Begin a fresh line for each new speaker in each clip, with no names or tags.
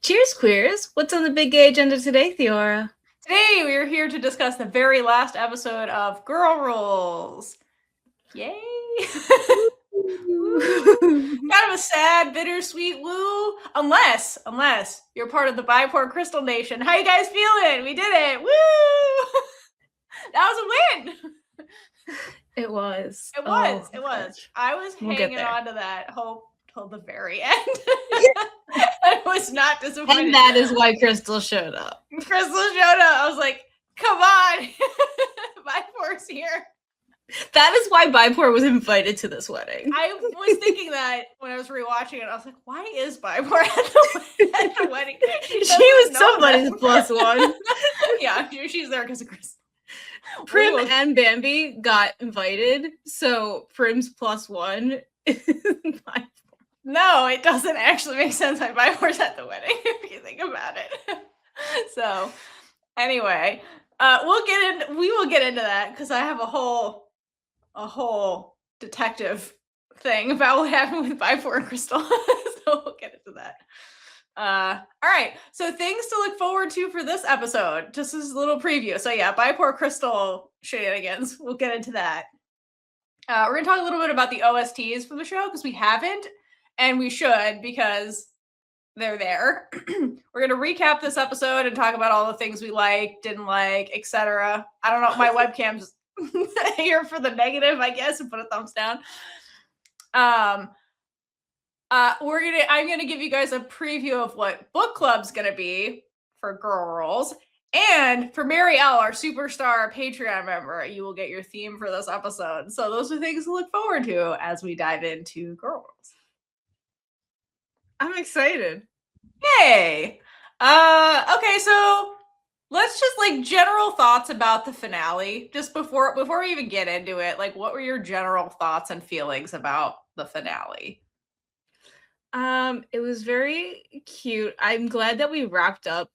Cheers, queers! What's on the big gay agenda today, Theora?
Today, we are here to discuss the very last episode of Girl Rules. Yay! Kind of a sad, bittersweet woo. Unless you're part of the Bipor Crystal Nation. How you guys feeling? We did it! Woo! That was a win!
It was.
It was. I was hanging on to that hope till the very end. I was not disappointed.
And that is why Crystal showed up.
I was like, come on! Bipor's here.
That is why Bipor was invited to this wedding.
I was thinking that when I was rewatching it. I was like, why is Bipor at the wedding?
She was somebody's plus one.
Yeah, she's there because of Chris.
Prim and Bambi got invited, so Prim's plus one is Bipor.
No, it doesn't actually make sense why Bipor's at the wedding if you think about it. So, anyway, we will get into that because I have a whole detective thing about what happened with Bipor and Crystal. So we'll get into that. All right, so things to look forward to for this episode, just as a little preview. So yeah, Bipor Crystal shenanigans, we'll get into that. We're gonna talk a little bit about the OSTs for the show because we haven't, and we should because they're there. We're gonna recap this episode and talk about all the things we liked, didn't like, etc. I don't know, my webcam's here for the negative, I guess, and put a thumbs down. I'm gonna give you guys a preview of what book club's gonna be for Girl Rules. And for Mary L, our superstar Patreon member, you will get your theme for this episode. So those are things to look forward to as we dive into Girl Rules.
I'm excited.
Yay! Okay, so let's just general thoughts about the finale. Just before we even get into it, what were your general thoughts and feelings about the finale?
It was very cute. I'm glad that we wrapped up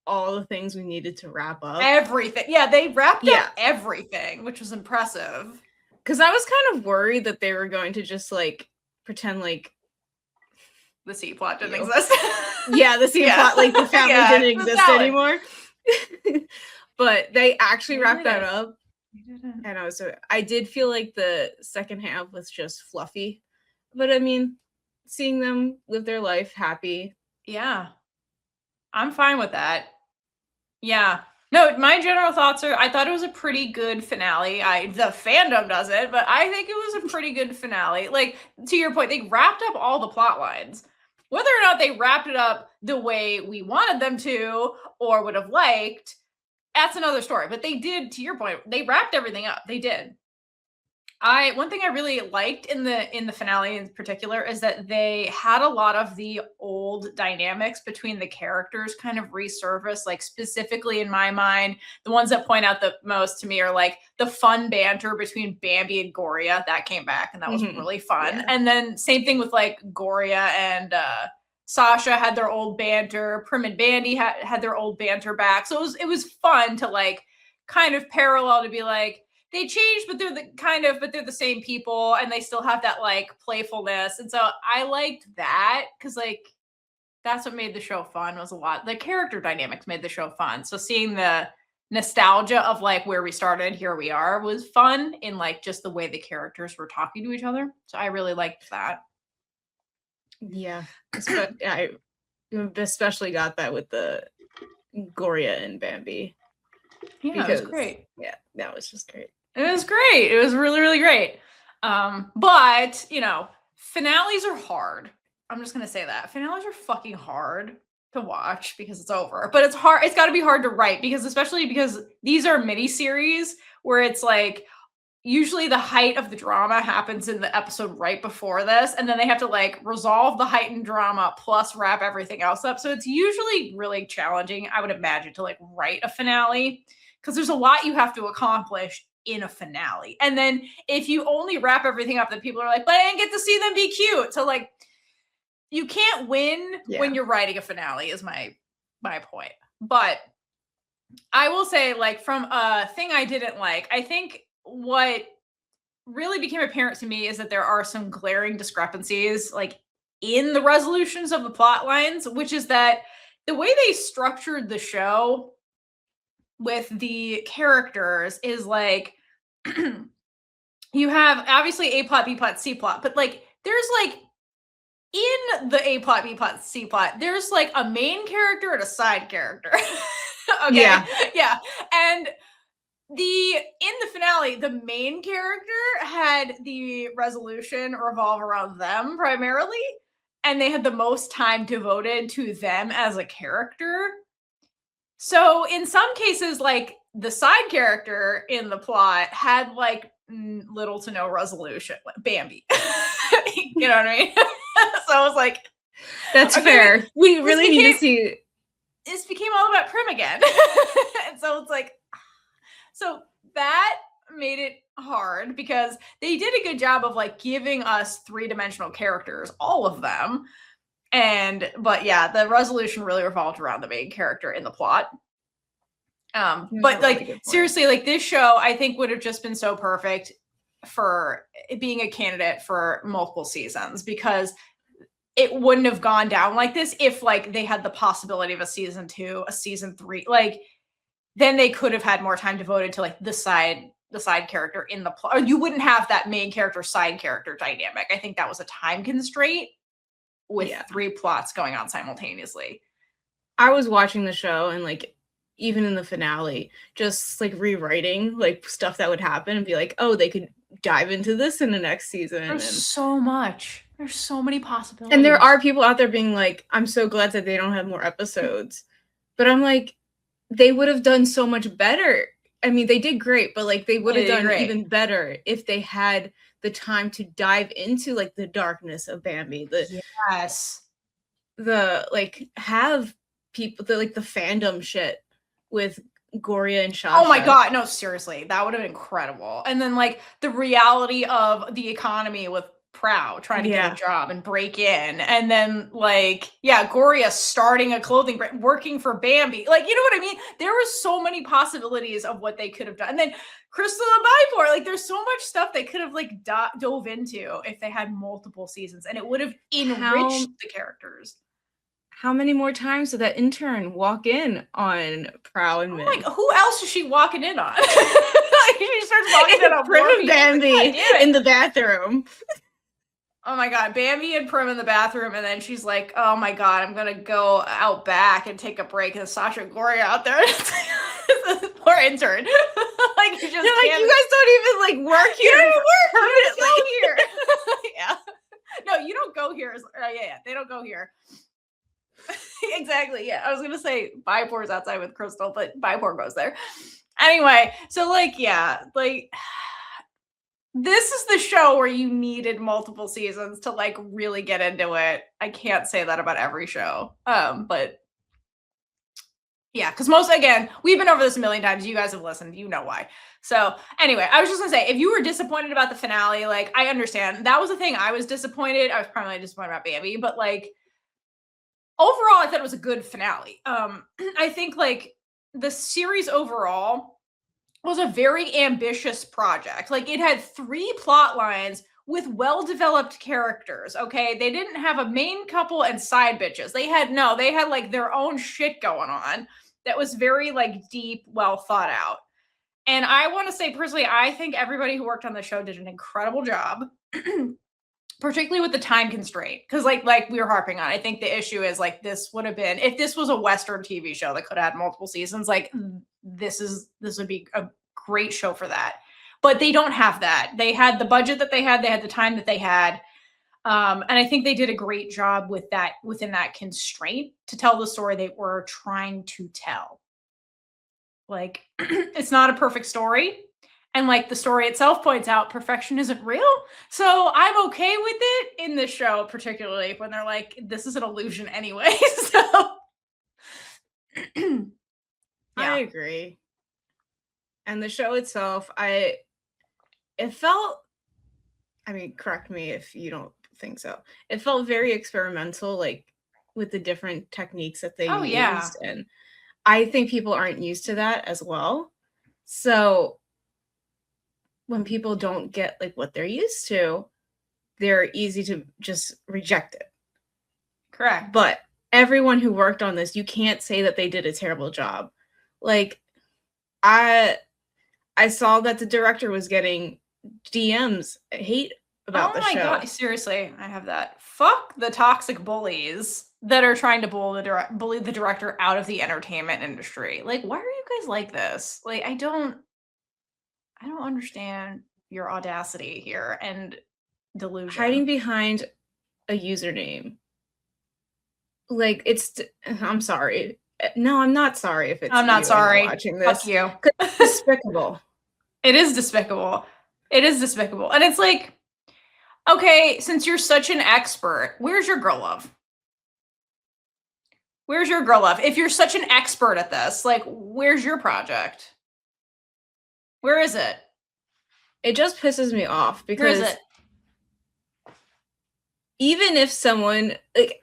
all the things we needed to wrap up.
Everything. Yeah, they wrapped up everything, which was impressive.
Because I was kind of worried that they were going to just pretend
the C plot didn't exist.
Yeah, the C plot, the family didn't exist anymore. But they actually wrapped that up. And I did feel like the second half was just fluffy. But I mean, seeing them live their life happy.
Yeah. I'm fine with that. Yeah. No, my general thoughts are, I thought it was a pretty good finale. The fandom doesn't, but I think it was a pretty good finale. To your point, they wrapped up all the plot lines. Whether or not they wrapped it up the way we wanted them to or would have liked, that's another story. But they did, to your point, they wrapped everything up. They did. One thing I really liked in the finale in particular is that they had a lot of the old dynamics between the characters kind of resurface, specifically in my mind, the ones that point out the most to me are the fun banter between Bambi and Gorya. That came back and that was really fun. Yeah. And then same thing with Gorya and Shasha had their old banter. Prim and Bambi had their old banter back. So it was fun to kind of parallel to be they changed, but they're the same people, and they still have that playfulness. And so I liked that because that's what made the show fun. Was a lot. The character dynamics made the show fun. So seeing the nostalgia of where we started, here we are, was fun in just the way the characters were talking to each other. So I really liked that.
Yeah, I especially got that with the Gorya and Bambi.
Yeah, because, it was great.
Yeah, that was just great.
It was great. It was really, really great. But, finales are hard. I'm just going to say that. Finales are fucking hard to watch because it's over. But it's hard. It's got to be hard to write especially because these are miniseries where it's usually the height of the drama happens in the episode right before this. And then they have to resolve the heightened drama plus wrap everything else up. So it's usually really challenging, I would imagine, to write a finale because there's a lot you have to accomplish in a finale. And then if you only wrap everything up, then people are but I didn't get to see them be cute. So you can't win when you're writing a finale is my point. But I will say from a thing I didn't like, I think what really became apparent to me is that there are some glaring discrepancies in the resolutions of the plot lines, which is that the way they structured the show with the characters is like you have obviously A plot, B plot, C plot, but like there's like in the A plot, B plot, C plot, there's like a main character and a side character. Okay. Yeah. And in the finale, the main character had the resolution revolve around them primarily, and they had the most time devoted to them as a character. So in some cases, like the side character in the plot had like little to no resolution, like Bambi. You know what I mean? So I was like,
that's fair. We really need to see.
This became all about Prim again. And so it's like, so that made it hard because they did a good job of like giving us three-dimensional characters, all of them. But yeah, the resolution really revolved around the main character in the plot. But like really seriously, like this show, I think would have just been so perfect for being a candidate for multiple seasons because it wouldn't have gone down like this if like they had the possibility of a season 2, a season 3, like then they could have had more time devoted to like the side character in the plot. Or you wouldn't have that main character side character dynamic. I think that was a time constraint with 3 plots going on simultaneously.
I was watching the show and like even in the finale, just like rewriting like stuff that would happen and be like, oh, they could dive into this in the next season.
There's so much. There's so many possibilities.
And there are people out there being like, I'm so glad that they don't have more episodes. But I'm like, they would have done so much better. I mean, they did great, but like they would have done even better if they had the time to dive into like the darkness of Bambi. The like have people the like the fandom shit with Gorya and Shasha.
Oh my god, no, seriously, that would have been incredible. And then like the reality of the economy with Praew trying to get a job and break in, and then like Gorya starting a clothing brand, working for Bambi, like you know what I mean. There were so many possibilities of what they could have done, and then Crystal and Bipor, like there's so much stuff they could have like dove into if they had multiple seasons, and it would have enriched the characters.
How many more times did that intern walk in on Praew and Min?
Like, who else is she walking in on? She starts walking in on
Prim Bambi in the bathroom.
Oh my god, Bambi and Prim in the bathroom, and then she's like, "Oh my god, I'm gonna go out back and take a break." And Shasha Gorya out there, poor intern. Like you just
like you guys don't even like work here.
You don't work permanently here. Yeah, no, you don't go here. They don't go here. Exactly. Yeah, I was gonna say Bipor's outside with Crystal, but Bipor goes there anyway. So like, this is the show where you needed multiple seasons to like really get into it. I can't say that about every show, but yeah, because we've been over this a million times. You guys have listened, you know why. So anyway, I was just gonna say, if you were disappointed about the finale, like I understand that was the thing. I was disappointed. I was primarily disappointed about Bambi, but like. Overall, I thought it was a good finale. I think like the series overall was a very ambitious project. Like it had 3 plot lines with well-developed characters. Okay, they didn't have a main couple and side bitches. They had like their own shit going on that was very like deep, well thought out. And I want to say personally, I think everybody who worked on the show did an incredible job. Particularly with the time constraint, because like we were harping on, I think the issue is like this would have been if this was a Western TV show that could have had multiple seasons. Like this would be a great show for that, but they don't have that. They had the budget that they had the time that they had, and I think they did a great job with that within that constraint to tell the story they were trying to tell. Like it's not a perfect story. And like the story itself points out, perfection isn't real. So I'm okay with it in this show, particularly when they're like, this is an illusion anyway. So
I agree. And the show itself, it felt, I mean, correct me if you don't think so. It felt very experimental, like with the different techniques that they used. And I think people aren't used to that as well. So when people don't get like what they're used to, they're easy to just reject it.
Correct.
But everyone who worked on this, you can't say that they did a terrible job. Like, I saw that the director was getting DMs, hate about the show. Oh my god,
seriously, I have that. Fuck the toxic bullies that are trying to bully the director out of the entertainment industry. Like, why are you guys like this? Like, I don't understand your audacity here and delusion.
Hiding behind a username. Like, I'm sorry. No, I'm not sorry if it's
I'm not sorry.
Watching this.
Fuck you.
It's despicable.
It is despicable. It is despicable. And it's like, okay, since you're such an expert, where's your girl love? Where's your girl love? If you're such an expert at this, like, where's your project? Where is it?
It just pisses me off because
where is it?
Even if someone, like,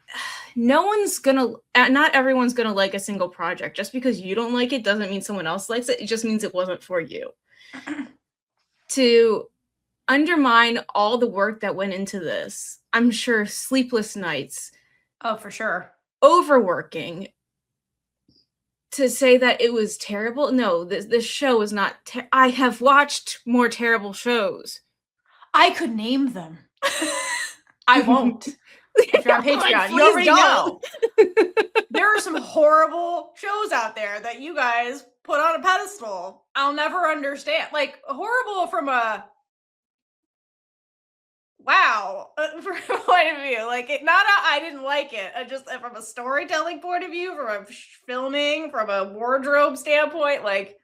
not everyone's gonna like a single project. Just because you don't like it doesn't mean someone else likes it. It just means it wasn't for you. To undermine all the work that went into this, I'm sure sleepless nights.
Oh, for sure.
Overworking. To say that it was terrible. No, this show is not. I have watched more terrible shows.
I could name them. I won't. If you're on Patreon, you already know. There are some horrible shows out there that you guys put on a pedestal. I'll never understand. Like, horrible from a point of view. Like, I didn't like it. Just from a storytelling point of view, from a filming, from a wardrobe standpoint, like,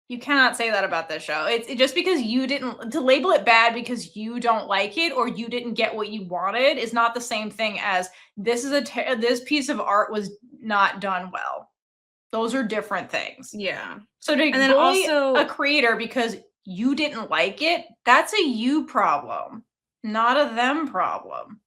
you cannot say that about this show. It's just because you didn't, to label it bad because you don't like it or you didn't get what you wanted is not the same thing as this piece of art was not done well. Those are different things.
Yeah.
So to bully a creator because you didn't like it, that's a you problem, not a them problem.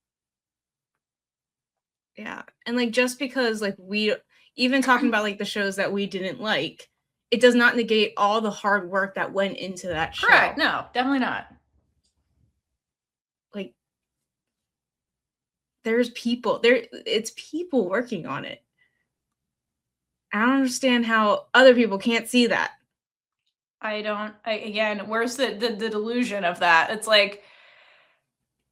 Yeah. And like, just because like we even talking about like the shows that we didn't like, it does not negate all the hard work that went into that show.
Correct. No, definitely not.
Like, it's people working on it. I don't understand how other people can't see that.
Again, where's the delusion of that? It's like,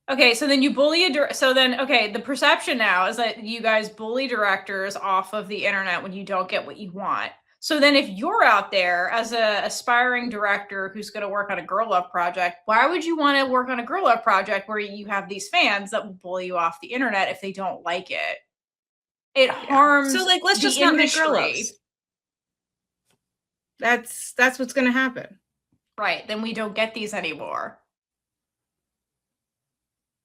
okay, so then you bully the perception now is that you guys bully directors off of the internet when you don't get what you want. So then if you're out there as a aspiring director who's going to work on a girl love project, why would you want to work on a girl love project where you have these fans that will bully you off the internet if they don't like it? It harms.
So like, let's just not make girl loves. That's what's going to happen.
Right. Then we don't get these anymore.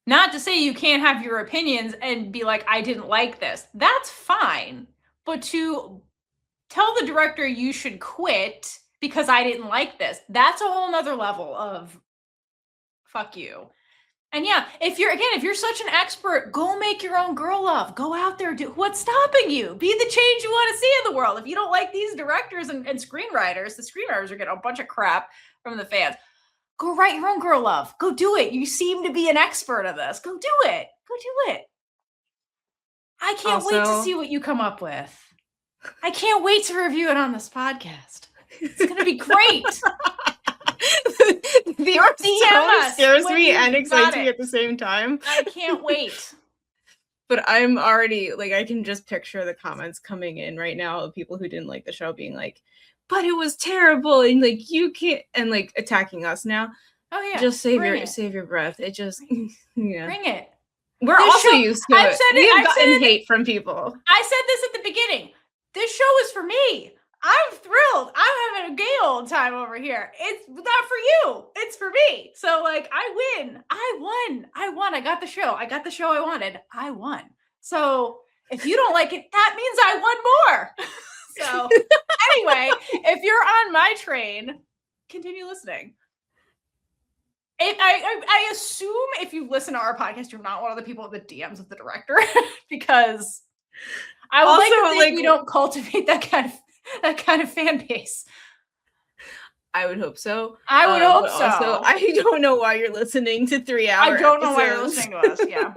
Not to say you can't have your opinions and be like, I didn't like this. That's fine. But to tell the director you should quit because I didn't like this, that's a whole nother level of fuck you. And yeah, if you're such an expert, go make your own girl love. Go out there, do what's stopping you? Be the change you want to see in the world. If you don't like these directors and screenwriters, the screenwriters are getting a bunch of crap from the fans. Go write your own girl love. Go do it. You seem to be an expert of this. Go do it. Go do it. I can't wait to see what you come up with. I can't wait to review it on this podcast. It's going to be great.
The tone scares me and excites me at the same time.
I can't wait.
But I'm already, like, I can just picture the comments coming in right now of people who didn't like the show being like, but it was terrible, and like, you can't, and like attacking us now.
Oh yeah.
Just save your breath. It just, yeah.
Bring it.
We're also used to it. We've gotten hate from people.
I said this at the beginning. This show is for me. I'm thrilled. I'm having a gay old time over here. It's not for you. It's for me. So like, I win. I won. I got the show. I got the show I wanted. I won. So if you don't like it, that means I won more. So anyway, if you're on my train, continue listening. I assume if you listen to our podcast, you're not one of the people at the DMs of the director, because I would also like to think we don't cultivate that kind of fan base.
I would hope so.
I would hope so.
Also, I don't know why you're listening to 3 hours.
I don't know why you're listening to us. Yeah.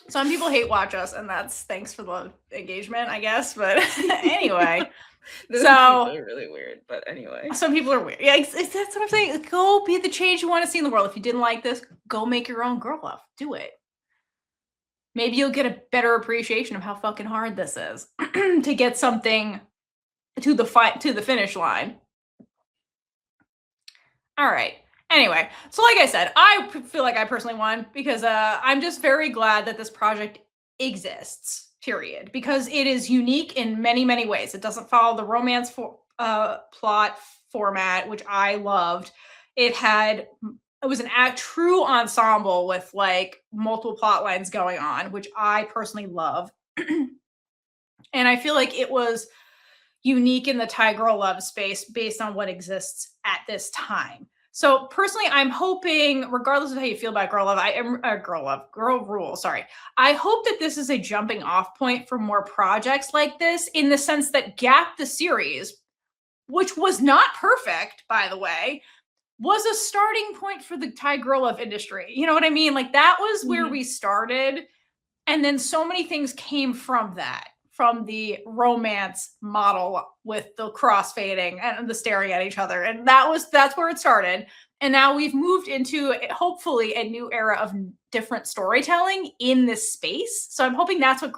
Some people hate watch us, and that's thanks for the engagement, I guess. But anyway,
Those
so
people are really weird. But anyway,
some people are weird. Yeah, that's what I'm saying. Go be the change you want to see in the world. If you didn't like this, go make your own girl love. Do it. Maybe you'll get a better appreciation of how fucking hard this is to get something to the finish line. All right. Anyway, so like I said, I feel like I personally won because I'm just very glad that this project exists, period, because it is unique in many, many ways. It doesn't follow the romance plot format, which I loved. It was an true ensemble with like multiple plot lines going on, which I personally love. And I feel like it was unique in the Thai girl love space based on what exists at this time. So personally, I'm hoping, regardless of how you feel about girl love, girl rule, sorry. I hope that this is a jumping off point for more projects like this, in the sense that Gap the series, which was not perfect, by the way, was a starting point for the Thai girl love industry. You know what I mean? Like that was where we started. And then so many things came from that, from the romance model with the crossfading and the staring at each other. And that's where it started. And now we've moved into hopefully a new era of different storytelling in this space. So I'm hoping that's what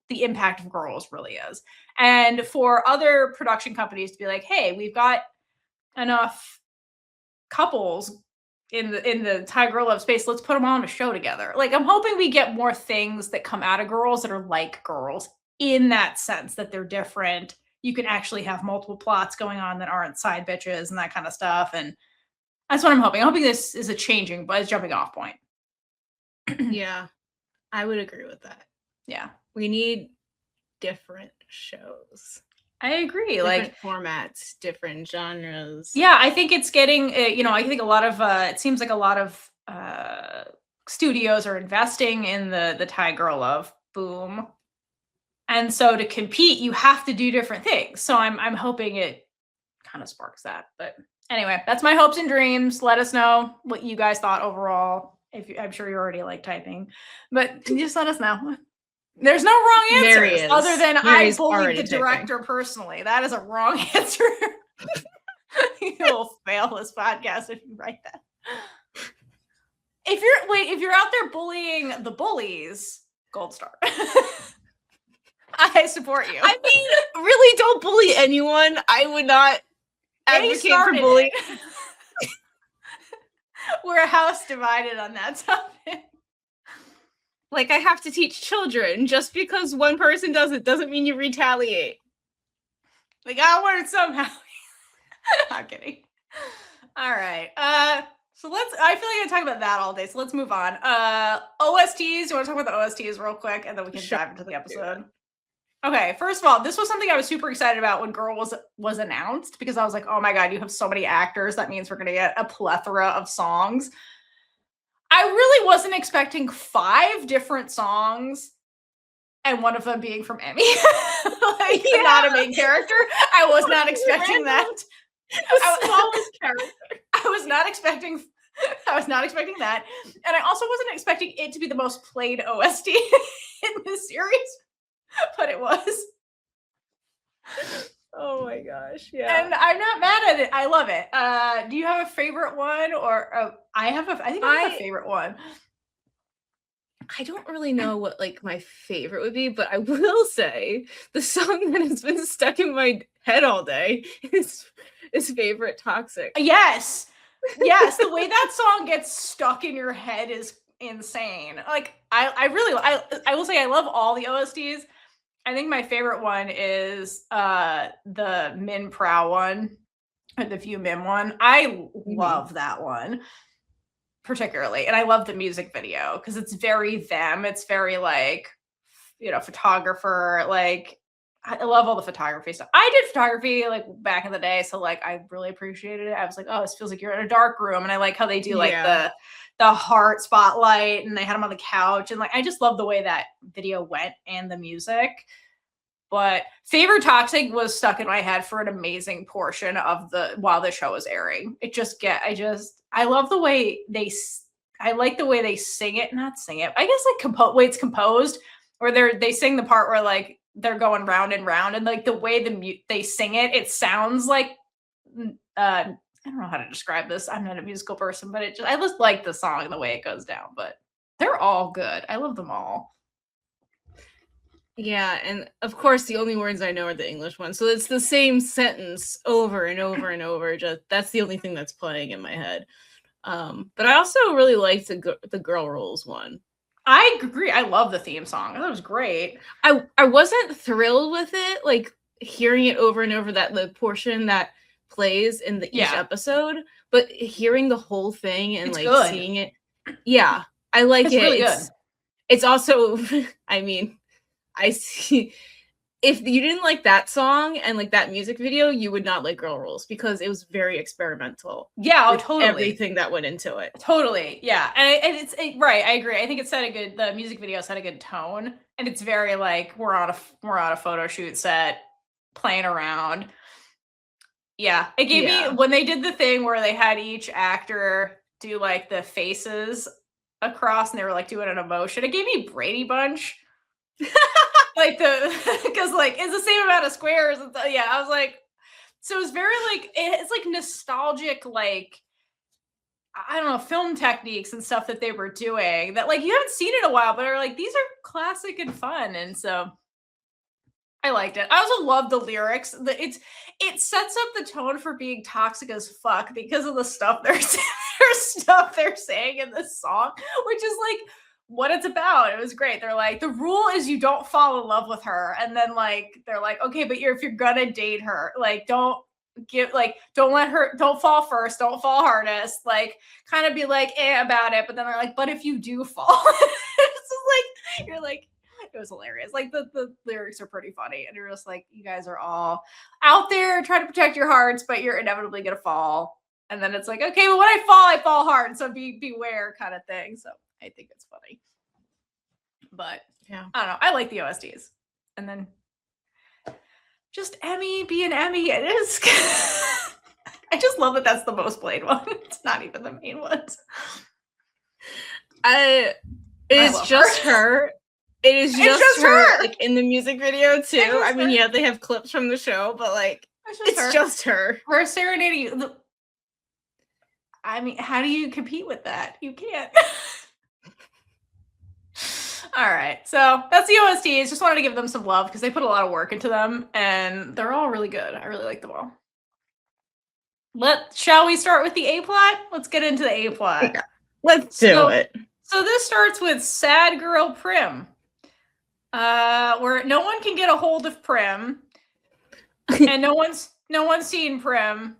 the impact of Girls really is. And for other production companies to be like, hey, we've got enough couples in the Thai girl love space, let's put them all on a show together. Like I'm hoping we get more things that come out of Girls that are like Girls, in that sense that they're different. You can actually have multiple plots going on that aren't side bitches and that kind of stuff. And that's what I'm hoping. I'm hoping this is a jumping off point.
Yeah, I would agree with that.
Yeah.
We need different shows.
I agree.
Different formats, different genres.
Yeah, I think it's getting, I think a lot of, it seems like a lot of studios are investing in the Thai girl love boom. And so to compete, you have to do different things. So I'm hoping it kind of sparks that. But anyway, that's my hopes and dreams. Let us know what you guys thought overall. I'm sure you're already like typing, but just let us know. There's no wrong answers other than I bullied the director personally. That is a wrong answer. You will fail this podcast if you write that. If you're out there bullying the bullies, gold star. I support you.
I mean, really, don't bully anyone. I would not advocate for bullying.
We're a house divided on that topic.
Like, I have to teach children. Just because one person does it doesn't mean you retaliate.
They gotta learn somehow. I'm kidding. All right. So I feel like I talk about that all day. So let's move on. OSTs. You want to talk about the OSTs real quick, and then we can dive into the episode. Okay, first of all, this was something I was super excited about when Girl was announced, because I was like, oh my god, you have so many actors. That means we're going to get a plethora of songs. I really wasn't expecting 5 different songs, and one of them being from Emmy. Not a main character. I was not expecting that. I was not expecting that. And I also wasn't expecting it to be the most played OST in this series. But it was.
Oh my gosh, yeah.
And I'm not mad at it. I love it. Do you have a favorite one? Or I think I have a favorite one.
I don't really know what like my favorite would be, but I will say the song that has been stuck in my head all day is Favorite Toxic.
Yes. Yes, the way that song gets stuck in your head is insane. Like I will say I love all the OSTs. I think my favorite one is the Min Praew one, or the View Min one. I love that one particularly, and I love the music video because it's very them. It's very like, photographer. Like I love all the photography stuff. I did photography like back in the day, so like I really appreciated it. I was like, oh, this feels like you're in a dark room, and I like how they do like the heart spotlight, and they had them on the couch, and like I just love the way that video went and the music. But Favorite Toxic was stuck in my head for an amazing portion of while the show was airing. I love the way I like the way they sing it. Not sing it. I guess like way it's composed, where they sing the part where like they're going round and round, and like the way they sing it, it sounds like I don't know how to describe this. I'm not a musical person, but I just like the song and the way it goes down. But they're all good. I love them all.
Yeah, and of course the only words I know are the English ones. So it's the same sentence over and over and over. Just that's the only thing that's playing in my head. But I also really liked the Girl Rules one.
I agree. I love the theme song. That was great.
I wasn't thrilled with it, like hearing it over and over, that the portion that plays in each episode, but hearing the whole thing and like good. Seeing it, yeah, I like it.
Really good.
It's also, I mean, I see. If you didn't like that song and like that music video, you would not like Girl Rules because it was very experimental.
Yeah, totally.
Everything that went into it.
Totally. Yeah. And it's right. I agree. I think the music video set a good tone, and it's very like we're on a photo shoot set playing around. Yeah. It gave me, when they did the thing where they had each actor do like the faces across and they were like doing an emotion, it gave me Brady Bunch. Like because like it's the same amount of squares. Yeah, I was like, so it's very like it's like nostalgic, like I don't know, film techniques and stuff that they were doing that like you haven't seen in a while, but are like these are classic and fun, and so I liked it. I also love the lyrics. It sets up the tone for being toxic as fuck because of the stuff they're saying in this song, which is like what it's about. It was great. They're like, the rule is you don't fall in love with her, and then like they're like, okay, but if you're gonna date her, like don't fall first, don't fall hardest, like kind of be like about it, but then they're like, but if you do fall, it's just like you're like, it was hilarious. Like the lyrics are pretty funny, and you're just like, you guys are all out there trying to protect your hearts, but you're inevitably gonna fall. And then it's like, okay, well when I fall hard, so beware kind of thing. So I think it's funny. But yeah, I don't know. I like the OSTs. And then just Emmy being Emmy. It is. I just love that that's the most played one. It's not even the main ones.
It's just her. It is just her. Like in the music video too. I mean, yeah, they have clips from the show, but like it's just her.
Her serenading. I mean, how do you compete with that? You can't. All right, so that's the OSTs. Just wanted to give them some love because they put a lot of work into them, and they're all really good. I really like them all. Shall we start with the A plot? Let's get into the A plot.
Yeah, let's do it.
So this starts with sad girl Prim, where no one can get a hold of Prim, and no one's seen Prim.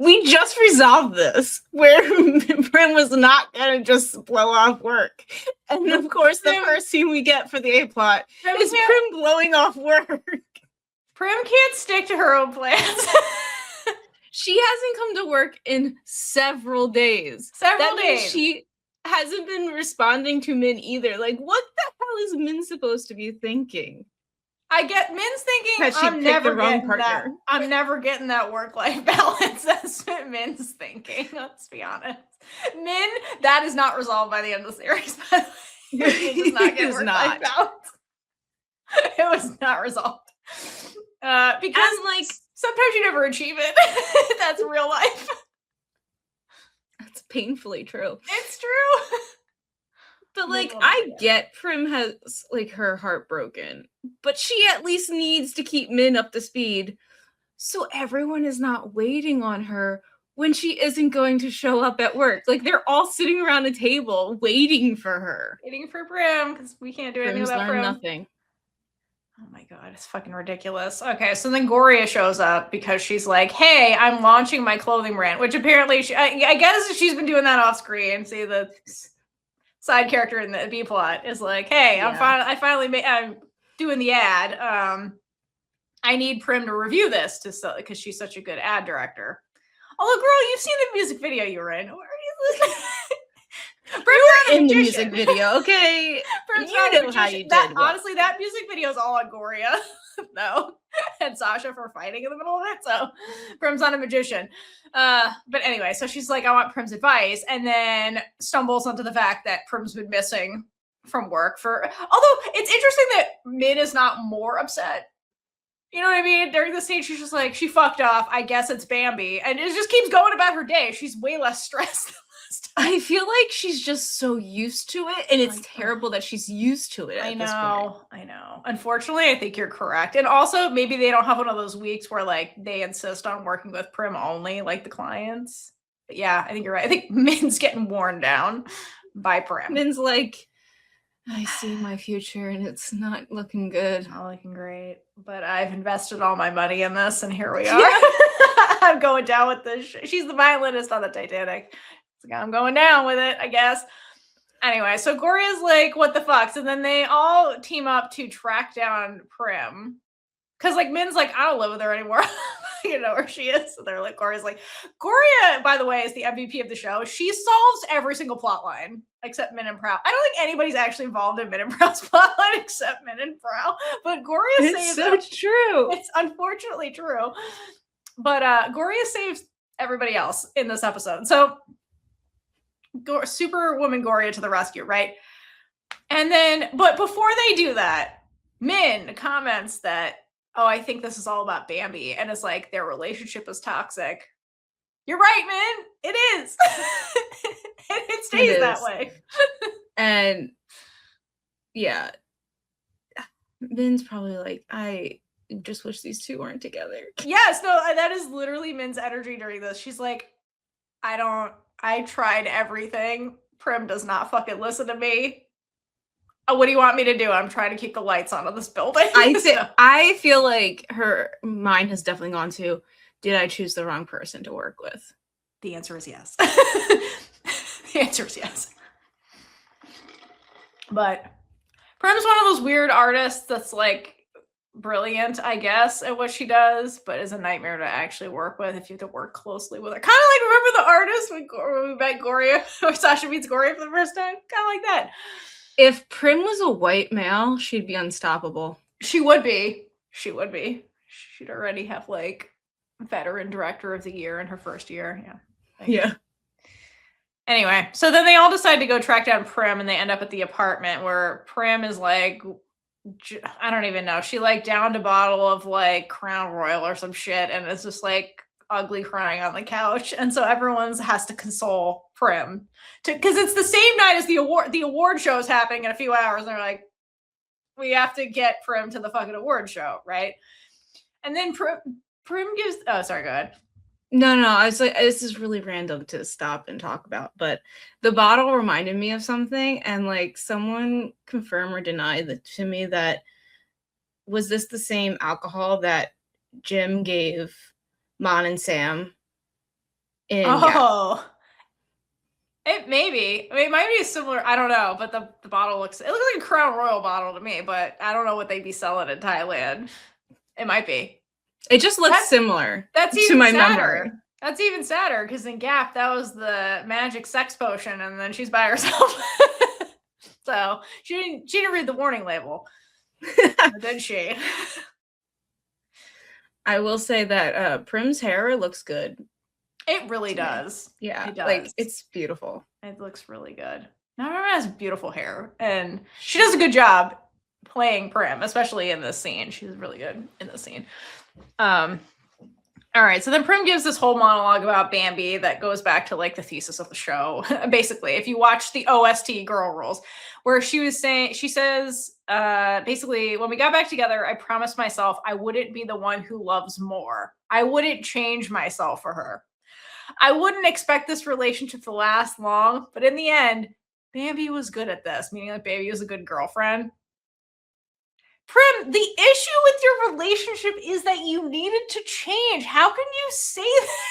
We just resolved this, where Prim was not gonna just blow off work, and of course, the first scene we get for the A plot is Prim blowing off work.
Prim can't stick to her own plans.
She hasn't come to work in several days. That means she hasn't been responding to Min either. Like, what the hell is Min supposed to be thinking?
I get Min's thinking I'm never getting that work-life balance. That's what Min's thinking. Let's be honest. Min, that is not resolved by the end of the series. By the way. Min does not get work-life balance. It was not resolved. Because like sometimes you never achieve it. That's real life.
That's painfully true.
It's true.
But like, I get Prim has like her heart broken, but she at least needs to keep Min up to speed so everyone is not waiting on her when she isn't going to show up at work. Like, they're all sitting around a table waiting for her.
Waiting for Prim, because we can't do anything about Prim.
Nothing.
Oh my god, it's fucking ridiculous. Okay, so then Gorya shows up because she's like, hey, I'm launching my clothing brand, which apparently, I guess she's been doing that off screen. See, the side character in the B plot is like, hey, I'm doing the ad. I need Prim to review this because she's such a good ad director. Although, girl, you've seen the music video you were in. Where are you?
You were in the music video, okay? You know how you did.
Honestly, that music video is all on Gorya. No. and Shasha for fighting in the middle of it. So Prim's not a magician. But anyway, so she's like, I want Prim's advice, and then stumbles onto the fact that Prim's been missing from work for, although it's interesting that Min is not more upset. You know what I mean? During the scene, she's just like, she fucked off. I guess it's Bambi. And it just keeps going about her day. She's way less stressed than last time.
I feel like she's just so used to it. And it's terrible that she's used to it.
I know. Unfortunately, I think you're correct. And also, maybe they don't have one of those weeks where like they insist on working with Prim only, like the clients. But yeah, I think you're right. I think Min's getting worn down by Prim.
Min's like, I see my future and it's not looking good.
Not looking great. But I've invested all my money in this and here we are. Yeah. I'm going down with this. She's the violinist on the Titanic. So I'm going down with it, I guess. Anyway, so Gorya's like, what the fuck? So then they all team up to track down Prim. Because like Min's like, I don't live with her anymore. You know where she is. So they're like, Gorya's like, Gorya, by the way, is the MVP of the show. She solves every single plot line except Min and Praew. I don't think anybody's actually involved in Min and Prow's plot line except Min and Praew. But Gorya saves
so true.
It's unfortunately true. But Gorya saves everybody else in this episode. So Superwoman Gorya to the rescue, right? And then, but before they do that, Min comments that, oh, I think this is all about Bambi. And it's like, their relationship is toxic. You're right, Min. It is. And it stays that way.
And yeah, Min's probably like, I just wish these two weren't together.
Yes, no, that is literally Min's energy during this. She's like, I tried everything. Prim does not fucking listen to me. What do you want me to do? I'm trying to keep the lights on in this building.
I feel like her mind has definitely gone to, did I choose the wrong person to work with?
The answer is yes. The answer is yes. But Prim's one of those weird artists that's like brilliant, I guess, at what she does, but is a nightmare to actually work with if you have to work closely with her. Kind of like, remember the artist when we met Gorya, or Shasha meets Gorya for the first time? Kind of like that.
If Prim was a white male, she'd be unstoppable.
She would be. She would be. She'd already have like veteran director of the year in her first year. Yeah.
Yeah.
Anyway, so then they all decide to go track down Prim, and they end up at the apartment where Prim is like, I don't even know. She like downed a bottle of like Crown Royal or some shit, and it's just like ugly crying on the couch. And so everyone has to console Prim because it's the same night as the award show is happening in a few hours. And they're like, we have to get Prim to the fucking award show, right? And then Prim gives, oh, sorry, go ahead.
No, I was like, this is really random to stop and talk about, but the bottle reminded me of something, and like someone confirm or deny that to me that, was this the same alcohol that Jim gave Mon and Sam in
It maybe. I mean, it might be similar. I don't know, but the bottle looks like a Crown Royal bottle to me, but I don't know what they'd be selling in Thailand. It might be.
It just looks similar.
That's
to my memory.
That's even sadder because in Gap that was the magic sex potion, and then she's by herself. So she didn't read the warning label, did she? I
will say that Prim's hair looks good.
It really does.
Yeah, it does. Like it's beautiful.
It looks really good. Now everyone has beautiful hair, and she does a good job playing Prim, especially in this scene. She's really good in this scene. All right, so then Prim gives this whole monologue about Bambi that goes back to like the thesis of the show. Basically, if you watch the OST Girl Rules, where she says basically, when we got back together, I promised myself I wouldn't be the one who loves more. I wouldn't change myself for her. I wouldn't expect this relationship to last long, but in the end, Bambi was good at this, meaning like Bambi was a good girlfriend. Prim, the issue with your relationship is that you needed to change. How can you say that?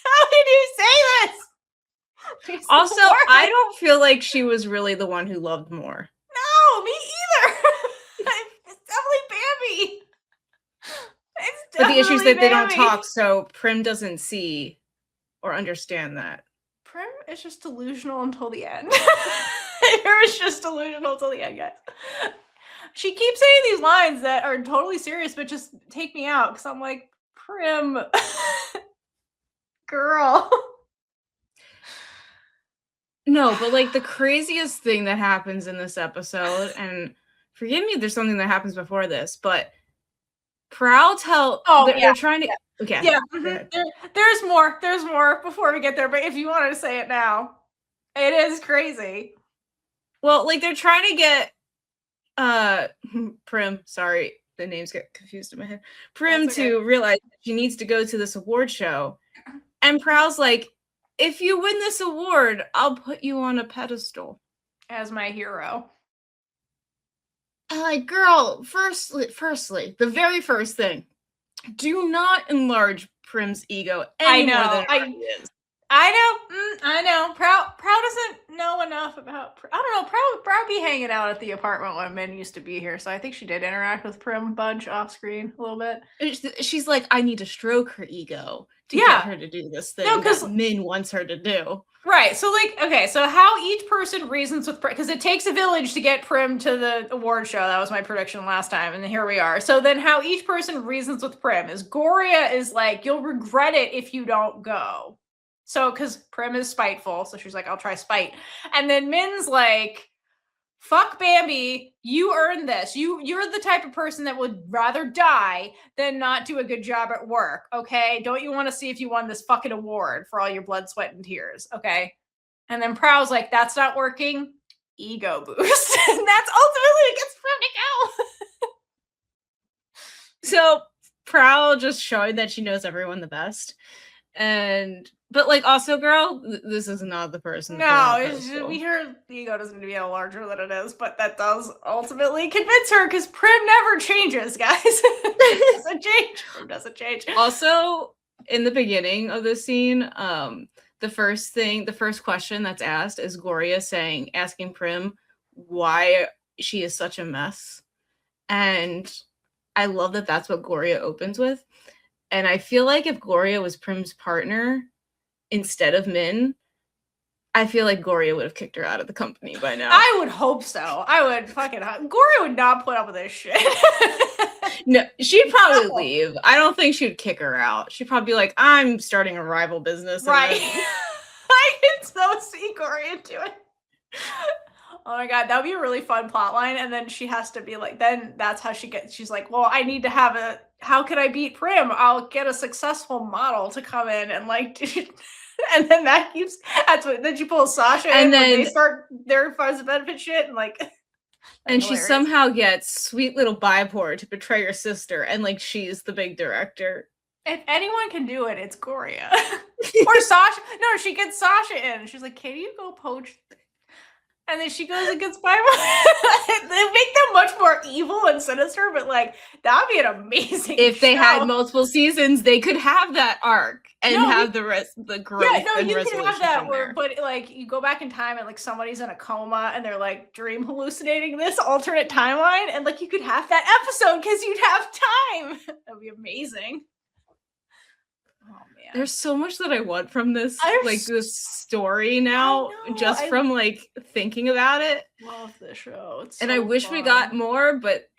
How can you say this?
Also, I don't feel like she was really the one who loved more.
No, me either. It's definitely Bambi.
But the issue is that they don't talk, so Prim doesn't see or understand that.
Prim is just delusional until the end. Prim is just delusional until the end, guys. She keeps saying these lines that are totally serious, but just take me out because I'm like, Prim, girl.
No, but like the craziest thing that happens in this episode, and forgive me if there's something that happens before this, but Praew they're trying to okay.
Yeah, there's more before we get there, but if you wanted to say it now, it is crazy.
Well, like they're trying to get Prim, sorry, the names get confused in my head. Prim to realize she needs to go to this award show. And Prowl's like, if you win this award, I'll put you on a pedestal.
As my hero.
Like, girl, firstly, the very first thing, do not enlarge Prim's ego any more than it is.
I know. Praew doesn't know enough about. I don't know. Praew be hanging out at the apartment when Min used to be here, so I think she did interact with Prim a bunch off screen a little bit.
She's like, I need to stroke her ego to get her to do this thing that Min wants her to do.
Right. So, like, okay. So, how each person reasons with Prim, because it takes a village to get Prim to the award show. That was my prediction last time, and here we are. So then, how each person reasons with Prim is Gorya is like, you'll regret it if you don't go. So, because Prim is spiteful, so she's like, I'll try spite. And then Min's like, fuck Bambi, you earned this. You're the type of person that would rather die than not do a good job at work, okay? Don't you want to see if you won this fucking award for all your blood, sweat, and tears, okay? And then Prow's like, that's not working. Ego boost. And that's ultimately what gets Prim to go.
So, Praew just showing that she knows everyone the best. But like, also, girl, this is not the person.
No, we hear the ego doesn't need to be any larger than it is, but that does ultimately convince her because Prim never changes, guys. Prim doesn't change.
Also, in the beginning of this scene, the first question that's asked is Gorya asking Prim why she is such a mess, and I love that that's what Gorya opens with. And I feel like if Gorya was Prim's partner instead of Min, I feel like Gorya would have kicked her out of the company by now.
I would hope so. I would fucking Gorya would not put up with this shit.
No, she'd probably leave. I don't think she'd kick her out. She'd probably be like, I'm starting a rival business.
Right. I can so see Gorya do it. Oh my god, that would be a really fun plot line. And then she has to be like, then that's how she's like, well, I need to have how can I beat Prim? I'll get a successful model to come in and like, and then then she pulls Shasha and then they start their friends of benefit shit and like.
And she somehow gets sweet little Bipor to betray her sister, and like she's the big director.
If anyone can do it, it's Gorya. Or Shasha. No, she gets Shasha in. And she's like, can you go poach? And then she goes and gets Bipor. They make them much more evil and sinister, but like that'd be an amazing.
If they had multiple seasons, they could have that arc and have the rest, the growth. Yeah, no, you can have that.
But like you go back in time and like somebody's in a coma and they're like dream hallucinating this alternate timeline, and like you could have that episode because you'd have time. That'd be amazing. Oh man,
there's so much that I want from this, this story now, just from like thinking about it.
Love the show,
and I wish we got more, but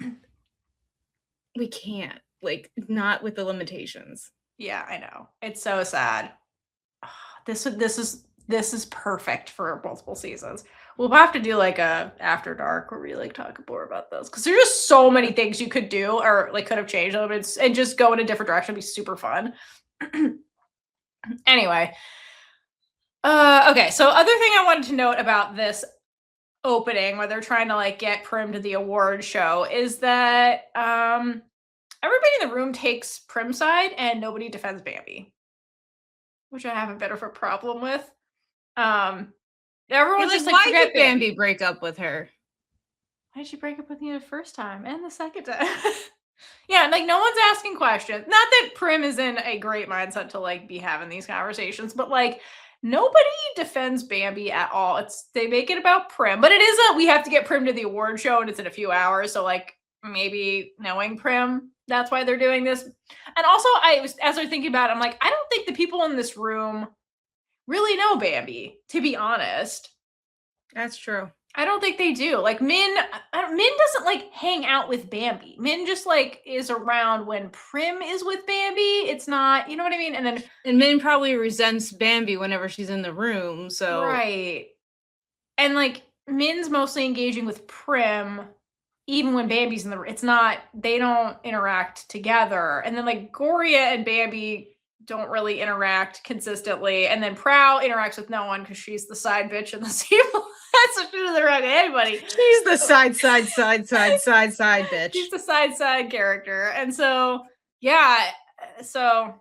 we can't. Like, not with the limitations.
Yeah, I know. It's so sad. This is perfect for multiple seasons. We'll have to do like a After Dark where we like talk more about those because there's just so many things you could do or like could have changed them and just go in a different direction. It'd be super fun. Anyway, okay. So other thing I wanted to note about this opening where they're trying to like get Prim to the award show is that everybody in the room takes Prim's side and nobody defends Bambi, which I have a bit of a problem with. Everyone's just like,
why did Bambi break up with her?
Why did she break up with you the first time and the second time? Yeah, like no one's asking questions. Not that Prim is in a great mindset to like be having these conversations, but like nobody defends Bambi at all. They make it about Prim, but it is we have to get Prim to the award show and it's in a few hours. So like maybe knowing Prim, that's why they're doing this. And also as I was thinking about it, I'm like, I don't think the people in this room really know Bambi, to be honest.
That's true.
I don't think they do. Like Min doesn't like hang out with Bambi. Min just like is around when Prim is with Bambi. It's not, you know what I mean? And
Min probably resents Bambi whenever she's in the room. So
right. And like Min's mostly engaging with Prim, even when Bambi's in the room. It's not, they don't interact together. And then like Gorya and Bambi don't really interact consistently. And then Praew interacts with no one because she's the side bitch in the sequel. So she doesn't interact with anybody.
She's the side bitch.
She's the side character. And so, yeah. So,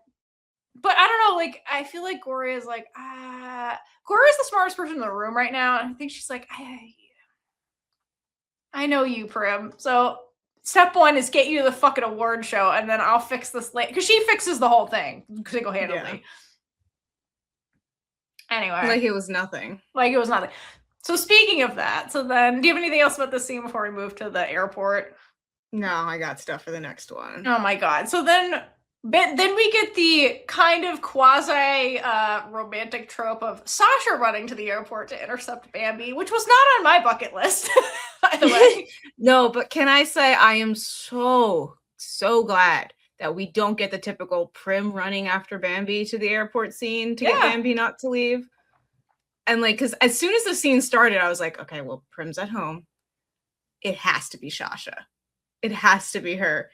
but I don't know. Like, I feel like Gorya is like, Gorya's the smartest person in the room right now. And I think she's like, I know you, Prim. So step one is get you to the fucking award show, and then I'll fix this later. Because she fixes the whole thing single-handedly. Yeah. Anyway.
Like it was nothing.
So speaking of that, so then, do you have anything else about this scene before we move to the airport?
No, I got stuff for the next one.
Oh my god. So then we get the kind of quasi romantic trope of Shasha running to the airport to intercept Bambi, which was not on my bucket list, by the way.
No, but can I say I am so glad that we don't get the typical Prim running after Bambi to the airport scene to get Bambi not to leave. And like, because as soon as the scene started, I was like, okay, well, Prim's at home. It has to be Shasha. It has to be her.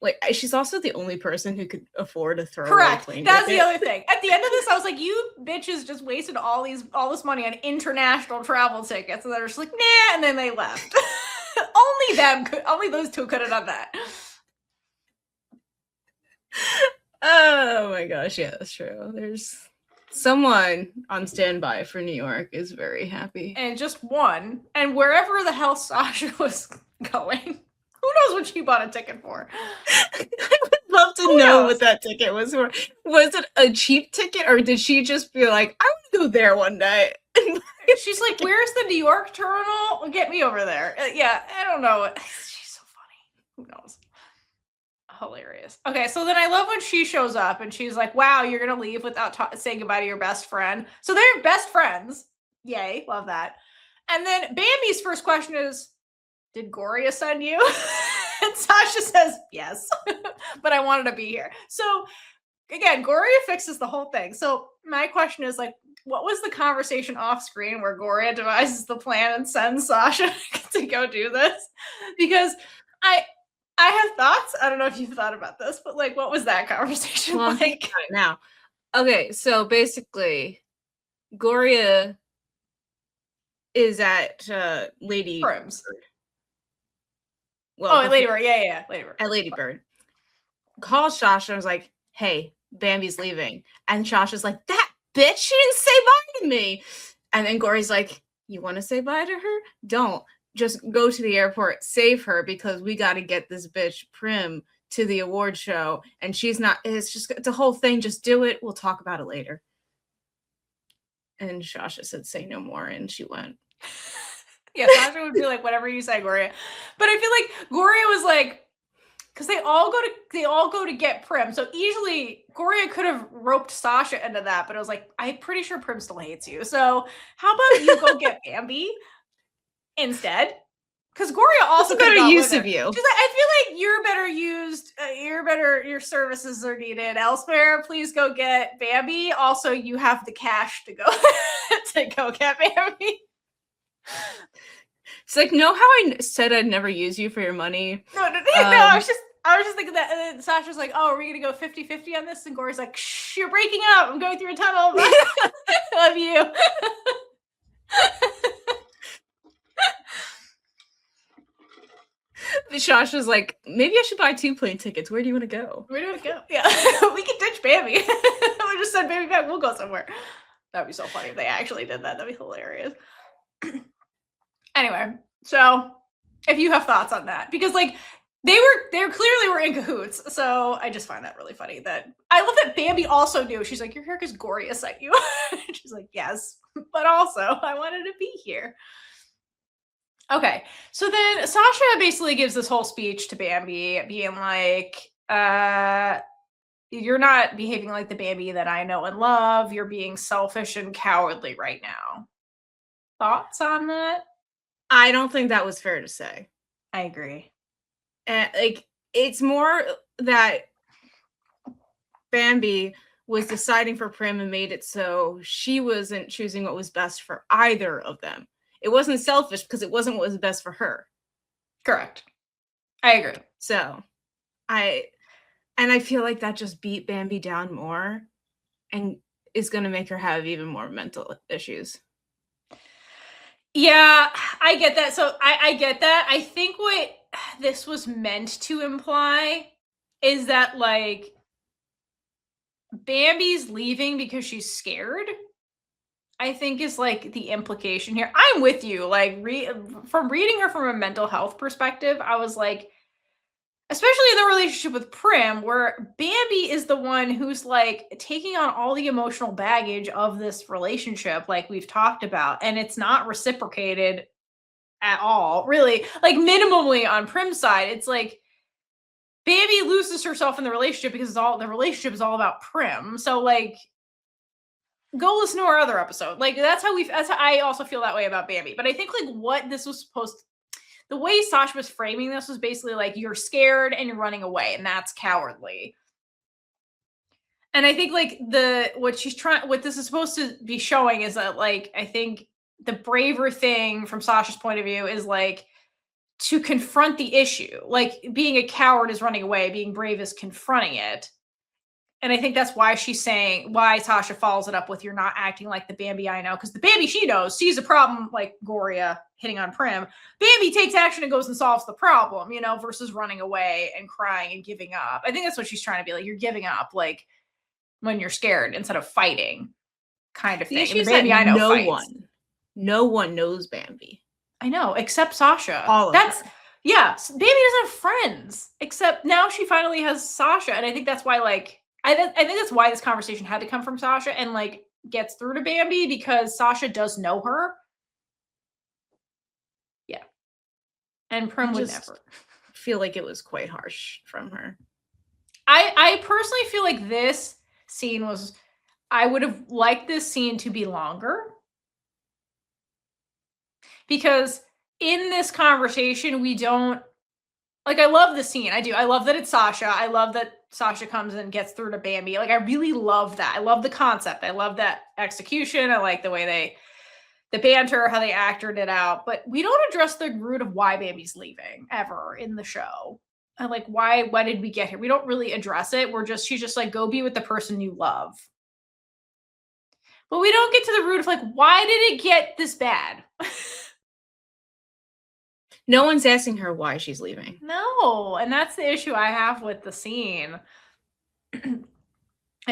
Like, she's also the only person who could afford a throwaway plane ticket.
That's the other thing. At the end of this, I was like, you bitches just wasted all this money on international travel tickets. And they're just like, nah, and then they left. Only those two could have done that.
Oh my gosh, yeah, that's true. There's someone on standby for New York is very happy.
And just one. And wherever the hell Shasha was going, who knows what she bought a ticket for?
I would love to know what that ticket was for. Was it a cheap ticket, or did she just be like, I want to go there one day?
She's like, where's the New York terminal? Get me over there. Yeah, I don't know. She's so funny. Who knows? Hilarious. Okay, so then I love when she shows up and she's like, wow, you're gonna leave without saying goodbye to your best friend. So they're best friends. Yay, love that. And then Bambi's first question is, did Gorya send you? And Shasha says, yes, but I wanted to be here. So again, Gorya fixes the whole thing. So my question is like, what was the conversation off screen where Gorya devises the plan and sends Shasha to go do this? Because I have thoughts. I don't know if you've thought about this, but like, what was that conversation like?
I'm thinking about it now. Okay, so basically, Gorya is at Lady
Prim's.
Bird. Well,
at Lady Bird. Yeah, Lady Bird.
At Lady Bird. Calls Shasha and was like, hey, Bambi's leaving. And Shasha's like, that bitch, she didn't say bye to me. And then Gorya's like, you want to say bye to her? Don't. Just go to the airport, save her, because we got to get this bitch Prim to the award show. And she's not, it's a whole thing. Just do it. We'll talk about it later. And Shasha said, say no more. And she went.
Yeah, Shasha would be like, whatever you say, Gorya. But I feel like Gorya was like, because they all go to get Prim. So easily Gorya could have roped Shasha into that, but I was like, I'm pretty sure Prim still hates you. So how about you go get Bambi instead? Because Gorya also
better use of you.
She's like, I feel like you're better used. Your services are needed elsewhere. Please go get Bambi. Also, you have the cash to go to go get Bambi.
It's like, know how I said I'd never use you for your money?
No, I was just thinking that. And then Sasha's like, oh, are we going to go 50-50 on this? And Gorya's like, shh, you're breaking up. I'm going through a tunnel. Love you.
Shasha's like, maybe I should buy 2 plane tickets. Where do you want to go?
Yeah. We can ditch Bambi. We just send Bambi back. We'll go somewhere. That'd be so funny if they actually did that. That'd be hilarious. Anyway, so if you have thoughts on that, because like they clearly were in cahoots. So I just find that really funny. That I love that Bambi also knew. She's like, you're here because Gorya sent you. She's like, yes, but also I wanted to be here. Okay, so then Shasha basically gives this whole speech to Bambi, being like, you're not behaving like the Bambi that I know and love. You're being selfish and cowardly right now. Thoughts on that?
I don't think that was fair to say.
I agree.
And like, it's more that Bambi was deciding for Prim and made it so she wasn't choosing what was best for either of them. It wasn't selfish because it wasn't what was best for her.
Correct. I agree.
So, I feel like that just beat Bambi down more and is going to make her have even more mental issues.
Yeah, I get that. So I get that. I think what this was meant to imply is that, like, Bambi's leaving because she's scared, I think, is like the implication here. I'm with you. Like, from reading her from a mental health perspective, I was like, especially in the relationship with Prim, where Bambi is the one who's like taking on all the emotional baggage of this relationship, like we've talked about, and it's not reciprocated at all, really. Like, minimally on Prim's side, it's like Bambi loses herself in the relationship because the relationship is all about Prim. So, like, go listen to our other episode. Like, that's how I also feel that way about Bambi. But I think, like, what this was the way Sasha was framing this was basically like, you're scared and you're running away, and that's cowardly. And I think, like, what this is supposed to be showing is that, like, I think the braver thing from Sasha's point of view is, like, to confront the issue. Like, being a coward is running away, being brave is confronting it. And I think that's why why Sasha follows it up with, you're not acting like the Bambi I know. Because the Bambi she knows sees a problem, like Gorya hitting on Prim. Bambi takes action and goes and solves the problem, versus running away and crying and giving up. I think that's what she's trying to be like. You're giving up, like, when you're scared instead of fighting, kind of thing.
The issue is
Bambi
that
I know
no one knows Bambi.
I know, except Sasha.
All of them.
Yeah, Bambi doesn't have friends, except now she finally has Sasha. And I think that's why, like, I think that's why this conversation had to come from Sasha and, like, gets through to Bambi, because Sasha does know her. Yeah. And Prim would never.
Feel like it was quite harsh from her.
I personally feel like this scene I would have liked this scene to be longer. Because in this conversation, we don't, like, I love the scene. I do. I love that it's Sasha. I love that Sasha comes and gets through to Bambi. Like, I really love that. I love the concept. I love that execution. I like the way the banter, how they acted it out. But we don't address the root of why Bambi's leaving ever in the show. And, like, why did we get here? We don't really address it. She's just like, go be with the person you love. But we don't get to the root of, like, why did it get this bad?
No one's asking her why she's leaving.
No, and that's the issue I have with the scene. And,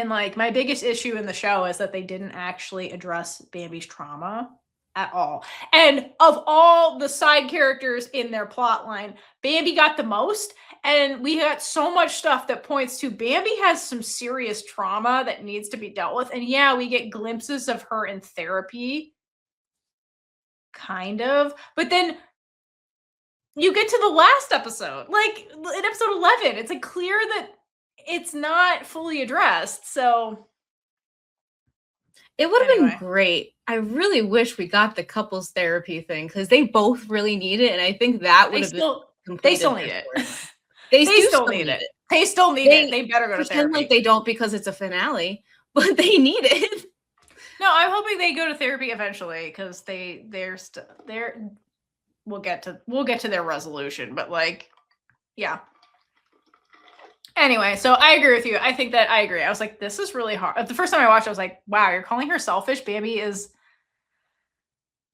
like, my biggest issue in the show is that they didn't actually address Bambi's trauma at all. And of all the side characters in their plot line, Bambi got the most, and we got so much stuff that points to Bambi has some serious trauma that needs to be dealt with. And yeah, we get glimpses of her in therapy, kind of, but then you get to the last episode, like in episode 11, it's like clear that it's not fully addressed. So
it would have been great. I really wish we got the couples therapy thing, because they both really need it, and I think that would have been.
They still need it.
They still need it.
They still need it. They better go to therapy.
Like they don't, because it's a finale, but they need it.
No, I'm hoping they go to therapy eventually, because we'll get to their resolution, but, like, yeah. Anyway, so I agree with you. I agree. I was like, this is really hard. The first time I watched it, I was like, wow, you're calling her selfish? Bambi is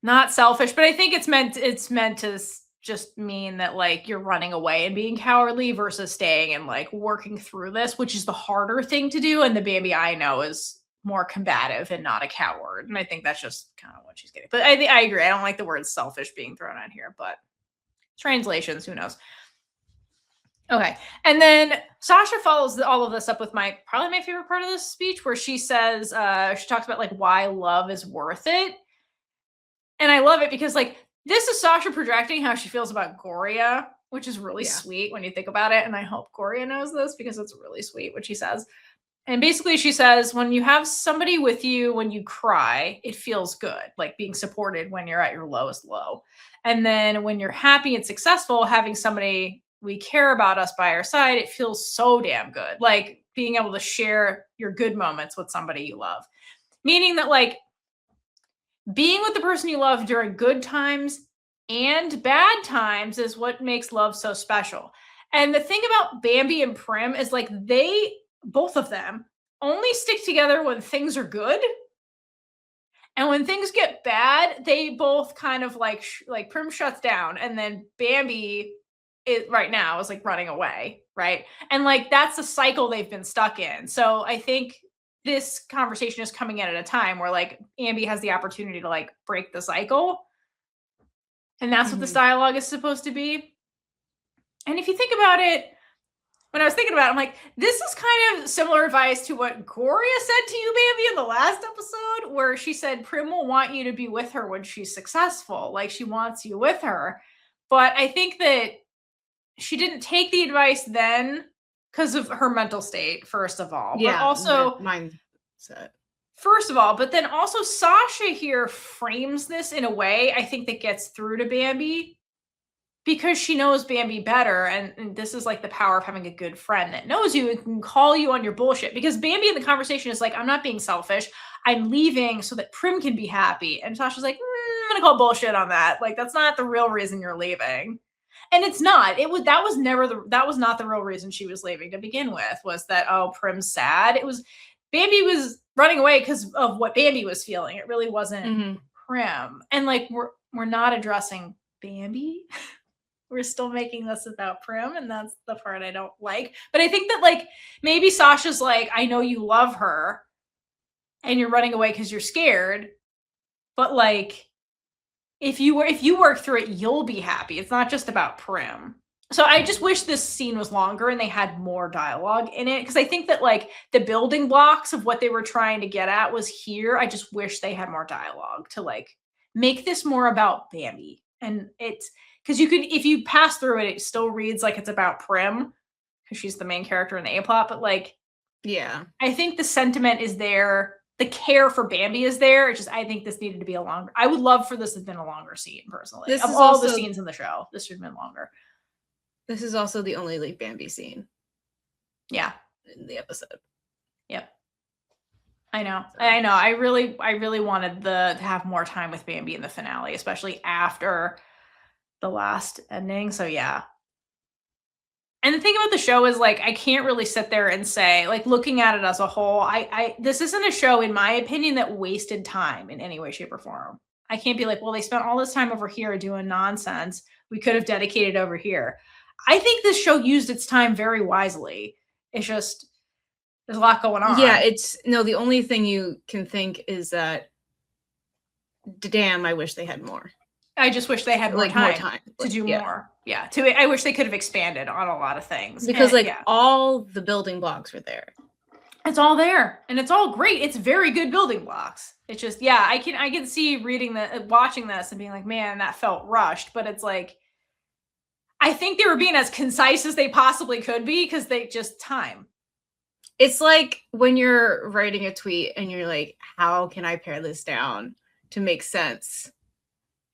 not selfish, but I think it's meant to just mean that, like, you're running away and being cowardly versus staying and, like, working through this, which is the harder thing to do. And the Bambi I know is more combative and not a coward. And I think that's just kind of what she's getting. But I agree. I don't like the word selfish being thrown on here, but translations, who knows? Okay. And then Sasha follows all of this up with probably my favorite part of this speech, where she says, she talks about, like, why love is worth it. And I love it because, like, this is Sasha projecting how she feels about Gorya, which is really sweet when you think about it. And I hope Gorya knows this, because it's really sweet what she says. And basically she says, when you have somebody with you, when you cry, it feels good, like being supported when you're at your lowest low. And then when you're happy and successful, having somebody we care about us by our side, it feels so damn good. Like being able to share your good moments with somebody you love. Meaning that like being with the person you love during good times and bad times is what makes love so special. And the thing about Bambi and Prim is like they, both of them, only stick together when things are good. And when things get bad, they both kind of like Prim shuts down, and then Bambi right now is like running away, right? And like that's the cycle they've been stuck in. So I think this conversation is coming in at a time where like Bambi has the opportunity to like break the cycle. And that's what this dialogue is supposed to be. And if you think about it, when I was thinking about it, I'm like, this is kind of similar advice to what Gorya said to you, Bambi, in the last episode, where she said Prim will want you to be with her when she's successful. Like she wants you with her. But I think that she didn't take the advice then because of her mental state, first of all.
Yeah,
but also
mindset.
First of all, but then also Shasha here frames this in a way I think that gets through to Bambi because she knows Bambi better. And this is like the power of having a good friend that knows you and can call you on your bullshit. Because Bambi in the conversation is like, I'm not being selfish. I'm leaving so that Prim can be happy. And Sasha's like, I'm going to call bullshit on that. Like, that's not the real reason you're leaving. And it's not. That was not the real reason she was leaving to begin with, was that, oh, Prim's sad. It was Bambi was running away because of what Bambi was feeling. It really wasn't Prim. And like we're not addressing Bambi. We're still making this about Prim, and that's the part I don't like. But I think that like maybe Sasha's like, I know you love her and you're running away because you're scared, but like if you work through it, you'll be happy. It's not just about Prim. So I just wish this scene was longer and they had more dialogue in it, because I think that like the building blocks of what they were trying to get at was here. I just wish they had more dialogue to like make this more about Bambi. And it's because you could, if you pass through it, it still reads like it's about Prim because she's the main character in the A plot. But like,
yeah,
I think the sentiment is there. The care for Bambi is there. It's just, I think this needed to be a longer. I would love for this to have been a longer scene, personally. Of all the scenes in the show, this should have been longer.
This is also the only like Bambi scene.
Yeah.
In the episode.
Yep. I know. I really wanted to have more time with Bambi in the finale, especially after the last ending. So yeah. And the thing about the show is like, I can't really sit there and say, like, looking at it as a whole, this isn't a show, in my opinion, that wasted time in any way, shape, or form. I can't be like, well, they spent all this time over here doing nonsense. We could have dedicated over here. I think this show used its time very wisely. It's just, there's a lot going on.
Yeah, the only thing you can think is that, damn, I wish they had more.
I just wish they had more time to do more. Yeah. I wish they could have expanded on a lot can things.
Because all the building blocks were there.
It's all there. And it's all great. It's very good building blocks. It's just, yeah, I can see watching this and being like, man, that felt rushed. But it's like, I think they were being as concise as they possibly could be because they just time.
It's like when you're writing a tweet and you're like, how can I pare this down to make sense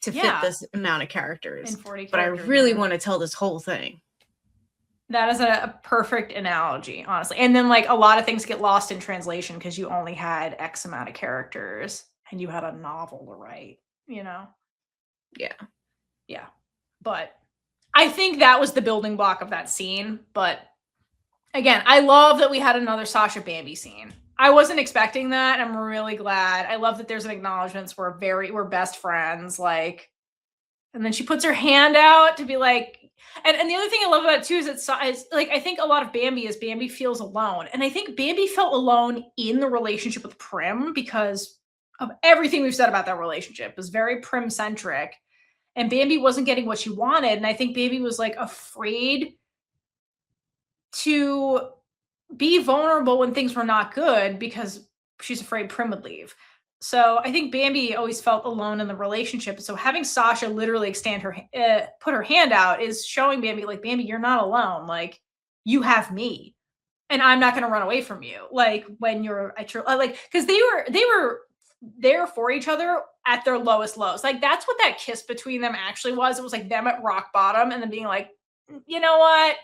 to fit this amount of characters?
In 40
but
characters,
I really want to tell this whole thing.
That is a perfect analogy, honestly. And then like a lot of things get lost in translation because you only had X amount of characters and you had a novel to write, you know?
Yeah.
Yeah. But I think that was the building block of that scene. But again, I love that we had another Sasha Bambi scene. I wasn't expecting that. I'm really glad. I love that there's an acknowledgement. We're best friends. Like, and then she puts her hand out to be like, and the other thing I love about it too is it's like, I think a lot of Bambi is Bambi feels alone. And I think Bambi felt alone in the relationship with Prim because of everything we've said about that relationship. It was very Prim centric. And Bambi wasn't getting what she wanted. And I think Bambi was like afraid to be vulnerable when things were not good because she's afraid Prim would leave. So I think Bambi always felt alone in the relationship. So having Sasha literally put her hand out is showing Bambi, like, Bambi, you're not alone. Like, you have me. and I'm not going to run away from you. Like when you're at your, like, cause they were there for each other at their lowest lows. Like that's what that kiss between them actually was. It was like them at rock bottom and then being like, you know what,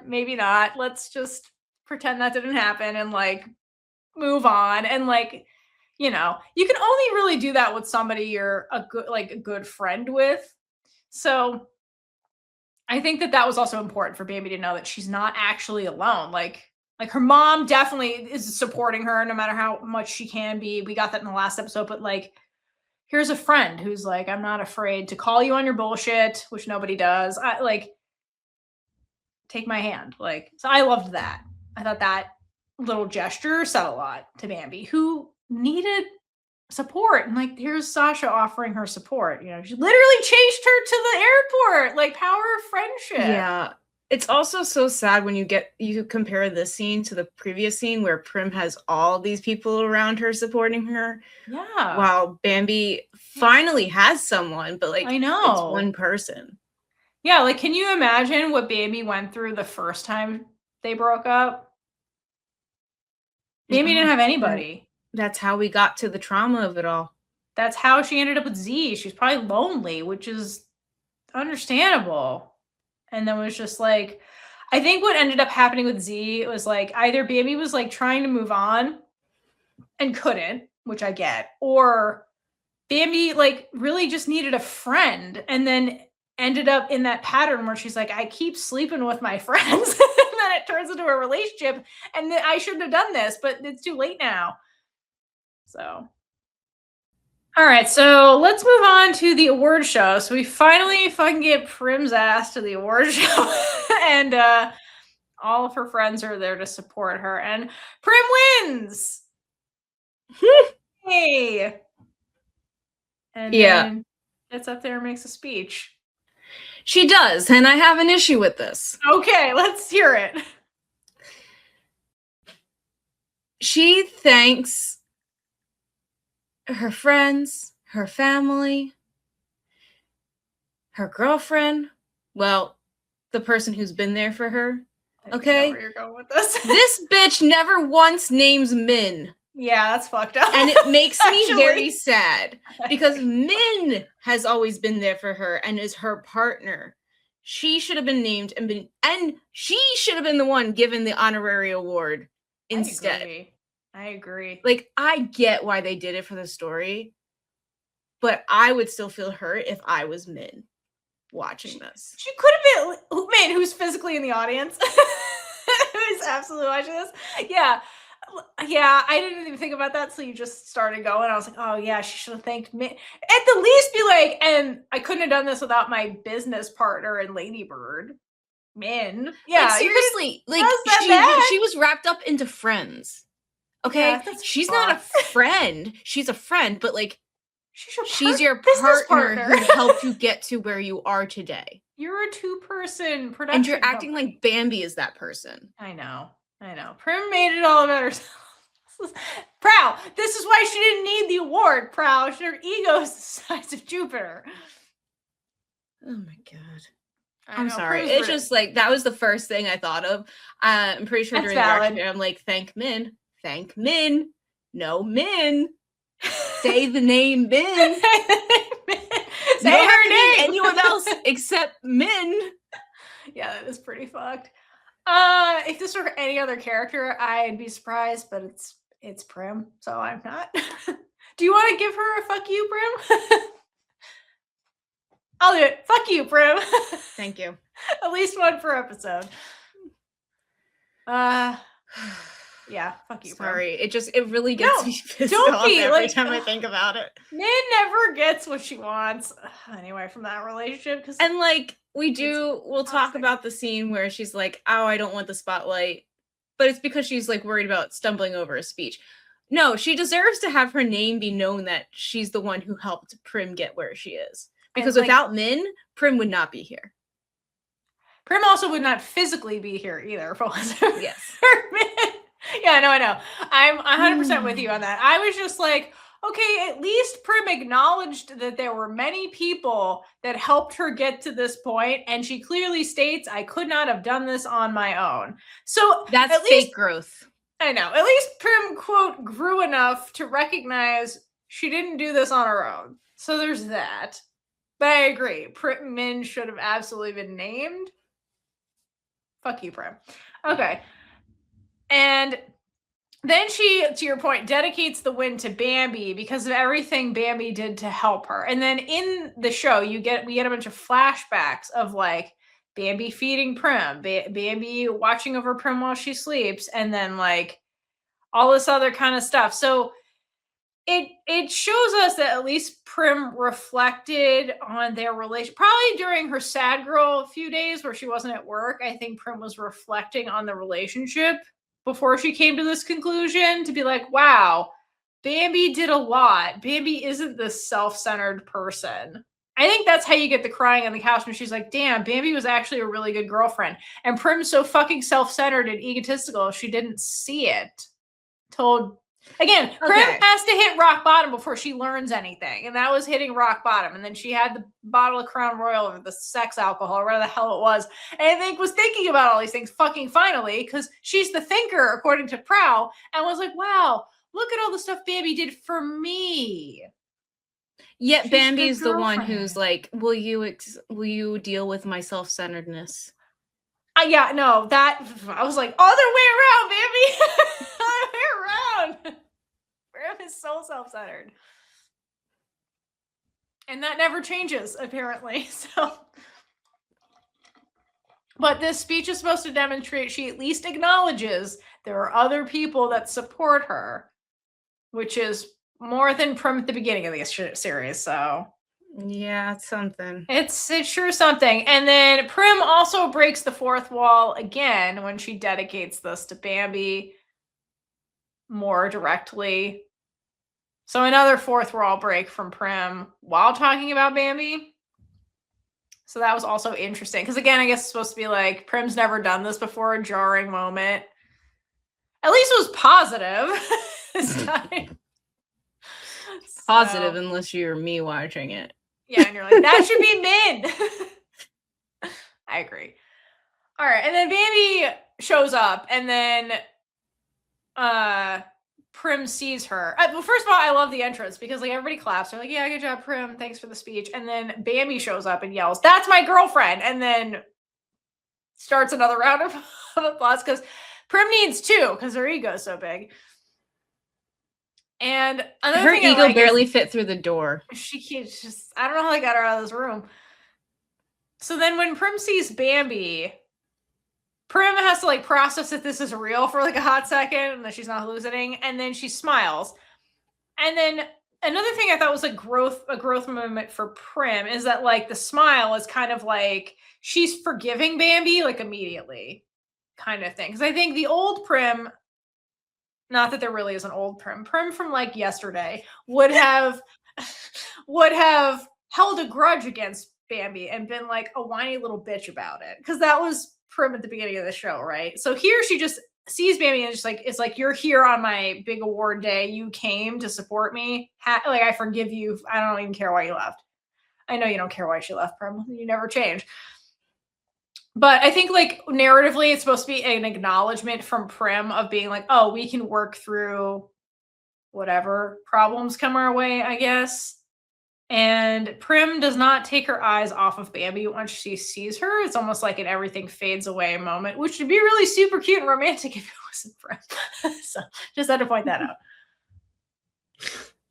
maybe not. Let's just pretend that didn't happen and like move on. And like, you can only really do that with somebody you're a good friend with. So I think that was also important for Bambi to know that she's not actually alone. Like her mom definitely is supporting her no matter how much she can be. We got that in the last episode, but like, here's a friend who's like, I'm not afraid to call you on your bullshit, which nobody does. I like, take my hand. Like, so I loved that. I thought that little gesture said a lot to Bambi, who needed support. And like, here's Shasha offering her support. She literally chased her to the airport. Like, power of friendship.
Yeah. It's also so sad when you compare this scene to the previous scene where Prim has all these people around her supporting her.
Yeah.
While Bambi finally has someone, but like,
I know.
it's one person.
Yeah. Like, can you imagine what Bambi went through the first time they broke up? Bambi didn't have anybody.
That's how we got to the trauma of it all.
That's how she ended up with Z. She's probably lonely, which is understandable. And then was just like, I think what ended up happening with Z was like either Bambi was like trying to move on and couldn't, which I get, or Bambi like really just needed a friend and then ended up in that pattern where she's like, I keep sleeping with my friends. And then it turns into a relationship and I shouldn't have done this, but it's too late now. So. All right, so let's move on to the award show. So we finally fucking get Prim's ass to the award show. And all of her friends are there to support her. And Prim wins! Hey! And then gets up there and makes a speech.
She does, and I have an issue with this.
Okay, let's hear it.
She thanks her friends, her family, her girlfriend, well, the person who's been there for her. Okay?
I know where you're going with this.
This bitch never once names Min.
Yeah, that's fucked up.
And it makes me very sad because Min has always been there for her and is her partner. She should have been named and she should have been the one given the honorary award instead.
I agree.
Like, I get why they did it for the story, but I would still feel hurt if I was Min watching this.
She could have been Min, who's physically in the audience. Who's absolutely watching this. Yeah, I didn't even think about that, so you just started going. I was like, oh yeah, she should have thanked Min. At the least be like, and I couldn't have done this without my business partner and Ladybird. Min. Yeah,
like, seriously, like she was wrapped up into Friends. Okay, yeah, she's not a friend. She's a friend, but like, she's your partner who helped you get to where you are today.
You're a two-person production,
and you're acting like Bambi is that person.
I know. Prim made it all about herself. Praew. This is why she didn't need the award. Praew. Her ego is the size of Jupiter.
Oh my god. I'm sorry. It's just like that was the first thing I thought of. I'm pretty sure during the direction, I'm like, thank Min. Thank Min. No Min. Say the name Min.
Say her name.
Anyone else except Min.
Yeah, that is pretty fucked. If this were any other character, I'd be surprised, but it's Prim, so I'm not. Do you want to give her a fuck you, Prim? I'll do it. Fuck you, Prim.
Thank you.
At least one per episode. Yeah, fuck you.
Sorry, Prim. It really gets me pissed off every time I think about it.
Min never gets what she wants anyway from that relationship.
And like we'll talk about the scene where she's like, "Oh, I don't want the spotlight," but it's because she's like worried about stumbling over a speech. No, she deserves to have her name be known that she's the one who helped Prim get where she is. Because without Min, Prim would not be here.
Prim also would not physically be here either.
Yes.
Yeah, no, I know. I'm 100% with you on that. I was just like, okay, at least Prim acknowledged that there were many people that helped her get to this point, and she clearly states, I could not have done this on my own. So
that's
at
fake
least,
growth.
I know. At least Prim, quote, grew enough to recognize she didn't do this on her own. So there's that. But I agree. Min should have absolutely been named. Fuck you, Prim. Okay. And then she, to your point, dedicates the win to Bambi because of everything Bambi did to help her. And then in the show, we get a bunch of flashbacks of like Bambi feeding Prim, Bambi watching over Prim while she sleeps, and then like all this other kind of stuff. So it shows us that at least Prim reflected on their relation. Probably during her sad girl few days where she wasn't at work, I think Prim was reflecting on the relationship before she came to this conclusion to be like, wow, Bambi did a lot. Bambi isn't this self-centered person. I think that's how you get the crying on the couch when she's like, damn, Bambi was actually a really good girlfriend. And Prim's so fucking self-centered and egotistical, she didn't see it. Again, Prim has to hit rock bottom before she learns anything. And that was hitting rock bottom. And then she had the bottle of Crown Royal or the sex alcohol, or whatever the hell it was. And I think was thinking about all these things fucking finally, because she's the thinker, according to Praew, and was like, wow, look at all the stuff Bambi did for me.
Yet Bambi's the one who's like, will you deal with my self-centeredness?
Yeah, no, that I was like, other way around, Bambi. Other way around. Prim is so self-centered. And that never changes, apparently. So, but this speech is supposed to demonstrate she at least acknowledges there are other people that support her, which is more than Prim at the beginning of this series. So
yeah, it's something.
It's sure something. And then Prim also breaks the fourth wall again when she dedicates this to Bambi more directly. So another fourth wall break from Prim while talking about Bambi. So that was also interesting. Because again, I guess it's supposed to be like, Prim's never done this before, a jarring moment. At least it was positive this time.
Positive, unless you're me watching it.
Yeah, and you're like, that should be Min. I agree. All right, and then Bambi shows up, and then Prim sees her. Well, first of all, I love the entrance because like everybody claps. They're like, yeah, good job, Prim. Thanks for the speech. And then Bambi shows up and yells, that's my girlfriend. And then starts another round of applause because Prim needs two because her ego is so big. And another
her ego barely fit through the door.
She keeps just, I don't know how they got her out of this room. So then when Prim sees Bambi, Prim has to like process that this is real for like a hot second and that she's not hallucinating. And then she smiles. And then another thing I thought was a growth moment for Prim is that like the smile is kind of like she's forgiving Bambi like immediately kind of thing. Because I think the old Prim, not that there really is an old Prim from like yesterday, would have held a grudge against Bambi and been like a whiny little bitch about it. Because that was Prim at the beginning of the show, right? So here she just sees Bambi and just like, it's like, you're here on my big award day. You came to support me. Like, I forgive you. I don't even care why you left. I know you don't care why she left, Prim. You never change. But I think like narratively, it's supposed to be an acknowledgement from Prim of being like, oh, we can work through whatever problems come our way, I guess. And Prim does not take her eyes off of Bambi once she sees her. It's almost like an everything fades away moment, which would be really super cute and romantic if it wasn't Prim. So just had to point that out.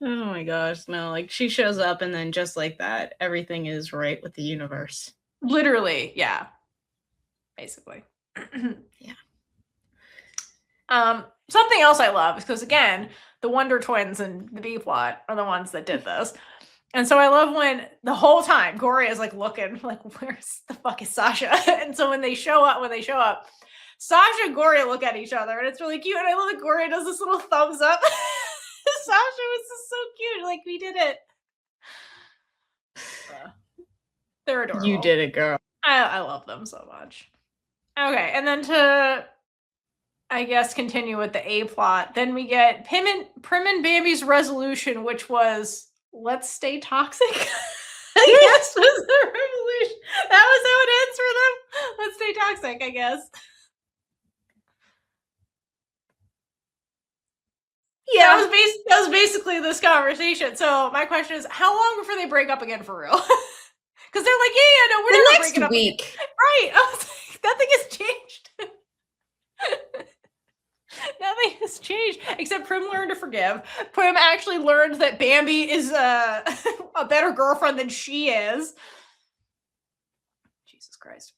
Oh my gosh, no, like she shows up and then just like that, everything is right with the universe.
Literally, yeah. Basically.
Yeah.
Something else I love is because again, the Wonder Twins and the B plot are the ones that did this. And so I love when the whole time Gorya is like looking like, where's the fuck is Shasha? And so when they show up, Shasha and Gorya look at each other and it's really cute. And I love that Gorya does this little thumbs up. Shasha was just so cute. Like, we did it. They're adorable.
You did it, girl.
I love them so much. Okay, and then to I guess, continue with the A plot, then we get Prim and Bambi's resolution, which was, let's stay toxic. I guess was the resolution. That was how it ends for them. Let's stay toxic, I guess.
Yeah.
That was basically this conversation. So my question is, how long before they break up again for real? Because they're like, yeah, no, we're never breaking up.
The next week.
Right. I was like, nothing has changed. Nothing has changed. Except Prim learned to forgive. Prim actually learned that Bambi is a better girlfriend than she is. Jesus Christ.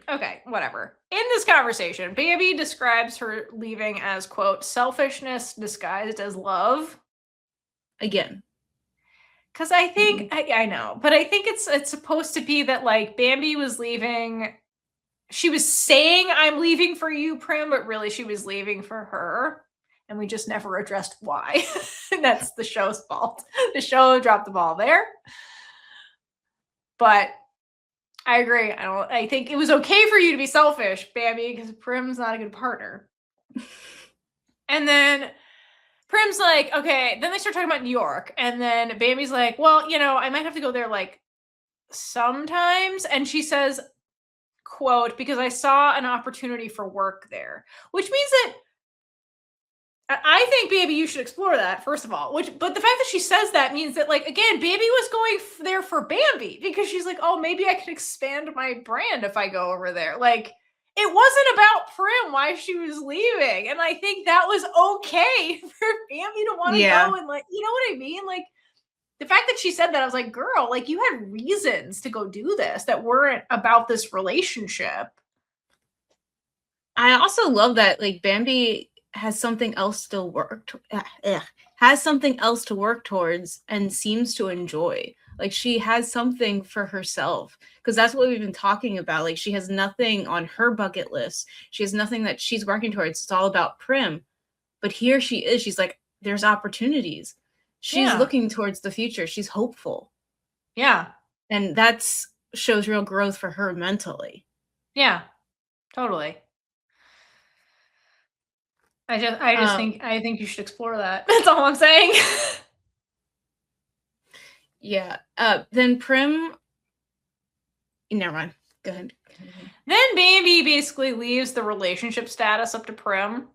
Okay, whatever. In this conversation, Bambi describes her leaving as, quote, selfishness disguised as love.
Again.
Because I think, I know, but I think it's supposed to be that, like, Bambi was leaving, she was saying, I'm leaving for you, Prim, but really she was leaving for her. And we just never addressed why. That's the show's fault. The show dropped the ball there. But I agree. I think it was okay for you to be selfish, Bambi, because Prim's not a good partner. And then Prim's like, okay, then they start talking about New York. And then Bambi's like, well, you know, I might have to go there like sometimes. And she says, quote, because I saw an opportunity for work there, which means that I think, Bambi, you should explore that, first of all. But the fact that she says that means that, like, again, Bambi was going there for Bambi because she's like, oh, maybe I can expand my brand if I go over there. Like, it wasn't about Prim why she was leaving. And I think that was okay for Bambi to want to go and, like, you know what I mean? Like, the fact that she said that, I was like, girl, like, you had reasons to go do this that weren't about this relationship.
I also love that, like, Bambi has something else to work towards and seems to enjoy. Like, she has something for herself, because that's what we've been talking about. Like, she has nothing on her bucket list. She has nothing that she's working towards. It's all about Prim. But here she is. She's like, there's opportunities. She's looking towards the future. She's hopeful.
Yeah.
And that's shows real growth for her mentally.
Yeah, totally. I think you should explore that. That's all I'm saying.
Yeah. Then Prim. Never mind. Go ahead.
Then Bambi basically leaves the relationship status up to Prim.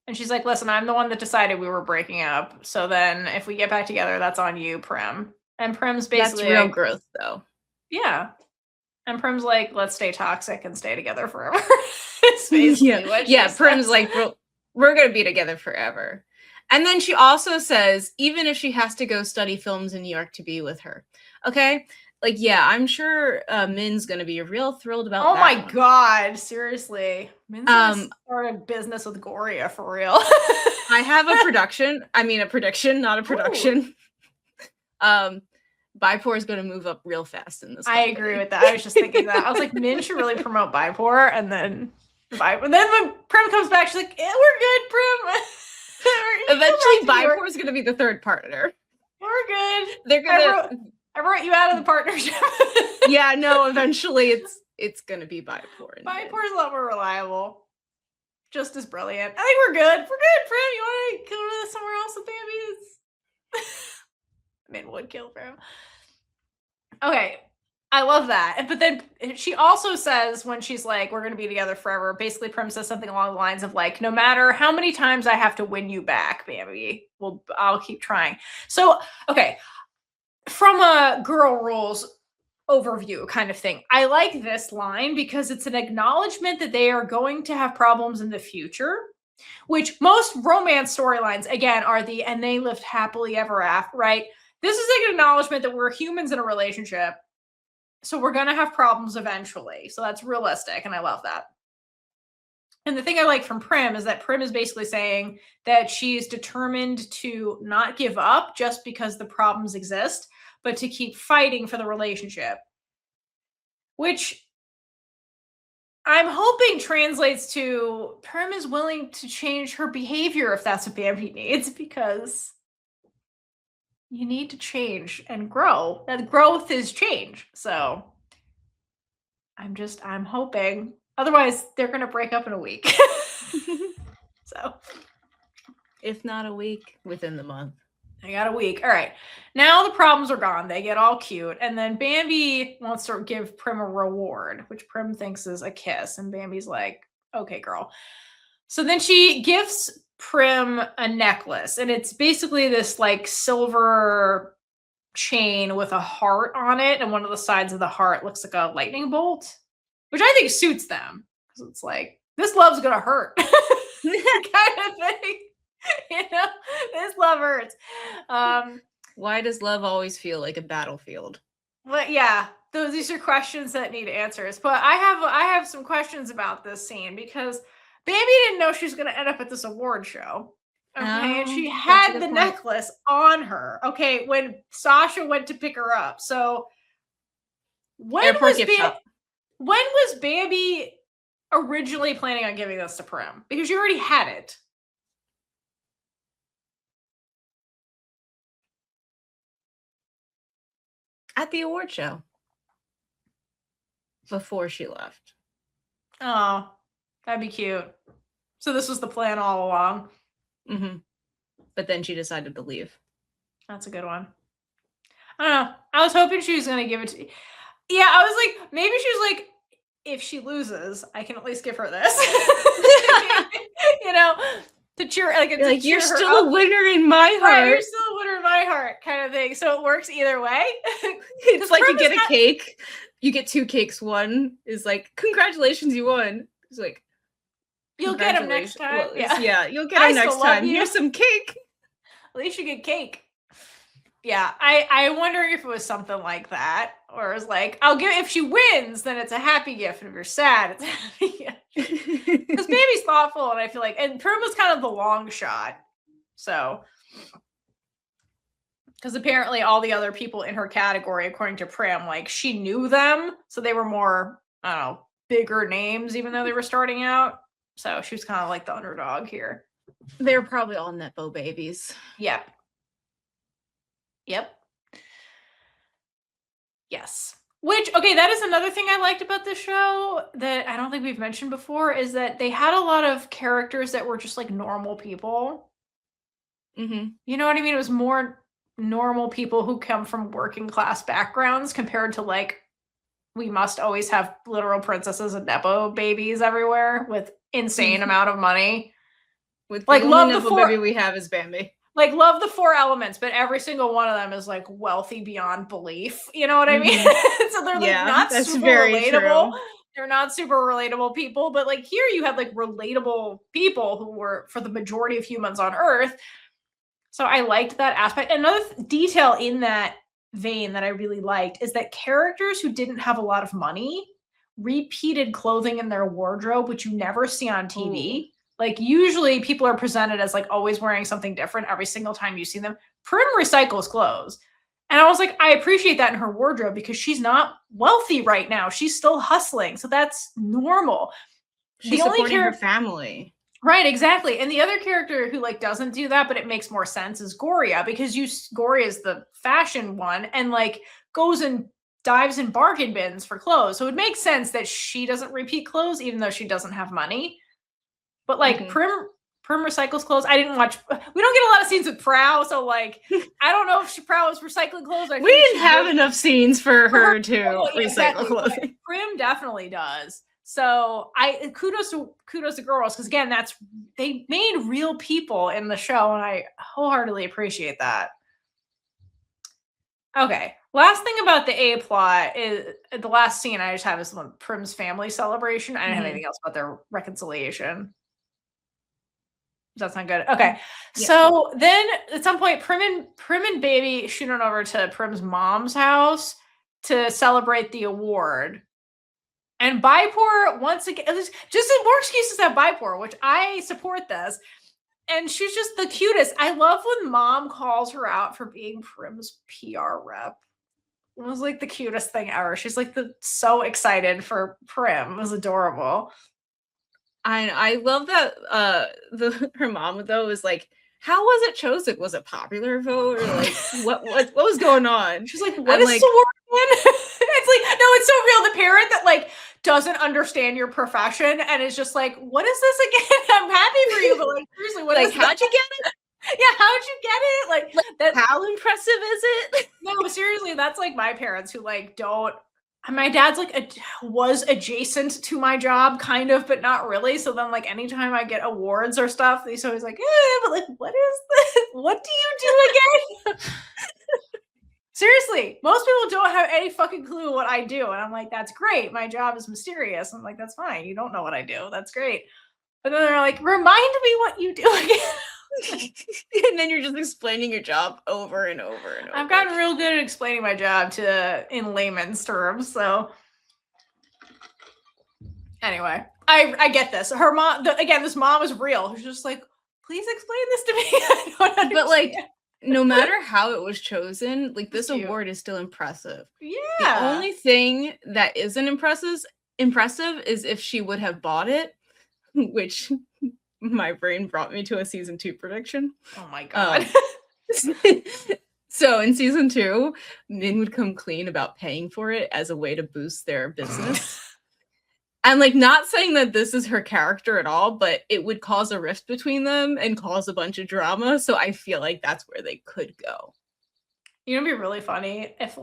And she's like, listen, I'm the one that decided we were breaking up. So then if we get back together, that's on you, Prim. And Prim's basically
that's real growth, though.
Yeah. And Prim's like, let's stay toxic and stay together forever. It's basically what she says.
Prim's like, we're going to be together forever. And then she also says, even if she has to go study films in New York to be with her. Okay? Like, yeah, I'm sure Min's going to be real thrilled about that.
Oh my God, seriously. Min's going to start a business with Gorya, for real.
I have a prediction, not a production. Bipor is going to move up real fast in this company.
I agree with that. I was just thinking that. I was like, Min should really promote Bipor, and then when Prim comes back, she's like, yeah, we're good, Prim.
Eventually, Bipor is going to be the third partner.
We're good.
They're going to...
I wrote you out of the partnership.
Yeah, no, eventually it's going to be Bipor.
Bipor's a lot more reliable. Just as brilliant. I think we're good. We're good, Prim. You want to go to somewhere else with Bambi? Min would kill Prim. Okay. I love that. But then she also says, when she's like, we're going to be together forever, basically Prim says something along the lines of like, no matter how many times I have to win you back, Bambi, I'll keep trying. So, okay. From a girl rules overview kind of thing, I like this line because it's an acknowledgement that they are going to have problems in the future, which most romance storylines, again, are and they lived happily ever after, right? This is like an acknowledgement that we're humans in a relationship, so we're going to have problems eventually. So that's realistic, and I love that. And the thing I like from Prim is that Prim is basically saying that she's determined to not give up just because the problems exist, but to keep fighting for the relationship. Which I'm hoping translates to Prim is willing to change her behavior if that's what Bambi needs, because you need to change and grow. That growth is change. So I'm hoping Otherwise, they're going to break up in a week. So,
if not a week, within the month.
I got a week. All right. Now the problems are gone. They get all cute. And then Bambi wants to give Prim a reward, which Prim thinks is a kiss. And Bambi's like, okay, girl. So then she gives Prim a necklace. And it's basically this like silver chain with a heart on it. And one of the sides of the heart looks like a lightning bolt, which I think suits them. Because it's like, this love's going to hurt. Kind of thing. This love hurts.
Why does love always feel like a battlefield?
But yeah, these are questions that need answers. But I have some questions about this scene because Bambi didn't know she was going to end up at this award show. Okay, and she had the necklace on her. Okay, when Shasha went to pick her up. So when was Bambi originally planning on giving this to Prim? Because you already had it.
At the award show. Before she left.
Oh, that'd be cute. So this was the plan all along.
Mm-hmm. But then she decided to leave.
That's a good one. I don't know. I was hoping she was going to give it to me. Yeah, I was like, maybe she was like, if she loses, I can at least give her this. To cheer, like
you're still a winner in my heart.
Right, you're still a winner in my heart, kind of thing. So it works either way.
It's like you get a cake, you get 2 cakes. One is like, congratulations, you won. It's like,
you'll get them next time.
Well, yeah, you'll get them next time. Here's some cake.
At least you get cake. Yeah, I wonder if it was something like that, or it was like, I'll give if she wins, then it's a happy gift, and if you're sad, it's a happy gift. Because Bambi's thoughtful, and I feel like, and Prim was kind of the long shot, so because apparently all the other people in her category, according to Prim, like she knew them, so they were more, I don't know, bigger names, even though they were starting out. So she was kind of like the underdog here.
They were probably all Nepo babies.
Yeah. Yep. Yes. Which, okay, that is another thing I liked about this show that I don't think we've mentioned before, is that they had a lot of characters that were just like normal people.
Mm-hmm.
You know what I mean? It was more normal people who come from working class backgrounds compared to like, we must always have literal princesses and Nepo babies everywhere with insane amount of money.
With like, love the Nepo baby we have is Bambi.
Like, love the 4 elements, but every single one of them is like wealthy beyond belief. You know what I mean? So they're like not super relatable. True. They're not super relatable people, but like here you have like relatable people who were for the majority of humans on Earth. So I liked that aspect. Another detail in that vein that I really liked is that characters who didn't have a lot of money repeated clothing in their wardrobe, which you never see on TV. Ooh. Like usually people are presented as like always wearing something different every single time you see them. Prim recycles clothes. And I was like, I appreciate that in her wardrobe because she's not wealthy right now. She's still hustling. So that's normal.
She's supporting her family.
Right, exactly. And the other character who like doesn't do that, but it makes more sense is Gorya, because Gorya is the fashion one and like goes and dives in bargain bins for clothes. So it makes sense that she doesn't repeat clothes even though she doesn't have money. But like Prim recycles clothes. We don't get a lot of scenes with Praew, so like I don't know if Praew was recycling clothes.
We didn't have enough scenes for her to recycle clothing.
Prim definitely does. So kudos to girls, because again, they made real people in the show, and I wholeheartedly appreciate that. Okay, last thing about the A plot is the last scene I just have is Prim's family celebration. I didn't have anything else about their reconciliation. That's not good. Okay. Yeah. So then at some point, Prim and Baby shoot on over to Prim's mom's house to celebrate the award. And Bipor, once again, just more excuses at Bipor, which I support this. And she's just the cutest. I love when mom calls her out for being Prim's PR rep. It was like the cutest thing ever. She's like so excited for Prim. It was adorable.
I love that her mom though was like, how was it chosen? Was it popular vote or like what was going on?
She's like, what is the award again? It's like, no, it's so real. The parent that like doesn't understand your profession and is just like, what is this again? I'm happy for you, but like seriously, what
like,
is
how'd you get it?
Yeah, how'd you get it? Like that.
How impressive is it?
No, seriously, that's like my parents who like don't. My dad's like was adjacent to my job, kind of, but not really. So then, like, anytime I get awards or stuff, he's always like, but like, what is this? What do you do again? Seriously, most people don't have any fucking clue what I do. And I'm like, that's great. My job is mysterious. I'm like, that's fine. You don't know what I do. That's great. But then they're like, remind me what you do again.
And then you're just explaining your job over and over and over.
I've gotten real good at explaining my job in layman's terms. So anyway, I get this. Her mom, again, this mom is real. She's just like, please explain this to me. I don't understand.
But like, no matter how it was chosen, like this award is still impressive.
Yeah.
The only thing that isn't impressive is if she would have bought it, which my brain brought me to a season 2 prediction.
Oh my god.
So in season 2, Min would come clean about paying for it as a way to boost their business. And like, not saying that this is her character at all, but it would cause a rift between them and cause a bunch of drama. So I feel like that's where they could go.
You know, it'd be really funny if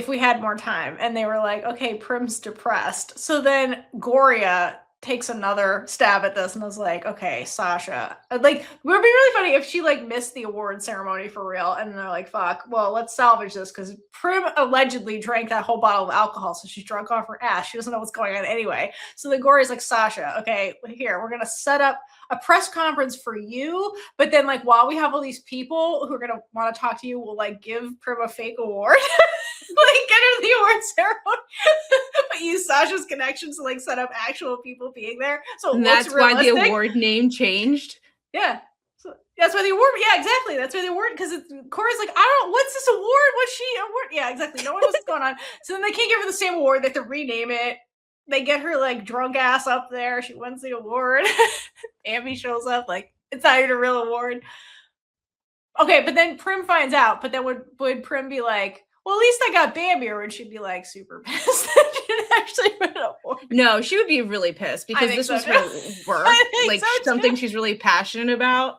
we had more time and they were like, okay, Prim's depressed. So then Gorya takes another stab at this and was like, okay, Shasha. Like, it would be really funny if she like missed the award ceremony for real. And they're like, fuck, well, let's salvage this because Prim allegedly drank that whole bottle of alcohol. So she's drunk off her ass. She doesn't know what's going on anyway. So then Gorya's like, Shasha, okay, here, we're going to set up a press conference for you. But then like, while we have all these people who are going to want to talk to you, we'll like give Prim a fake award. Like, get her the award ceremony, but use Sasha's connections to like set up actual people being there. So
and that's why the award name changed.
Yeah, so that's why the award. Yeah, exactly. That's why the award, because Corey's like, I don't know, what's this award? What's she award? Yeah, exactly. No one knows what's going on. So then they can't give her the same award. They have to rename it. They get her like drunk ass up there. She wins the award. Bambi shows up like, it's not even a real award. Okay, but then Prim finds out. But then would Prim be like, well, at least I got Bambi, or would she be like super pissed that she didn't actually win an award?
No, she would be really pissed because this was her work, like something she's really passionate about.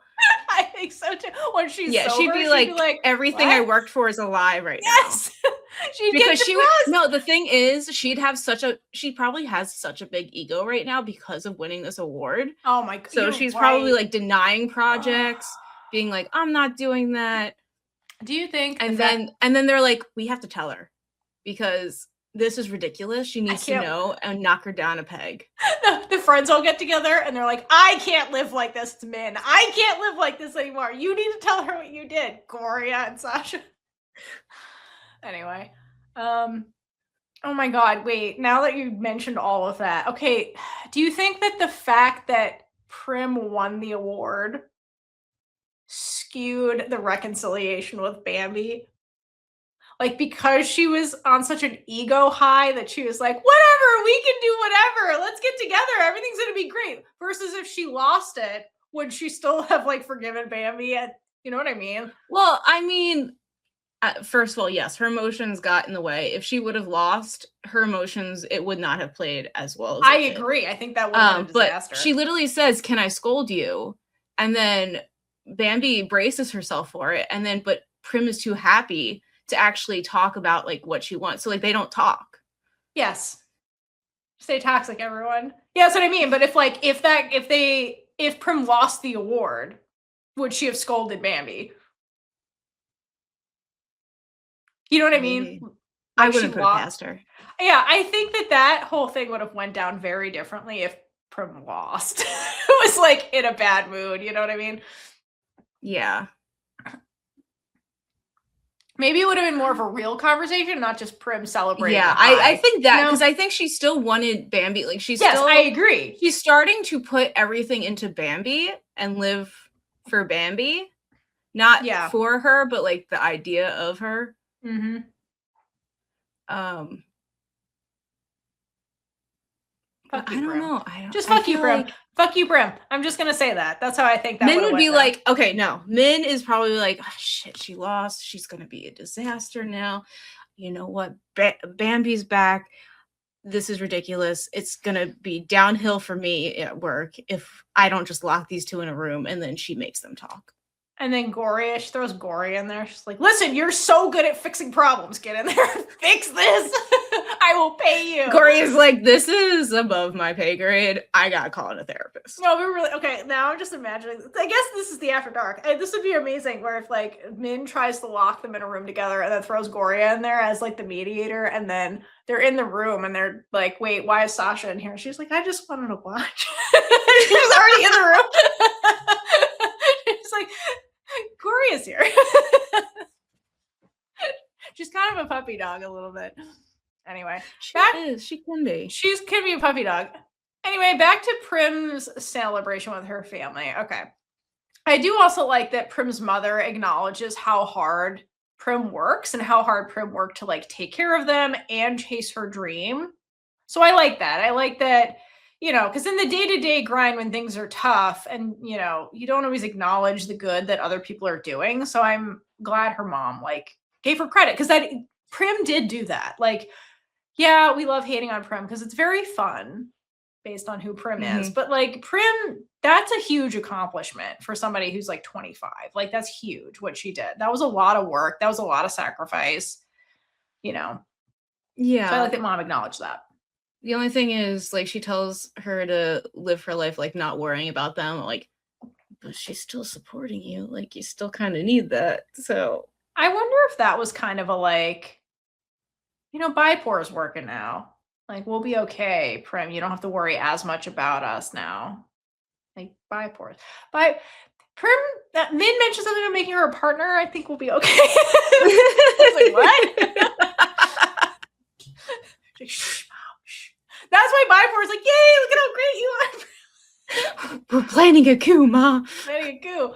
I think so too. When she's sober,
she'd be like everything what? I worked for is a lie right
now.
She'd because she would. No, the thing is, she probably has such a big ego right now because of winning this award.
Oh my god!
So she's probably like denying projects, being like, I'm not doing that.
Do you think?
And then they're like, we have to tell her because this is ridiculous. She needs to know and knock her down a peg.
The friends all get together and they're like, I can't live like this, it's Min. I can't live like this anymore. You need to tell her what you did, Gorya and Shasha. Anyway, oh my god, wait. Now that you mentioned all of that, okay, do you think that the fact that Prim won the award skewed the reconciliation with Bambi? Like, because she was on such an ego high that she was like, whatever, we can do whatever, let's get together, everything's gonna be great. Versus if she lost it, would she still have like forgiven Bambi? And you know what I mean?
Well, I mean, first of all, yes, her emotions got in the way. If she would have lost, her emotions, it would not have played as well as
I agree. I think that would have been a disaster.
But she literally says, can I scold you? And then Bambi braces herself for it, and then but Prim is too happy to actually talk about like what she wants, so like they don't talk.
Yes, stay toxic, everyone. Yeah, that's what I mean. But if Prim lost the award, would she have scolded Bambi? You know what I mean?
Like I wouldn't put it past her.
Yeah, I think that whole thing would have went down very differently if Prim lost. It was like in a bad mood. You know what I mean?
Yeah.
Maybe it would have been more of a real conversation, not just Prim celebrating.
Yeah, I think that because I think she still wanted Bambi. Like
I agree.
She's starting to put everything into Bambi and live for Bambi, not for her, but like the idea of her.
Mm-hmm. Fuck you,
I don't
Prim.
know.
Just fuck you, Prim. Like... Fuck you, Prim. I'm just gonna say that. That's how I think that
Min would be like, okay, no. Min is probably like, oh, shit, she lost. She's gonna be a disaster now. You know what? Bambi's back. this is ridiculous. It's gonna be downhill for me at work if I don't just lock these two in a room. And then she makes them talk.
And then Gorya, she throws Gorya in there. She's like, listen, you're so good at fixing problems. Get in there and fix this. I will pay you.
Gorya's like, this is above my pay grade. I gotta call in a therapist.
No, we're really, okay, now I'm just imagining, I guess this is the After Dark. This would be amazing where if like Min tries to lock them in a room together and then throws Gorya in there as like the mediator, and then they're in the room and they're like, wait, why is Shasha in here? She's like, I just wanted to watch. She's already in the room. She's like, Gorya's here. She's kind of a puppy dog a little bit. Anyway,
she can be.
She can be a puppy dog. Anyway, back to Prim's celebration with her family. Okay. I do also like that Prim's mother acknowledges how hard Prim works and how hard Prim worked to like take care of them and chase her dream. So I like that. I like that, you know, because in the day-to-day grind when things are tough and, you know, you don't always acknowledge the good that other people are doing. So I'm glad her mom like gave her credit, because that Prim did do that. Like, yeah, we love hating on Prim because it's very fun based on who Prim is. But like Prim, that's a huge accomplishment for somebody who's like 25. Like that's huge what she did. That was a lot of work. That was a lot of sacrifice, you know?
Yeah.
So I like that mom acknowledged that.
The only thing is like, she tells her to live her life, like not worrying about them. Like, but she's still supporting you. Like you still kind of need that. So
I wonder if that was kind of a like, you know, Bipor is working now. Like, we'll be okay, Prim. You don't have to worry as much about us now. Like, Bipor. But Prim, Min mentioned something about making her a partner. I think we'll be okay. I was like, what? Like, shh, Mom, shh. That's why Bipor is like, yay, look at how great you are.
we're planning a coup, Ma.
Planning a coup.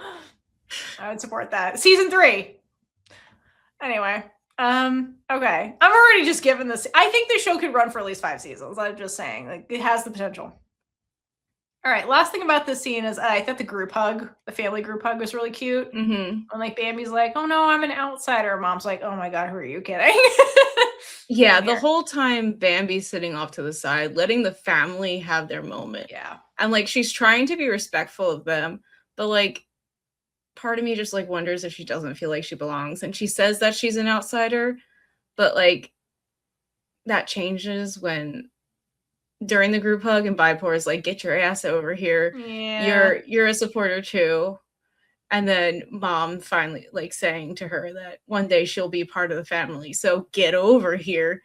I would support that. Season 3. Anyway. Okay. I'm already just giving this. I think the show could run for at least 5 seasons. I'm just saying, like, it has the potential. All right. Last thing about this scene is I thought the group hug, the family group hug, was really cute. And like Bambi's like, oh no, I'm an outsider. Mom's like, oh my God, who are you kidding?
Yeah, the whole time Bambi's sitting off to the side, letting the family have their moment.
Yeah.
And like, she's trying to be respectful of them, but like, part of me just like wonders if she doesn't feel like she belongs. And she says that she's an outsider, but like that changes when during the group hug and Bipor is like, get your ass over here.
Yeah.
You're a supporter too. And then Mom finally like saying to her that one day she'll be part of the family. So get over here.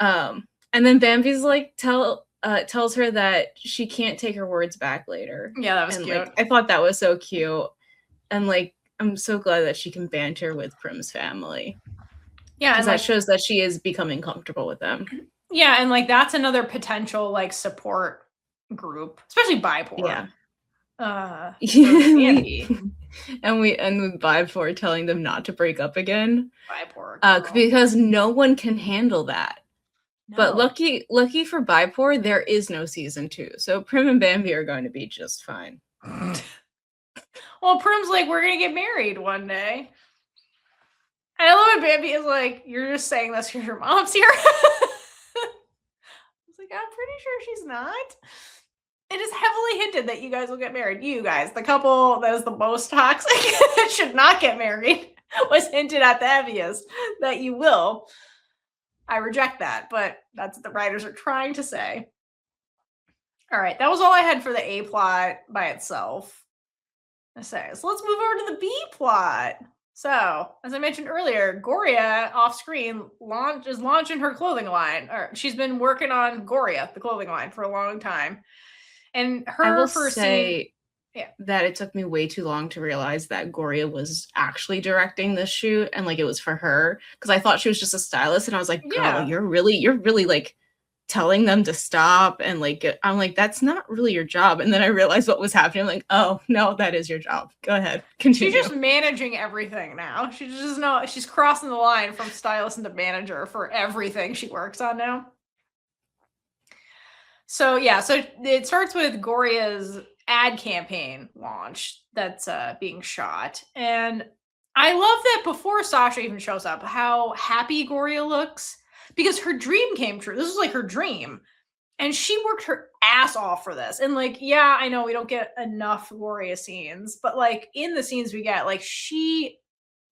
And then Bambi's like tells her that she can't take her words back later.
Yeah, that was
and,
cute.
Like, I thought that was so cute. And like, I'm so glad that she can banter with Prim's family.
Yeah, and
that
like,
shows that she is becoming comfortable with them.
Yeah, and like that's another potential like support group, especially Bipor.
Yeah.
Bambi.
and we end with Bipor telling them not to break up again.
Bipor.
Because no one can handle that.
No.
But lucky for Bipor, there is no season 2. So Prim and Bambi are going to be just fine.
Well, Prim's like, we're gonna get married one day. And I love when Bambi is like, you're just saying this because your mom's here. I was like, I'm pretty sure she's not. It is heavily hinted that you guys will get married. You guys, the couple that is the most toxic that should not get married, was hinted at the heaviest that you will. I reject that, but that's what the writers are trying to say. All right, that was all I had for the A plot by itself. So let's move over to the B plot. So, as I mentioned earlier, Gorya off screen is launching her clothing line. Or she's been working on Gorya, the clothing line, for a long time. And her first scene,
that it took me way too long to realize that Gorya was actually directing this shoot and like it was for her, because I thought she was just a stylist, and I was like, girl, you're really like telling them to stop, and like I'm like, that's not really your job. And then I realized what was happening. I'm like, oh no, that is your job. Go ahead, continue.
She's just managing everything now. She just know she's crossing the line from stylist into manager for everything she works on now. So yeah, so it starts with Gorya's ad campaign launch that's being shot, and I love that before Shasha even shows up, how happy Gorya looks. because her dream came true. This was like her dream. And she worked her ass off for this. And like, yeah, I know we don't get enough Gorya scenes, but like in the scenes we get, like she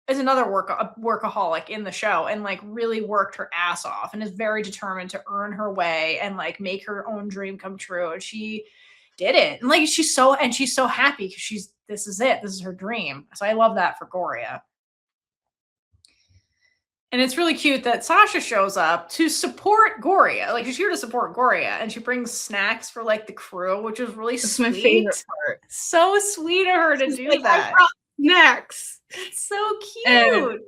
is another workaholic in the show and like really worked her ass off and is very determined to earn her way and like make her own dream come true. And she did it. And like she's so happy because this is it. This is her dream. So I love that for Gorya. And it's really cute that Shasha shows up to support Gorya. Like she's here to support Gorya, and she brings snacks for like the crew, which is really sweet.
My favorite part.
So sweet of her to do like, that.
Snacks.
It's so cute.
And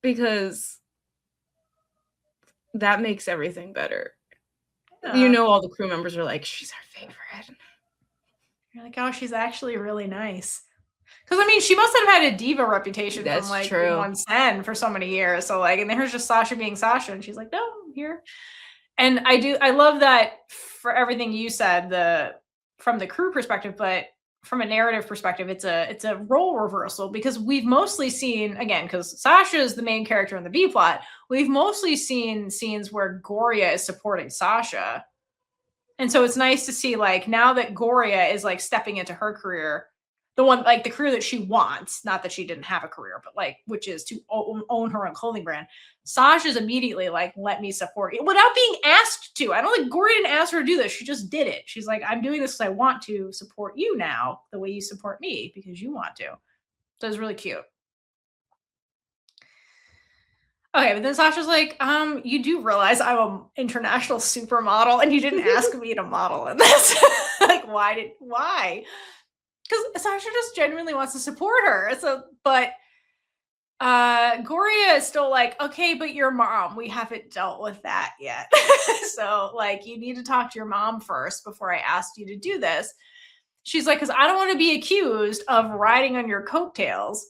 because that makes everything better. You know, all the crew members are like, she's our favorite.
You're like, oh, she's actually really nice. Because I mean, she must have had a diva reputation from like 110 for so many years. So like, and there's just Shasha being Shasha, and she's like, no, I'm here. And I love that for everything you said, from the crew perspective, but from a narrative perspective, it's a role reversal because we've mostly seen, again, because Shasha is the main character in the B plot, we've mostly seen scenes where Gorya is supporting Shasha. And so it's nice to see like now that Gorya is like stepping into her career, the one, like the career that she wants, not that she didn't have a career, but like, which is to own her own clothing brand. Sasha's immediately like, let me support you without being asked to. I don't think Gorya didn't ask her to do this. She just did it. She's like, I'm doing this because I want to support you now the way you support me because you want to. So it's really cute. Okay, but then Sasha's like, you do realize I'm an international supermodel and you didn't ask me to model in this. Like, why? Because Shasha just genuinely wants to support her. So, but Gorya is still like, okay, but your mom, we haven't dealt with that yet. So, like, you need to talk to your mom first before I asked you to do this. She's like, because I don't want to be accused of riding on your coattails,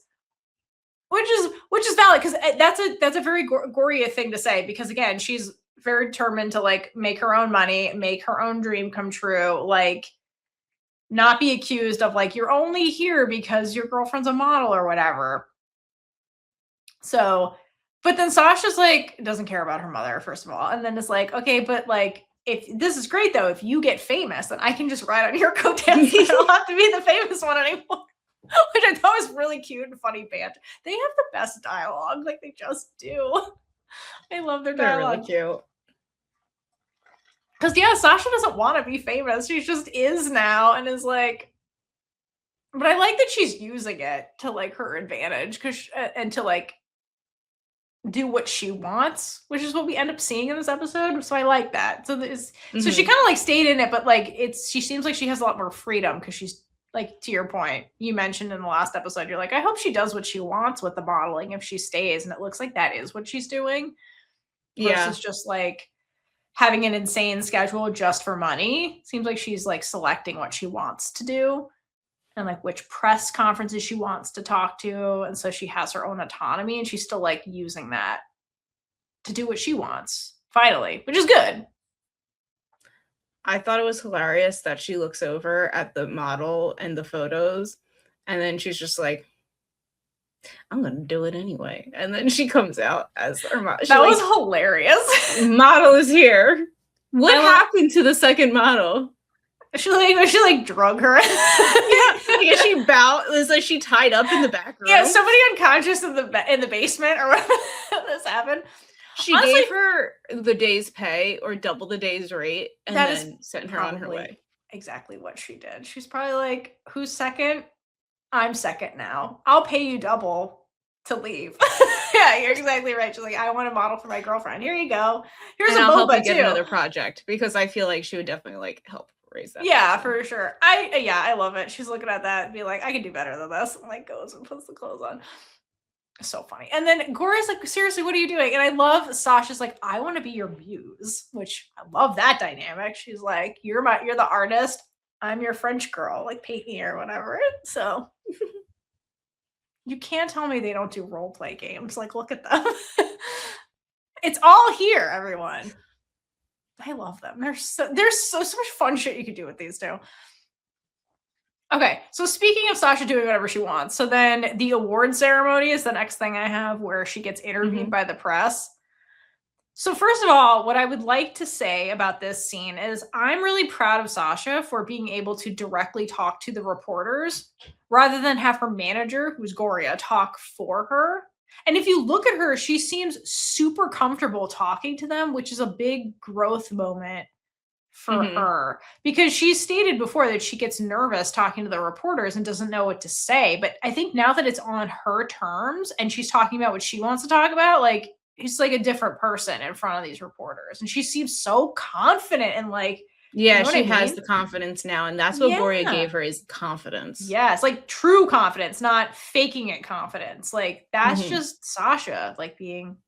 which is valid because that's a very Gorya thing to say because again, she's very determined to like make her own money, make her own dream come true, like. Not be accused of like, you're only here because your girlfriend's a model or whatever. So, but then Sasha's like, doesn't care about her mother, first of all. And then it's like, okay, but like, if this is great though, if you get famous, then I can just ride on your coattails. I don't have to be the famous one anymore. Which I thought was really cute and funny banter. They have the best dialogue, like they just do. I love their dialogue.
They're really cute.
Because, yeah, Shasha doesn't want to be famous. She just is now and is like... But I like that she's using it to, like, her advantage. And to, like, do what she wants, which is what we end up seeing in this episode. So I like that. So so she kind of, like, stayed in it, but, like, she seems like she has a lot more freedom because she's, like, to your point, you mentioned in the last episode, you're like, I hope she does what she wants with the modeling if she stays. And it looks like that is what she's doing. Versus just, like... having an insane schedule just for money. Seems like she's like selecting what she wants to do and like which press conferences she wants to talk to. And so she has her own autonomy and she's still like using that to do what she wants finally, which is good.
I thought it was hilarious that she looks over at the model and the photos and then she's just like, I'm gonna do it anyway. And then she comes out as her model.
That was hilarious.
Model is here. What happened to the second model?
She like drug her.
Yeah, she bowed. It was like she tied up in the back room.
Yeah, somebody unconscious in the basement or whatever this happened.
She honestly, gave her the day's pay or double the day's rate and then sent her on her way.
Exactly what she did. She's probably like, who's second? I'm second now. I'll pay you double to leave. Yeah, you're exactly right. She's like, I want a model for my girlfriend. Here you go. Here's a boba
get another project because I feel like she would definitely like help raise that.
Yeah, person. For sure. I love it. She's looking at that and be like, I can do better than this. And like goes and puts the clothes on. So funny. And then Gorya's like, seriously, what are you doing? And I love Sasha's like, I want to be your muse, which I love that dynamic. She's like, you're the artist. I'm your French girl, like paint me or whatever. So you can't tell me they don't do role play games. Like, look at them. It's all here, everyone. I love them. There's so much fun shit you could do with these two. Okay, so speaking of Shasha doing whatever she wants, so then the award ceremony is the next thing I have where she gets interviewed by the press. So first of all, what I would like to say about this scene is I'm really proud of Shasha for being able to directly talk to the reporters rather than have her manager, who's Gorya, talk for her. And if you look at her, she seems super comfortable talking to them, which is a big growth moment for her, because she stated before that she gets nervous talking to the reporters and doesn't know what to say. But I think now that it's on her terms and she's talking about what she wants to talk about, like, he's like a different person in front of these reporters, and she seems so confident and like,
yeah, you know she has the confidence now, and that's what Gorya gave her, is confidence.
Yes, like true confidence, not faking it confidence. Like that's just Shasha, like being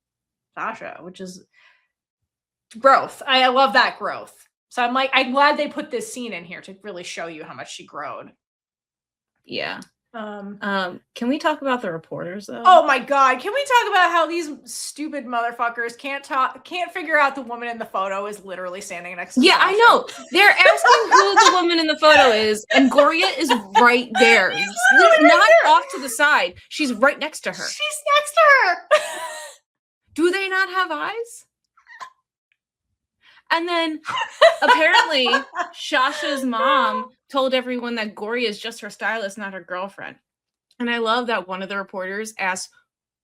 Shasha, which is growth. I love that growth. So I'm glad they put this scene in here to really show you how much she growed.
Yeah. Can we talk about the reporters though?
Oh my god, can we talk about how these stupid motherfuckers can't figure out the woman in the photo is literally standing next to
Sasha. I know. They're asking who the woman in the photo is, and Gorya is right there. Not off to the side. She's right next to her.
She's next to her.
Do they not have eyes? And then apparently Shasha's mom told everyone that Gorya is just her stylist, not her girlfriend. And I love that one of the reporters asked,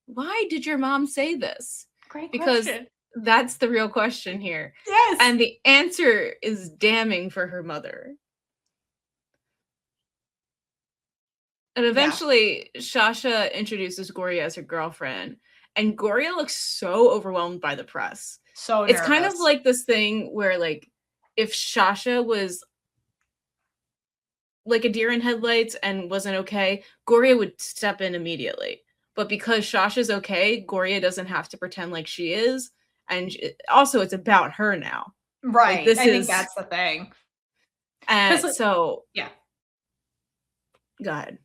why did your mom say this?
Great
because
question.
That's the real question here.
Yes.
And the answer is damning for her mother. And eventually Shasha introduces Gorya as her girlfriend. And Gorya looks so overwhelmed by the press.
So nervous.
It's kind of like this thing where, like, if Shasha was like a deer in headlights and wasn't okay, Gorya would step in immediately. But because Shasha's okay, Gorya doesn't have to pretend like she is. And also, it's about her now.
Right. Like, I think that's the thing.
And so,
yeah.
Go ahead.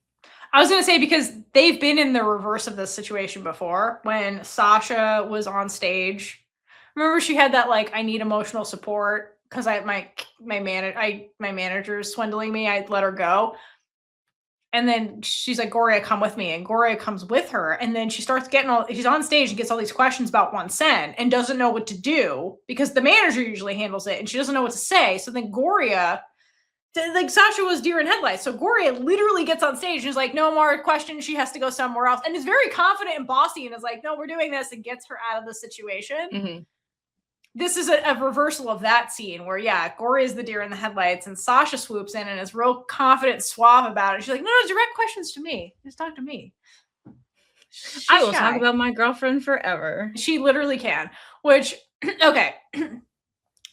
I was going to say, because they've been in the reverse of this situation before. When Shasha was on stage, remember she had that, like, I need emotional support because my manager's swindling me. I'd let her go. And then she's like, Gorya, come with me. And Gorya comes with her. And then she starts she's on stage and gets all these questions about 1 cent and doesn't know what to do because the manager usually handles it and she doesn't know what to say. So then Gorya, like, Shasha was deer in headlights. So Gorya literally gets on stage and is like, no more questions. She has to go somewhere else. And is very confident and bossy and is like, no, we're doing this, and gets her out of the situation. This is a reversal of that scene where, Gorya is the deer in the headlights and Shasha swoops in and is real confident and suave about it. She's like, no, direct questions to me. Just talk to me.
I will talk about my girlfriend forever.
She literally can, which, okay.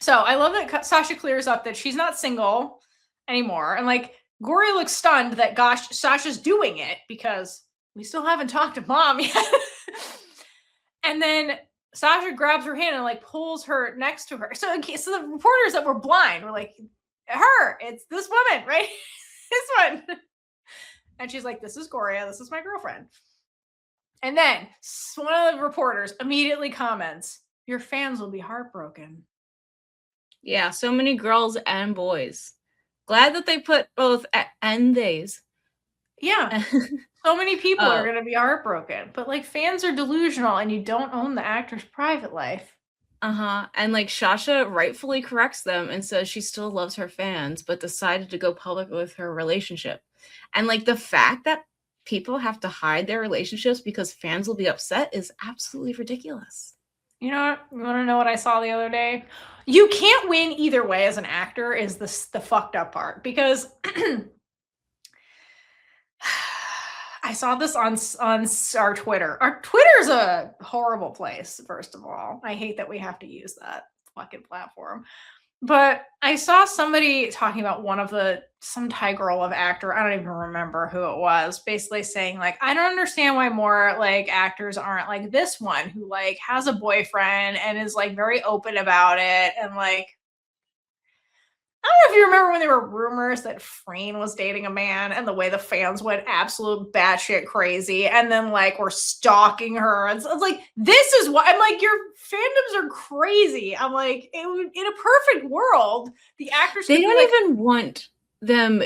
So I love that Shasha clears up that she's not single anymore. And, like, Gorya looks stunned that, gosh, Sasha's doing it because we still haven't talked to mom yet. And then Shasha grabs her hand and, like, pulls her next to her. So the reporters that were blind were like, it's this woman, right? This one. And she's like, this is Gorya. This is my girlfriend. And then one of the reporters immediately comments, your fans will be heartbroken.
Yeah, so many girls and boys. Glad that they put both and theys.
Yeah. So many people are going to be heartbroken. But, like, fans are delusional and you don't own the actor's private life.
And, like, Shasha rightfully corrects them and says she still loves her fans, but decided to go public with her relationship. And, like, the fact that people have to hide their relationships because fans will be upset is absolutely ridiculous.
You know what? You want to know what I saw the other day? You can't win either way as an actor is the fucked up part. Because I saw this on our Twitter. Our Twitter's a horrible place, first of all. I hate that we have to use that fucking platform. But I saw somebody talking about some Thai girl of actor. I don't even remember who it was. Basically saying, like, I don't understand why more, like, actors aren't like this one who, like, has a boyfriend and is, like, very open about it. And, like, I don't know if you remember when there were rumors that Freen was dating a man and the way the fans went absolute batshit crazy and then, like, were stalking her. And so it's like, this is why I'm like, your fandoms are crazy. I'm like, in a perfect world, the actors
they don't even want them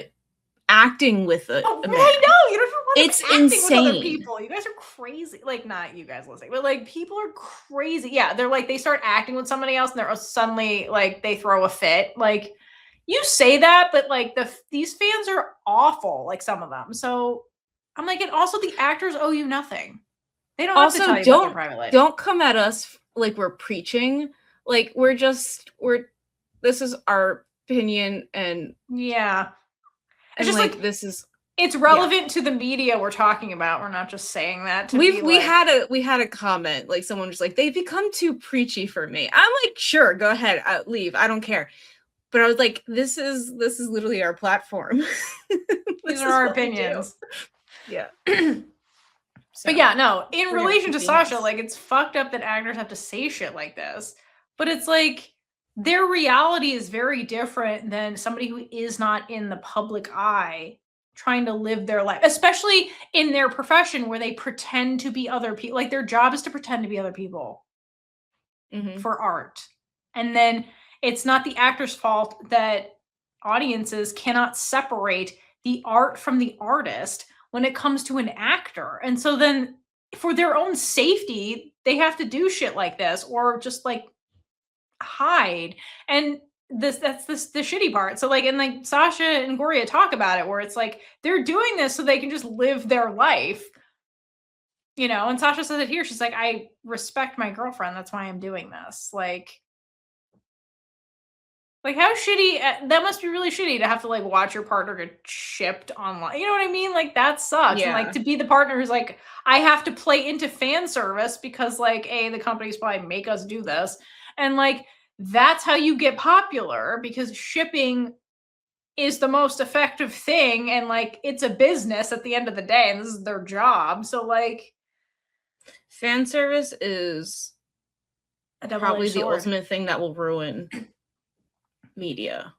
acting with a man.
I know, you don't even want
It's
acting
insane.
with other people. You guys are crazy. Like, not you guys listening, but like people are crazy. Yeah, they're like, they start acting with somebody else and they're suddenly like they throw a fit. Like, you say that, but like these fans are awful, like some of them. So I'm like, and also the actors owe you nothing. They don't have to tell you about their private life.
Don't come at us like we're preaching. Like this is our opinion, and
yeah.
It's just like this is
it's relevant to the media we're talking about. We're not just saying that to
we had a comment, like someone was like, they've become too preachy for me. I'm like, sure, go ahead, leave, I don't care. But I was like, this is literally our platform.
These are our opinions.
Yeah.
But yeah, no, in relation to Shasha, like, it's fucked up that actors have to say shit like this. But it's like, their reality is very different than somebody who is not in the public eye trying to live their life, especially in their profession where they pretend to be other people. Like, their job is to pretend to be other people for art. And then it's not the actor's fault that audiences cannot separate the art from the artist when it comes to an actor. And so then for their own safety, they have to do shit like this or just like hide. And that's the shitty part. So like, and like Shasha and Gorya talk about it, where it's like they're doing this so they can just live their life, you know. And Shasha says it here. She's like, I respect my girlfriend, that's why I'm doing this. Like how shitty, that must be really shitty to have to like watch your partner get shipped online. You know what I mean? Like, that sucks. Yeah. And like, to be the partner who's like, I have to play into fan service because like, the companies probably make us do this. And like, that's how you get popular, because shipping is the most effective thing. And like, it's a business at the end of the day, and this is their job. So like,
fan service is probably the ultimate thing that will ruin media.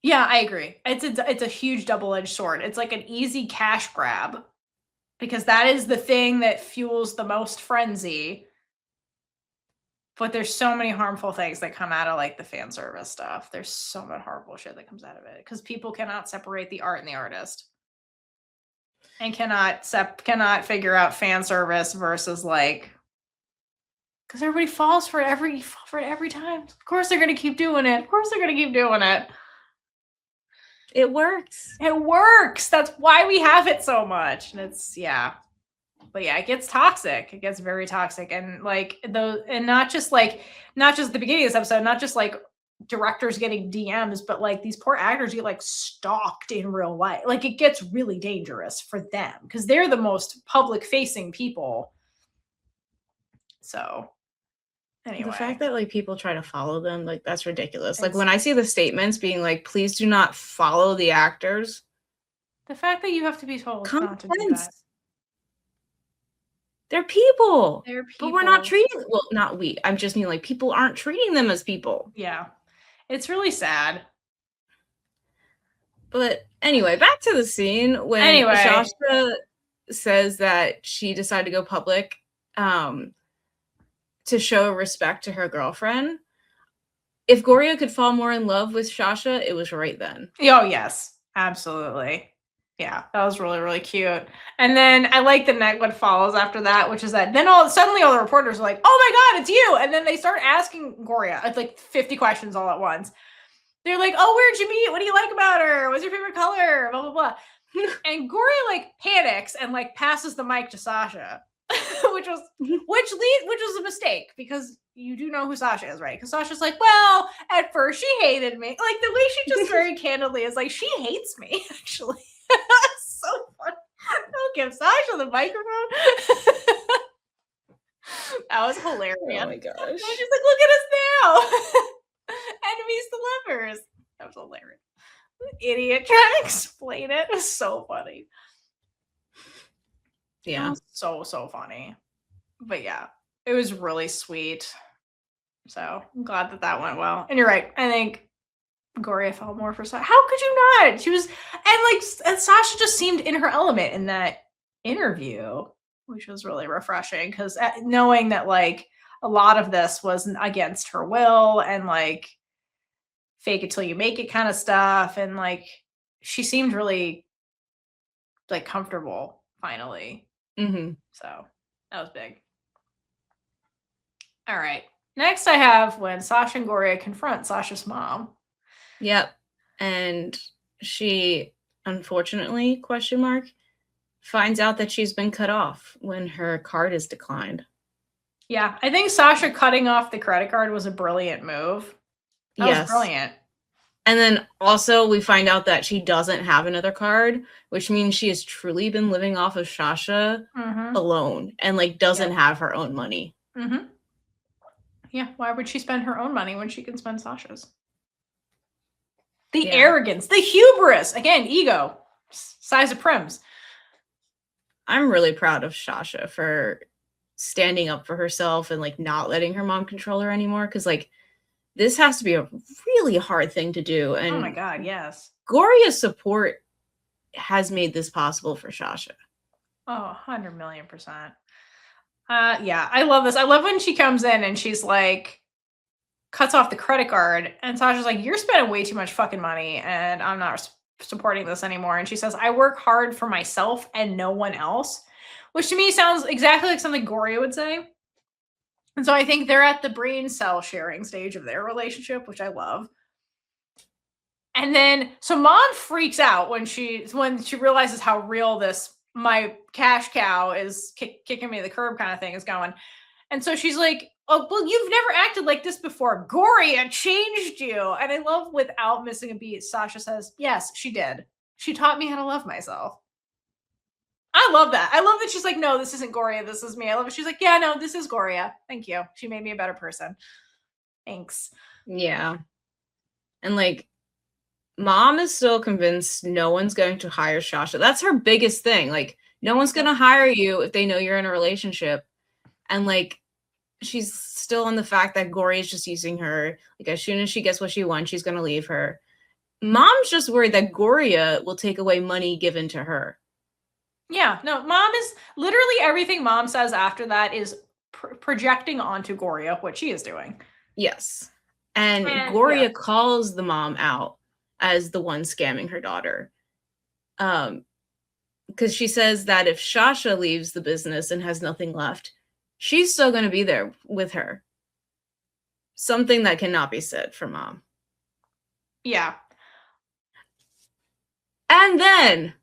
Yeah, I agree. It's a huge double-edged sword. It's like an easy cash grab, because that is the thing that fuels the most frenzy. But there's so many harmful things that come out of like the fan service stuff. There's so much harmful shit that comes out of it, because people cannot separate the art and the artist, and cannot figure out fan service versus like, because everybody falls for it every time. Of course they're gonna keep doing it. Of course they're gonna keep doing it.
It works.
It works. That's why we have it so much. And it's, yeah. But yeah, it gets toxic. It gets very toxic. And like not just the beginning of this episode, not just like directors getting DMs, but like these poor actors get like stalked in real life. Like, it gets really dangerous for them, because they're the most public facing people. So anyway,
the fact that like people try to follow them, like, that's ridiculous. Like, when I see the statements being like, please do not follow the actors,
the fact that you have to be told not to do that.
They're people.
But
we're not treating, well, not we, I'm just mean like, people aren't treating them as people.
Yeah, it's really sad.
But anyway, back to the scene when Shasha says that she decided to go public to show respect to her girlfriend. If Gorya could fall more in love with Shasha, it was right then.
Oh, yes, absolutely. Yeah, that was really, really cute. And then I like what follows after that, which is that then suddenly all the reporters are like, oh my God, it's you. And then they start asking Gorya, it's like 50 questions all at once. They're like, oh, where'd you meet? What do you like about her? What's your favorite color? Blah, blah, blah. And Gorya like panics and like passes the mic to Shasha, which was a mistake, because you do know who Shasha is, right? Because Sasha's like, well, at first she hated me. Like, the way she just very candidly is like, she hates me, actually. So funny. Don't give Shasha the microphone. That was hilarious.
Oh my gosh.
And she's like, look at us now. Enemies to lovers. That was hilarious. Idiot trying to explain it. It was so funny.
Yeah.
So funny. But yeah, it was really sweet. So I'm glad that went well. And you're right. I think Gorya felt more for Shasha. How could you not? She was, and Shasha just seemed in her element in that interview, which was really refreshing, because knowing that like a lot of this was against her will and like fake it till you make it kind of stuff. And like, she seemed really like comfortable finally.
Mm-hmm.
So that was big. All right. Next I have when Shasha and Gorya confront Sasha's mom.
Yep. And she, unfortunately, finds out that she's been cut off when her card is declined.
Yeah, I think Shasha cutting off the credit card was a brilliant move. That was brilliant.
And then also we find out that she doesn't have another card, which means she has truly been living off of Shasha alone and like doesn't have her own money.
Mm-hmm. Yeah, why would she spend her own money when she can spend Sasha's? The arrogance, the hubris, again, ego, size of Prim's.
I'm really proud of Shasha for standing up for herself and like not letting her mom control her anymore, because like this has to be a really hard thing to do. And
oh my god, yes,
Gorya's support has made this possible for Shasha.
Oh, 100,000,000%. Yeah, I love this. I love when she comes in and she's like, cuts off the credit card, and Sasha's like, you're spending way too much fucking money and I'm not supporting this anymore. And she says, I work hard for myself and no one else, which to me sounds exactly like something Gorya would say. And so I think they're at the brain cell sharing stage of their relationship, which I love. And then, so mom freaks out when she realizes how real this my cash cow is kicking me to the curb kind of thing is going. And so she's like, oh, well, you've never acted like this before. Gorya changed you. And I love, without missing a beat, Sasha says, yes, she did. She taught me how to love myself. I love that. I love that she's like, no, this isn't Gorya. This is me. I love it. She's like, yeah, no, this is Gorya. Thank you. She made me a better person. Thanks.
Yeah. And like, mom is still convinced no one's going to hire Shasha. That's her biggest thing. Like, no one's going to hire you if they know you're in a relationship. And like, she's still on the fact that Gorya is just using her. Like, as soon as she gets what she wants, she's going to leave her. Mom's just worried that Gorya will take away money given to her.
Yeah, no, mom is literally everything mom says after that is projecting onto Gorya what she is doing.
Yes. And Gorya calls the mom out as the one scamming her daughter. Because she says that if Shasha leaves the business and has nothing left, she's still going to be there with her. Something that cannot be said for mom.
Yeah.
And then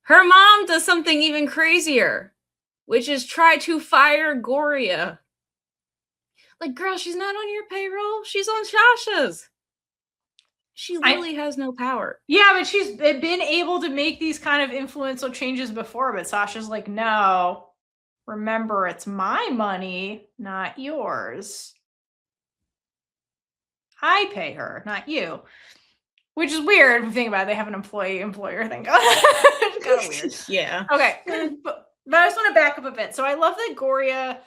her mom does something even crazier, which is try to fire Gorya. Like, girl, she's not on your payroll. She's on Shasha's. She really has no power.
Yeah, but she's been able to make these kind of influential changes before, but Sasha's like, no, remember, it's my money, not yours. I pay her, not you. Which is weird if you think about it. They have an employee-employer thing. It's kind of weird.
Yeah.
Okay, but I just want to back up a bit. So I love that Gorya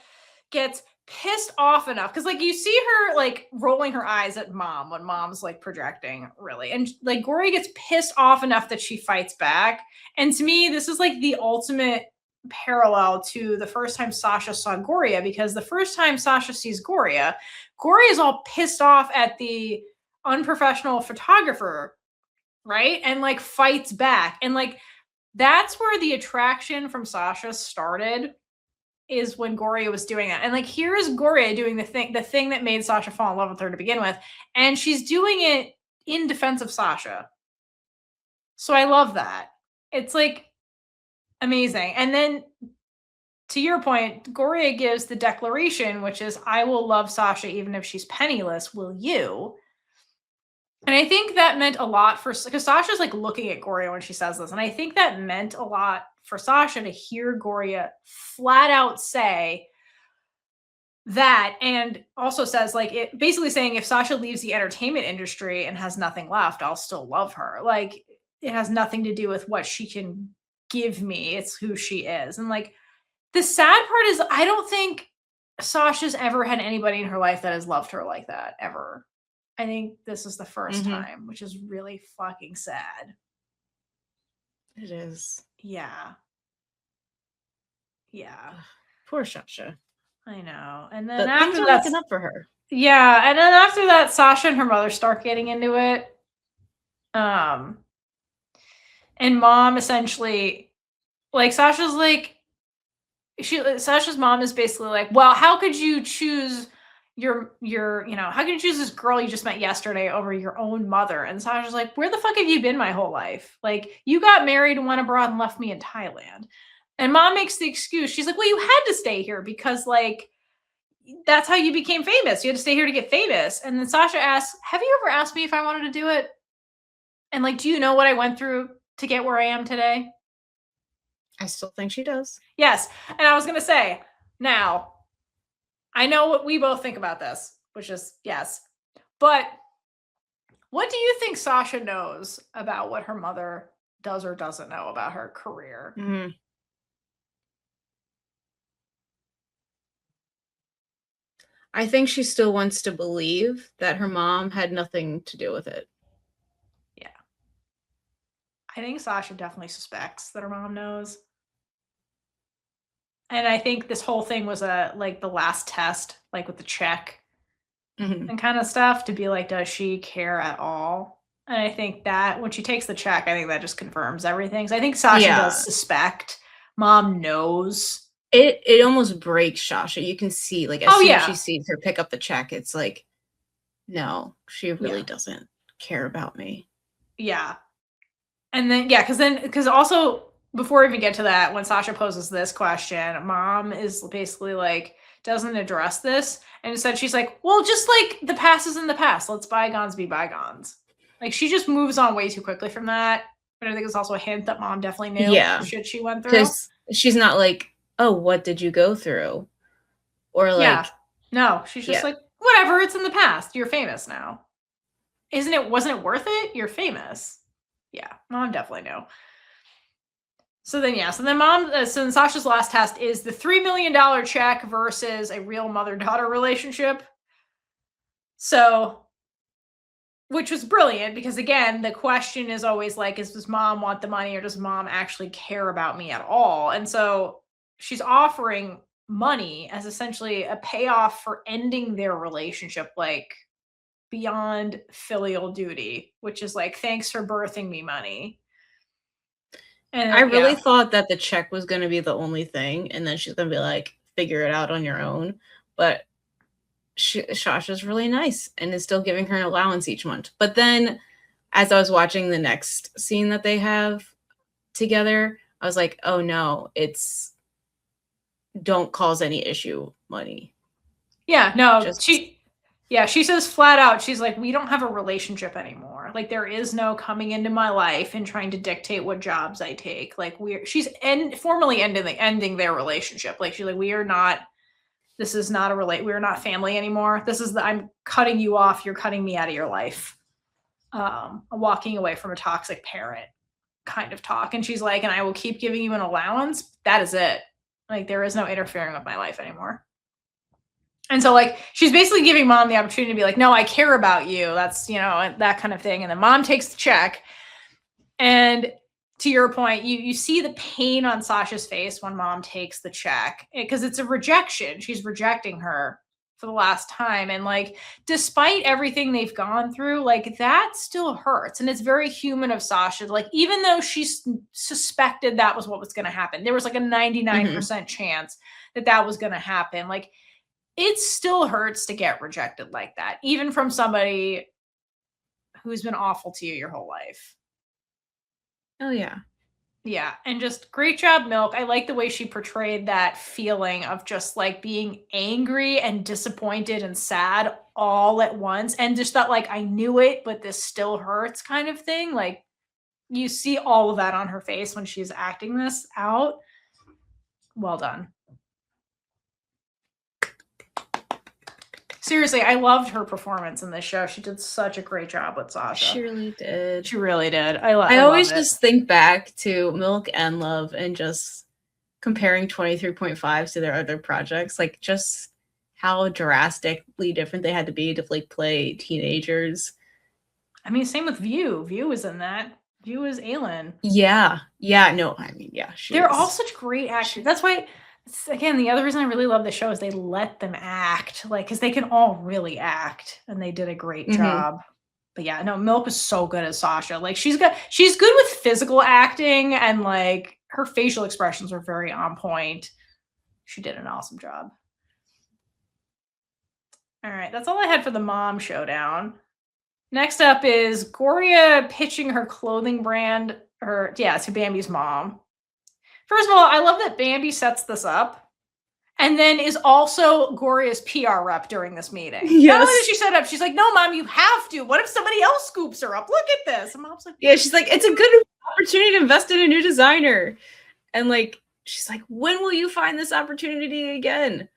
gets pissed off enough, because like you see her like rolling her eyes at mom when mom's like projecting, really, and like Gorya gets pissed off enough that she fights back. And to me, this is like the ultimate parallel to the first time Sasha saw Gorya, because the first time Sasha sees Gorya is all pissed off at the unprofessional photographer, right? And like fights back, and like that's where the attraction from Sasha started, is when Gorya was doing that. And like, here's Gorya doing the thing that made Sasha fall in love with her to begin with, and she's doing it in defense of Sasha. So I love that. It's like amazing. And then to your point, Gorya gives the declaration, which is, I will love Sasha even if she's penniless, will you? And I think that meant a lot for, because Sasha's like looking at Gorya when she says this, and I think that meant a lot for Sasha to hear Gorya flat out say that, and also says like, it basically saying, if Sasha leaves the entertainment industry and has nothing left, I'll still love her. Like, it has nothing to do with what she can give me, it's who she is. And like, the sad part is, I don't think Sasha's ever had anybody in her life that has loved her like that, ever. I think this is the first time, which is really fucking sad.
It is.
Yeah. Yeah.
Poor Shasha.
I know. And then
but
after
things are looking up for her.
Yeah. And then after that, Sasha and her mother start getting into it. And mom essentially like Sasha's like, Sasha's mom is basically like, well, how could you choose how could you choose this girl you just met yesterday over your own mother? And Sasha's like, where the fuck have you been my whole life? Like, you got married and went abroad and left me in Thailand. And mom makes the excuse. She's like, well, you had to stay here because like, that's how you became famous. You had to stay here to get famous. And then Sasha asks, have you ever asked me if I wanted to do it? And like, do you know what I went through to get where I am today?
I still think she does.
Yes. And I was going to say, now, I know what we both think about this, which is yes. But what do you think Sasha knows about what her mother does or doesn't know about her career?
Mm-hmm. I think she still wants to believe that her mom had nothing to do with it.
Yeah. I think Sasha definitely suspects that her mom knows. And I think this whole thing was like the last test, like with the check and kind of stuff, to be like, does she care at all? And I think that when she takes the check, I think that just confirms everything. So I think Sasha does suspect. Mom knows.
It almost breaks Shasha. You can see, like, as soon as she sees her pick up the check, it's like, no, she really doesn't care about me.
Yeah. And then, because also, before we even get to that, when Sasha poses this question, mom is basically like, doesn't address this. And instead she's like, well, just like the past is in the past. Let's bygones be bygones. Like, she just moves on way too quickly from that. But I think it's also a hint that mom definitely knew the shit she went through.
Because she's not like, oh, what did you go through? Or like,
no, she's just like, whatever, it's in the past. You're famous now. Wasn't it worth it? You're famous. Yeah, mom definitely knew. So then so then Sasha's last test is the $3 million check versus a real mother-daughter relationship. So, which was brilliant because, again, the question is always like, does mom want the money or does mom actually care about me at all? And so she's offering money as essentially a payoff for ending their relationship, like beyond filial duty, which is like, thanks for birthing me money. And
I really thought that the check was going to be the only thing, and then she's going to be like, figure it out on your own. But Shasha's really nice and is still giving her an allowance each month. But then, as I was watching the next scene that they have together, I was like, oh no, it's don't cause any issue money.
Yeah, no, she says flat out, she's like, we don't have a relationship anymore. Like, there is no coming into my life and trying to dictate what jobs I take. Like, she's formally ending their relationship. Like, she's like, we are not family anymore. I'm cutting you off. You're cutting me out of your life. I'm walking away from a toxic parent kind of talk. And she's like, and I will keep giving you an allowance. That is it. Like, there is no interfering with my life anymore. And so, like, she's basically giving mom the opportunity to be like, no, I care about you. That's, that kind of thing. And then mom takes the check. And to your point, you see the pain on Sasha's face when mom takes the check because it's a rejection. She's rejecting her for the last time. And like, despite everything they've gone through, like, that still hurts. And it's very human of Sasha. Like, even though she suspected that was what was going to happen, there was like a 99% chance that was going to happen. Like, it still hurts to get rejected like that, even from somebody who's been awful to you your whole life.
Oh, yeah.
Yeah. And just great job, Milk. I like the way she portrayed that feeling of just like being angry and disappointed and sad all at once. And just that, like, I knew it, but this still hurts kind of thing. Like, you see all of that on her face when she's acting this out. Well done. Seriously, I loved her performance in this show. She did such a great job with Sasha.
She really did.
She really did.
I always just think back to Milk and Love and just comparing 23.5 to their other projects, like just how drastically different they had to be to like play teenagers.
I mean, same with View. View was in that. View was Aylin.
Yeah. No, I mean, yeah.
They're all such great actors. That's why, again, the other reason I really love the show is they let them act, like, because they can all really act, and they did a great job. But yeah, no, Milk was so good as Sasha. Like, she's good with physical acting, and like her facial expressions were very on point. She did an awesome job. All right, that's all I had for the mom showdown. Next up is Gorya pitching her clothing brand, to Bambi's mom. First of all, I love that Bambi sets this up and then is also Gorya's PR rep during this meeting.
Yes.
Not only does she set up, she's like, no, Mom, you have to. What if somebody else scoops her up? Look at this. And Mom's like,
yeah, she's like, it's a good opportunity to invest in a new designer. And like, she's like, when will you find this opportunity again?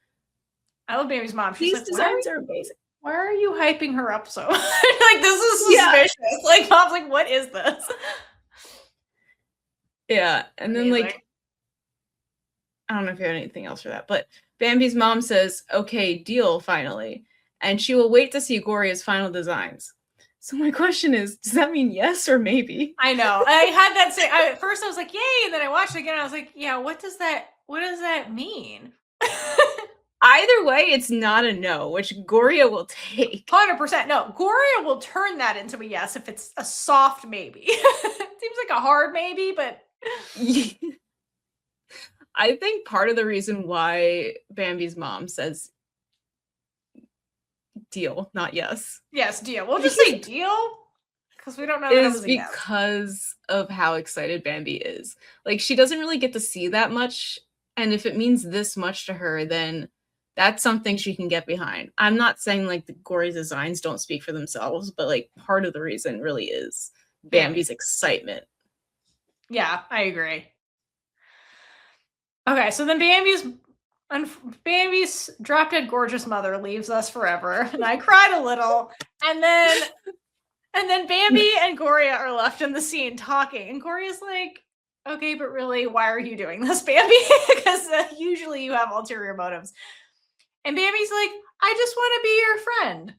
I love Bambi's mom. She's
These
like,
designs are amazing.
Why are you hyping her up so much? Like, this is suspicious. Yeah. Like, Mom's like, what is this?
Yeah. And then like, I don't know if you have anything else for that, but Bambi's mom says, okay, deal finally. And she will wait to see Gorya's final designs. So my question is, does that mean yes or maybe?
I know. I had that say at first I was like, yay, and then I watched it again and I was like, yeah, what does that mean?
Either way, it's not a no, which Gorya will take.
100%. No, Gorya will turn that into a yes if it's a soft maybe. Seems like a hard maybe, but
I think part of the reason why Bambi's mom says deal, not yes.
Yes, deal. We'll just say deal because we don't know.
Is because of how excited Bambi is. Like, she doesn't really get to see that much, and if it means this much to her, then that's something she can get behind. I'm not saying like the Gorya designs don't speak for themselves, but like part of the reason really is Bambi's excitement.
Yeah, I agree. Okay, so then Bambi's drop dead gorgeous mother leaves us forever, and I cried a little. And then Bambi and Gorya are left in the scene talking, and Gorya's like, "Okay, but really, why are you doing this, Bambi? Because usually you have ulterior motives." And Bambi's like, "I just want to be your friend."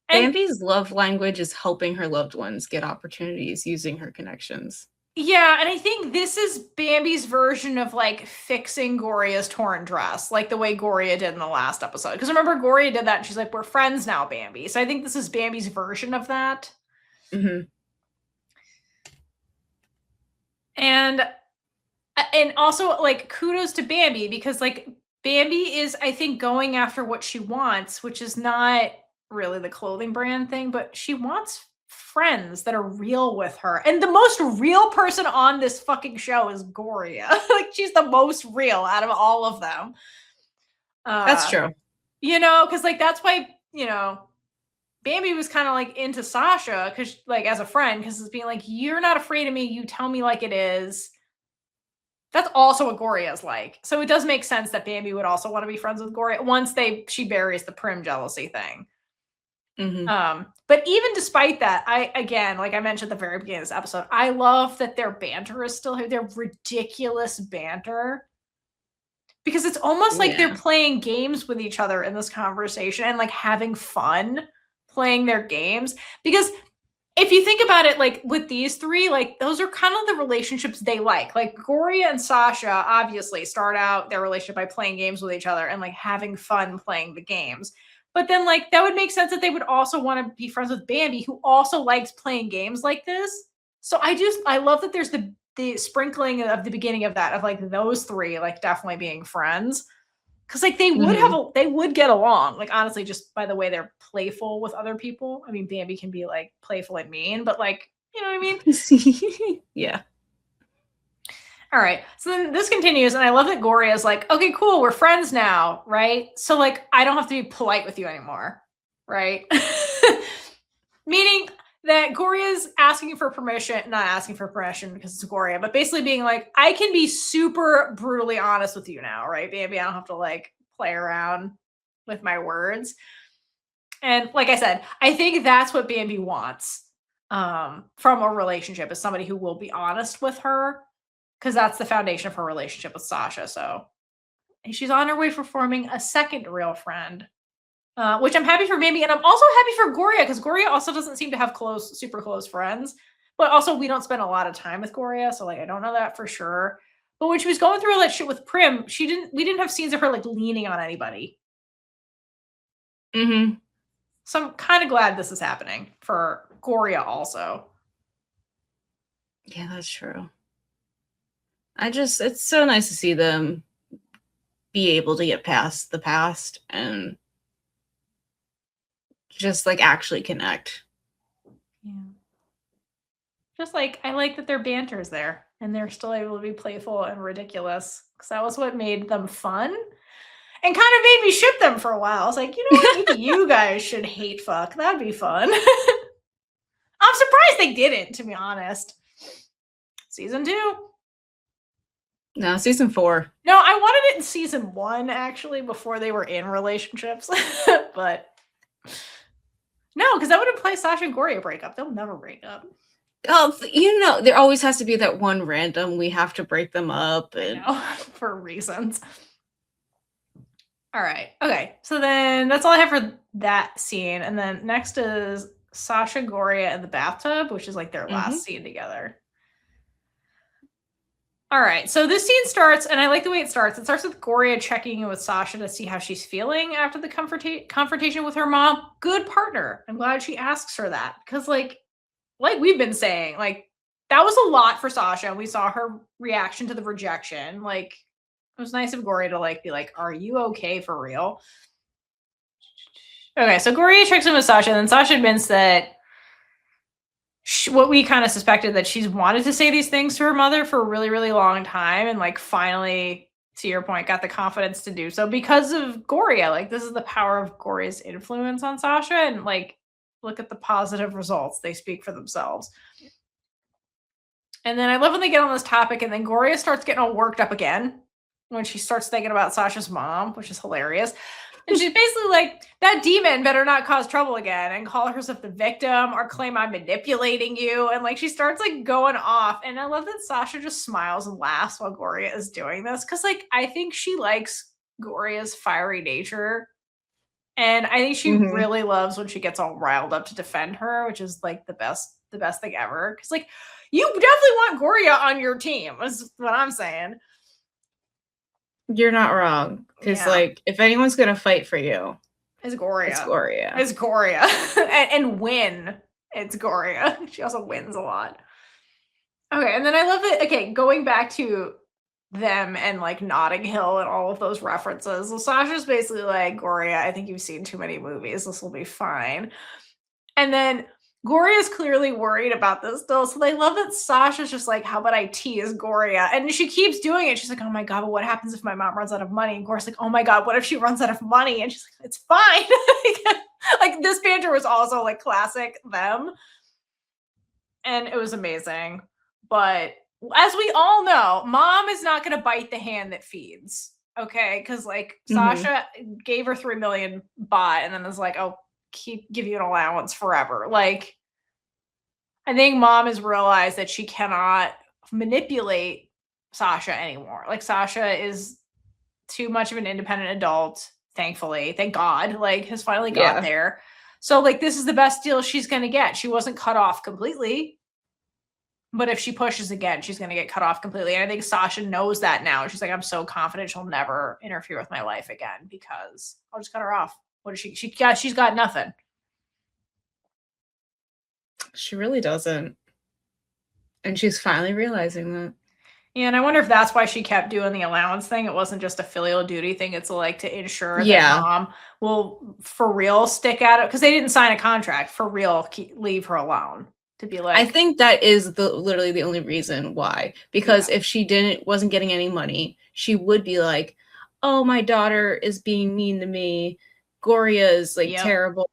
And
Bambi's love language is helping her loved ones get opportunities using her connections.
Yeah, and I think this is Bambi's version of like fixing Gorya's torn dress, like the way Gorya did in the last episode. Because remember, Gorya did that and she's like, we're friends now, Bambi. So I think this is Bambi's version of that.
Mm-hmm.
And also like kudos to Bambi because like Bambi is, I think, going after what she wants, which is not really the clothing brand thing, but she wants friends that are real with her. And the most real person on this fucking show is Gorya. Like, she's the most real out of all of them.
That's true.
You know, because like that's why, you know, Bambi was kind of like into Shasha because like as a friend, because it's being like, you're not afraid of me, you tell me like it is. That's also what Gorya is like. So it does make sense that Bambi would also want to be friends with Gorya once she buries the Prim jealousy thing.
Mm-hmm.
But even despite that, again, like I mentioned at the very beginning of this episode, I love that their banter is still here. Their ridiculous banter. Because it's almost like they're playing games with each other in this conversation and like having fun playing their games. Because if you think about it, like with these three, like those are kind of the relationships they like. Like Gorya and Shasha obviously start out their relationship by playing games with each other and like having fun playing the games. But then like that would make sense that they would also want to be friends with Bambi, who also likes playing games like this. So I love that there's the sprinkling of the beginning of that, of like those three like definitely being friends. Cause like they would they would get along, like honestly, just by the way they're playful with other people. I mean, Bambi can be like playful and mean, but like, you know what I mean?
Yeah.
All right. So then this continues, and I love that Gorya is like, okay, cool, we're friends now, right? So like I don't have to be polite with you anymore, right? Meaning that Gorya's asking for permission, not asking for permission because it's Gorya, but basically being like, I can be super brutally honest with you now, right, Bambi? I don't have to like play around with my words. And like I said, I think that's what Bambi wants from a relationship, is somebody who will be honest with her, because that's the foundation of her relationship with Shasha. So she's on her way for forming a second real friend. Which I'm happy for Bambi, and I'm also happy for Gorya, because Gorya also doesn't seem to have super close friends. But also, we don't spend a lot of time with Gorya, so like I don't know that for sure. But when she was going through all that shit with Prim, we didn't have scenes of her like leaning on anybody.
Mm-hmm.
So I'm kind of glad this is happening for Gorya also.
Yeah, that's true. It's so nice to see them be able to get past the past and just like actually connect.
Yeah. Just like, I like that their banter's there and they're still able to be playful and ridiculous, because that was what made them fun and kind of made me ship them for a while. I was like, you know what? Maybe you guys should hate fuck. That'd be fun. I'm surprised they didn't, to be honest. Season 2.
No, season 4.
No, I wanted it in season 1, actually, before they were in relationships. But no, because that would imply Shasha and Gorya break up. They'll never break up.
Oh, you know, there always has to be that one random, we have to break them up. And
for reasons. All right. Okay. So then that's all I have for that scene. And then next is Shasha Gorya in the bathtub, which is like their last scene together. All right, so this scene starts, and I like the way it starts. It starts with Gorya checking in with Shasha to see how she's feeling after the confrontation with her mom. Good partner. I'm glad she asks her that, because like we've been saying, like that was a lot for Shasha. We saw her reaction to the rejection. Like it was nice of Gorya to like be like, "Are you okay for real?" Okay, so Gorya checks in with Shasha, and then Shasha admits that what we kind of suspected, that she's wanted to say these things to her mother for a really, really long time, and like finally, to your point, got the confidence to do so because of Gorya. Like this is the power of Gorya's influence on Shasha, and like look at the positive results. They speak for themselves. And then I love when they get on this topic, and then Gorya starts getting all worked up again when she starts thinking about Sasha's mom, which is hilarious. And she's basically like, that demon better not cause trouble again, and call herself the victim or claim I'm manipulating you. And like she starts like going off. And I love that Shasha just smiles and laughs while Gorya is doing this, because like I think she likes Gorya's fiery nature. And I think she really loves when she gets all riled up to defend her, which is like the best thing ever. Because like you definitely want Gorya on your team, is what I'm saying.
You're not wrong. Because like if anyone's gonna fight for you,
it's Gorya.
It's Gorya.
and win. It's Gorya. She also wins a lot. Okay, and then I love it. Okay, going back to them and like Notting Hill and all of those references. So Sasha's basically like, Gorya, I think you've seen too many movies. This will be fine. And then Gorya is clearly worried about this still. So they love that Sasha's just like, how about I tease Gorya? And she keeps doing it. She's like, oh my God, but what happens if my mom runs out of money? And Gorya's like, oh my God, what if she runs out of money? And she's like, it's fine. Like this banter was also like classic them. And it was amazing. But as we all know, mom is not going to bite the hand that feeds. Okay. Cause like Shasha gave her 3 million baht and then was like, oh, give you an allowance forever. Like, I think mom has realized that she cannot manipulate Shasha anymore. Like Shasha is too much of an independent adult, thankfully. Thank God. Like has finally gotten there. So like this is the best deal she's gonna get. She wasn't cut off completely. But if she pushes again, she's gonna get cut off completely. And I think Shasha knows that now. She's like, I'm so confident she'll never interfere with my life again because I'll just cut her off. What is she's got nothing.
She really doesn't. And she's finally realizing that.
Yeah, and I wonder if that's why she kept doing the allowance thing. It wasn't just a filial duty thing. It's like to ensure that mom will for real stick at it. Because they didn't sign a contract. For real, leave her alone. To be like,
I think that is literally the only reason why. Because if she wasn't getting any money, she would be like, oh, my daughter is being mean to me. Gorya is like terrible.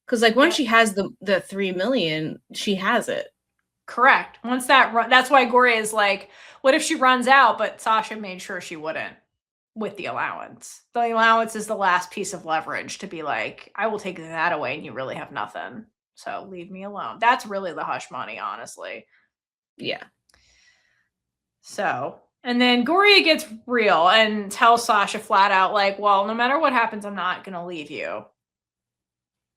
Because like once she has the 3 million, she has it.
Correct. Once that's why Gorya is like, what if she runs out? But Shasha made sure she wouldn't with the allowance. The allowance is the last piece of leverage to be like, I will take that away and you really have nothing. So leave me alone. That's really the hush money, honestly.
Yeah.
So, and then Gorya gets real and tells Shasha flat out, like, well, no matter what happens, I'm not going to leave you.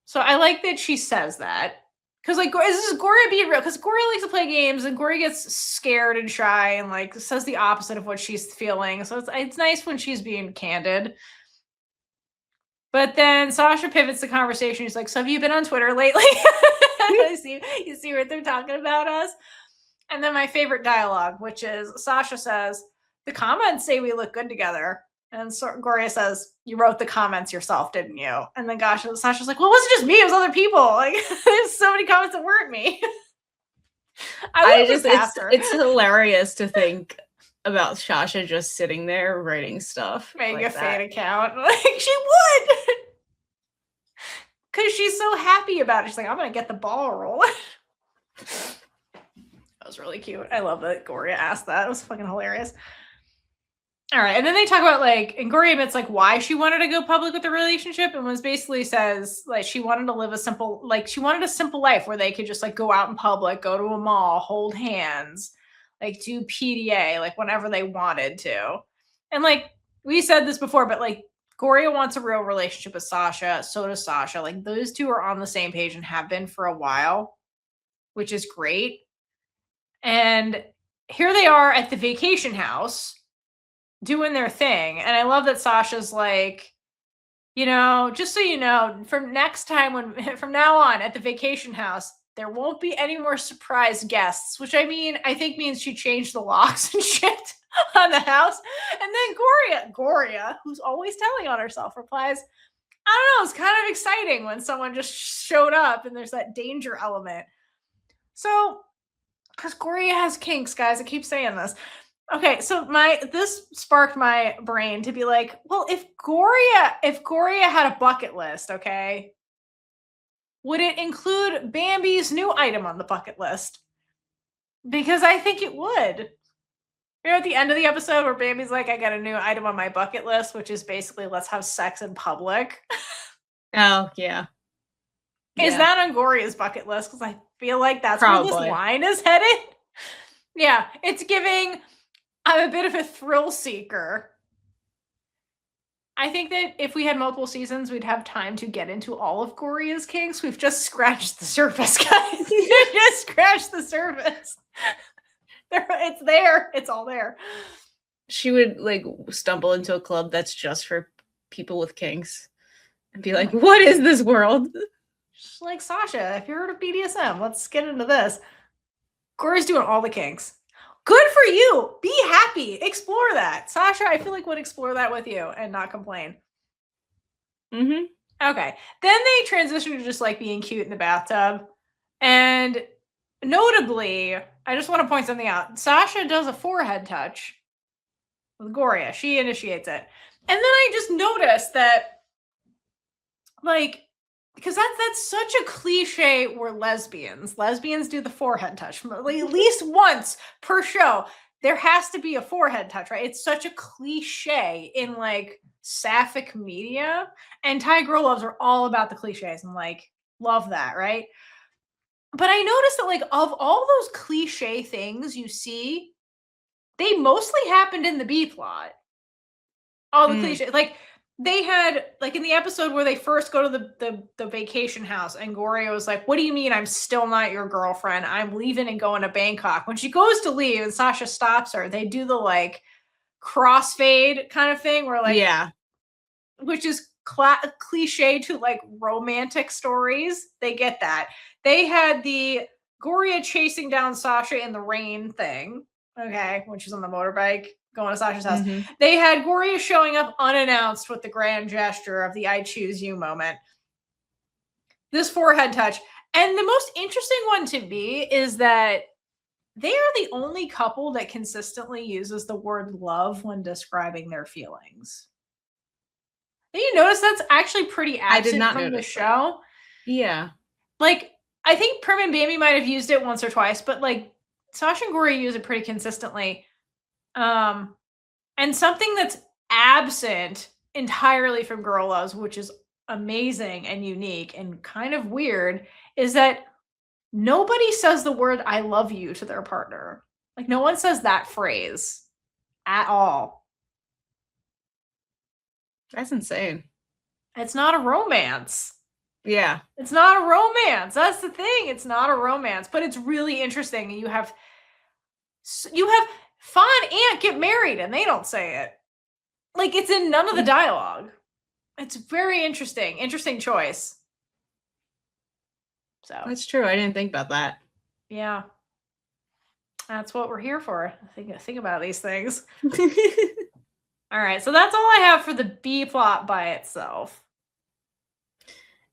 So I like that she says that. Because, like, this is Gorya being real. Because Gorya likes to play games and Gorya gets scared and shy and, like, says the opposite of what she's feeling. So it's nice when she's being candid. But then Shasha pivots the conversation. He's like, so have you been on Twitter lately? You see what they're talking about us? And then my favorite dialogue, which is Shasha says, the comments say we look good together. And Gorya says, you wrote the comments yourself, didn't you? And then Sasha's like, well, it wasn't just me, it was other people. Like, there's so many comments that weren't me.
It's hilarious to think about Shasha just sitting there writing stuff.
Making a fan account. Like, she would! Because she's so happy about it. She's like, I'm going to get the ball rolling. That was really cute. I love that Gorya asked that. It was fucking hilarious. All right. And then they talk about like, and Gorya admits like why she wanted to go public with the relationship, and was basically says like she wanted to live a simple life where they could just like go out in public, go to a mall, hold hands, like do PDA, like whenever they wanted to. And like we said this before, but like Gorya wants a real relationship with Shasha. So does Shasha. Like those two are on the same page and have been for a while, which is great. And here they are at the vacation house doing their thing. And I love that Sasha's like, you know, just so you know, from now on at the vacation house, there won't be any more surprise guests, which I think means she changed the locks and shit on the house. And then Gorya, who's always telling on herself, replies, I don't know, it's kind of exciting when someone just showed up and there's that danger element. So, because Gorya has kinks, guys, I keep saying this. Okay, so this sparked my brain to be like, well, if Gorya had a bucket list, okay, would it include Bambi's new item on the bucket list? Because I think it would. You know, at the end of the episode where Bambi's like, I got a new item on my bucket list, which is basically let's have sex in public.
Oh, yeah.
Is that on Gorya's bucket list? Because I feel like that's
Probably
where this line is headed. Yeah, it's giving, I'm a bit of a thrill seeker. I think that if we had multiple seasons, we'd have time to get into all of Gorya's kinks. We've just scratched the surface, guys. We've just scratched the surface. It's there. It's all there.
She would like stumble into a club that's just for people with kinks and be like, what is this world?
She's like, Shasha, if you heard of BDSM, let's get into this. Gorya's doing all the kinks. Good for you. Be happy. Explore that. Shasha, I feel like would explore that with you and not complain.
Mm-hmm.
Okay. Then they transition to just like being cute in the bathtub. And notably, I just want to point something out. Shasha does a forehead touch with Gorya. She initiates it. And then I just noticed that, like, because that's such a cliche where lesbians do the forehead touch. Like, at least once per show, there has to be a forehead touch, right? It's such a cliche in like sapphic media. And Thai girl loves are all about the cliches and like love that, right? But I noticed that like of all those cliche things you see, they mostly happened in the B plot. All the cliches, like they had like in the episode where they first go to the vacation house and Gorya was like, what do you mean I'm still not your girlfriend? I'm leaving and going to Bangkok. When she goes to leave and Shasha stops her, they do the like crossfade kind of thing where like,
yeah,
which is cliche to like romantic stories. They get that. They had the Gorya chasing down Shasha in the rain thing. Okay. When she's on the motorbike going to Shasha's house.
Mm-hmm.
They had Gorya showing up unannounced with the grand gesture of the I choose you moment. This forehead touch. And the most interesting one to me is that they are the only couple that consistently uses the word love when describing their feelings. Did you notice that's actually pretty absent from the show?
Yeah.
Like, I think Prim and Bambi might have used it once or twice, but like Shasha and Gorya use it pretty consistently. And something that's absent entirely from Girl Loves, which is amazing and unique and kind of weird, is that nobody says the word I love you to their partner. Like no one says that phrase at all.
That's insane.
It's not a romance.
Yeah.
It's not a romance. That's the thing. It's not a romance, but it's really interesting. You have Fawn and Aunt get married and they don't say it. Like it's in none of the dialogue. It's very interesting. Interesting choice. So
that's true. I didn't think about that.
Yeah. That's what we're here for. Think about these things. All right, so that's all I have for the B plot by itself.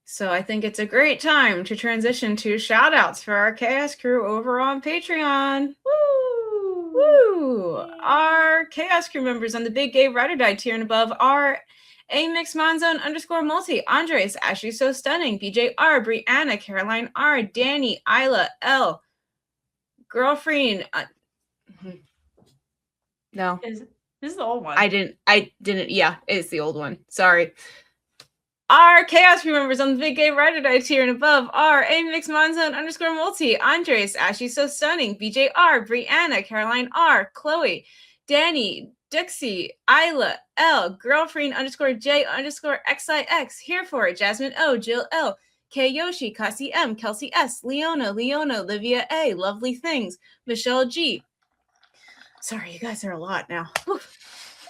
So I think it's a great time to transition to shout outs for our Chaos Crew over on Patreon. Woo! Woo! Yay. Our Chaos Crew members on the Big Gay Ride or Die tier and above are A Mix Monzone _multi, Andres, Ashley So Stunning, BJ R, Brianna, Caroline R, Danny, Isla, L, Girlfriend. No.
This is the old one.
I didn't. Yeah, it's the old one. Sorry. Our Chaos Crew members on the Big Gay Ride or Die tier and above are A Mix Monzone _multi, Andres, Ashley So Stunning, BJ R, Brianna, Caroline R, Chloe, Danny, Dixie, Isla, L, Girlfriend _J _XIX, Here For It, Jasmine O, Jill L, K Yoshi, Cassie M, Kelsey S, Leona, Olivia A, Lovely Things, Michelle G. Sorry, you guys are a lot now.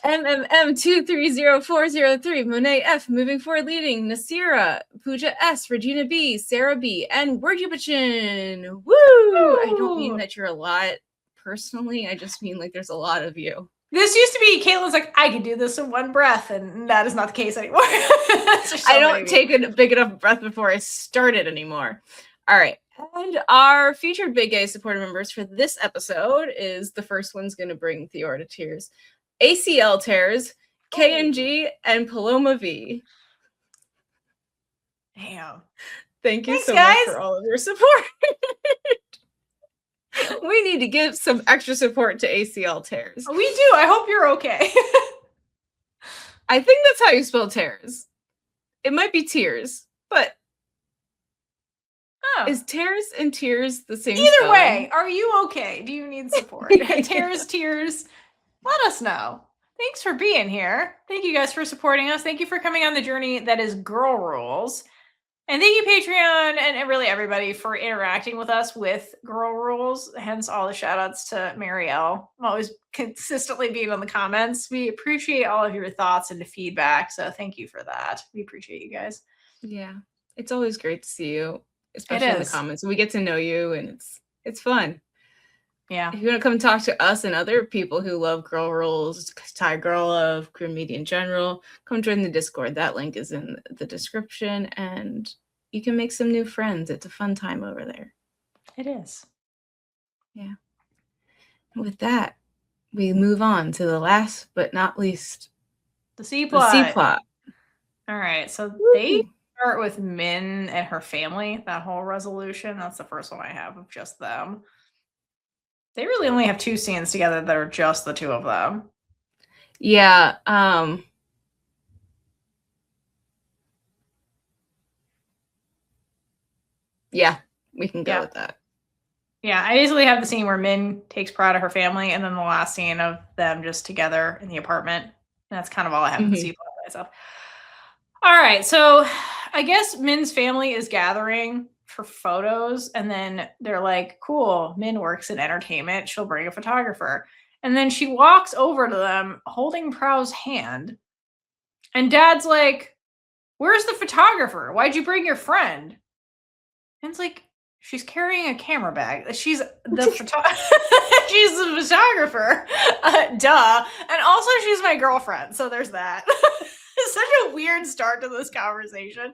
MMM230403, Monet F, Moving Forward Leading, Nasira, Pooja S, Regina B, Sarah B, and Word Yubachin. Woo! I don't mean that you're a lot personally. I just mean like there's a lot of you.
This used to be Caitlin's like, I could do this in one breath, and that is not the case anymore.
I don't take a big enough breath before I start it anymore. All right. And our featured Big Gay supporter members for this episode is the first one's going to bring Theora to tears. ACL Tears, KNG, and Paloma V.
Damn.
Thank you so much for all of your support. We need to give some extra support to ACL Tears.
We do. I hope you're okay.
I think that's how you spell tears. It might be tears, but is tears and tears the same?
Either way, are you okay? Do you need support? Tears. Let us know. Thanks for being here. Thank you guys for supporting us. Thank you for coming on the journey that is Girl Rules. And thank you, Patreon, and really everybody for interacting with us with Girl Rules. Hence all the shout outs to Marielle. Always consistently being on the comments. We appreciate all of your thoughts and the feedback. So thank you for that. We appreciate you guys.
Yeah. It's always great to see you, especially in the comments. We get to know you and it's fun.
Yeah.
If you want to come talk to us and other people who love Girl Rules, Thai Girl Love, Queer Media in general, come join the Discord. That link is in the description, and you can make some new friends. It's a fun time over there.
It is.
Yeah. With that, we move on to the last but not least,
the C plot.
The C plot.
All right. So they start with Min and her family, that whole resolution. That's the first one I have of just them. They really only have 2 scenes together that are just the 2 of them.
Yeah. Yeah, we can go with that.
Yeah, I basically have the scene where Min takes Praew to her family, and then the last scene of them just together in the apartment. And that's kind of all I have to see by myself. All right, so I guess Min's family is gathering for photos, and then they're like, cool, Min works in entertainment, she'll bring a photographer. And then she walks over to them holding Praw's hand, and Dad's like, where's the photographer? Why'd you bring your friend? And it's like, she's carrying a camera bag. She's the she's the photographer. Duh. And also she's my girlfriend, so there's that. It's such a weird start to this conversation.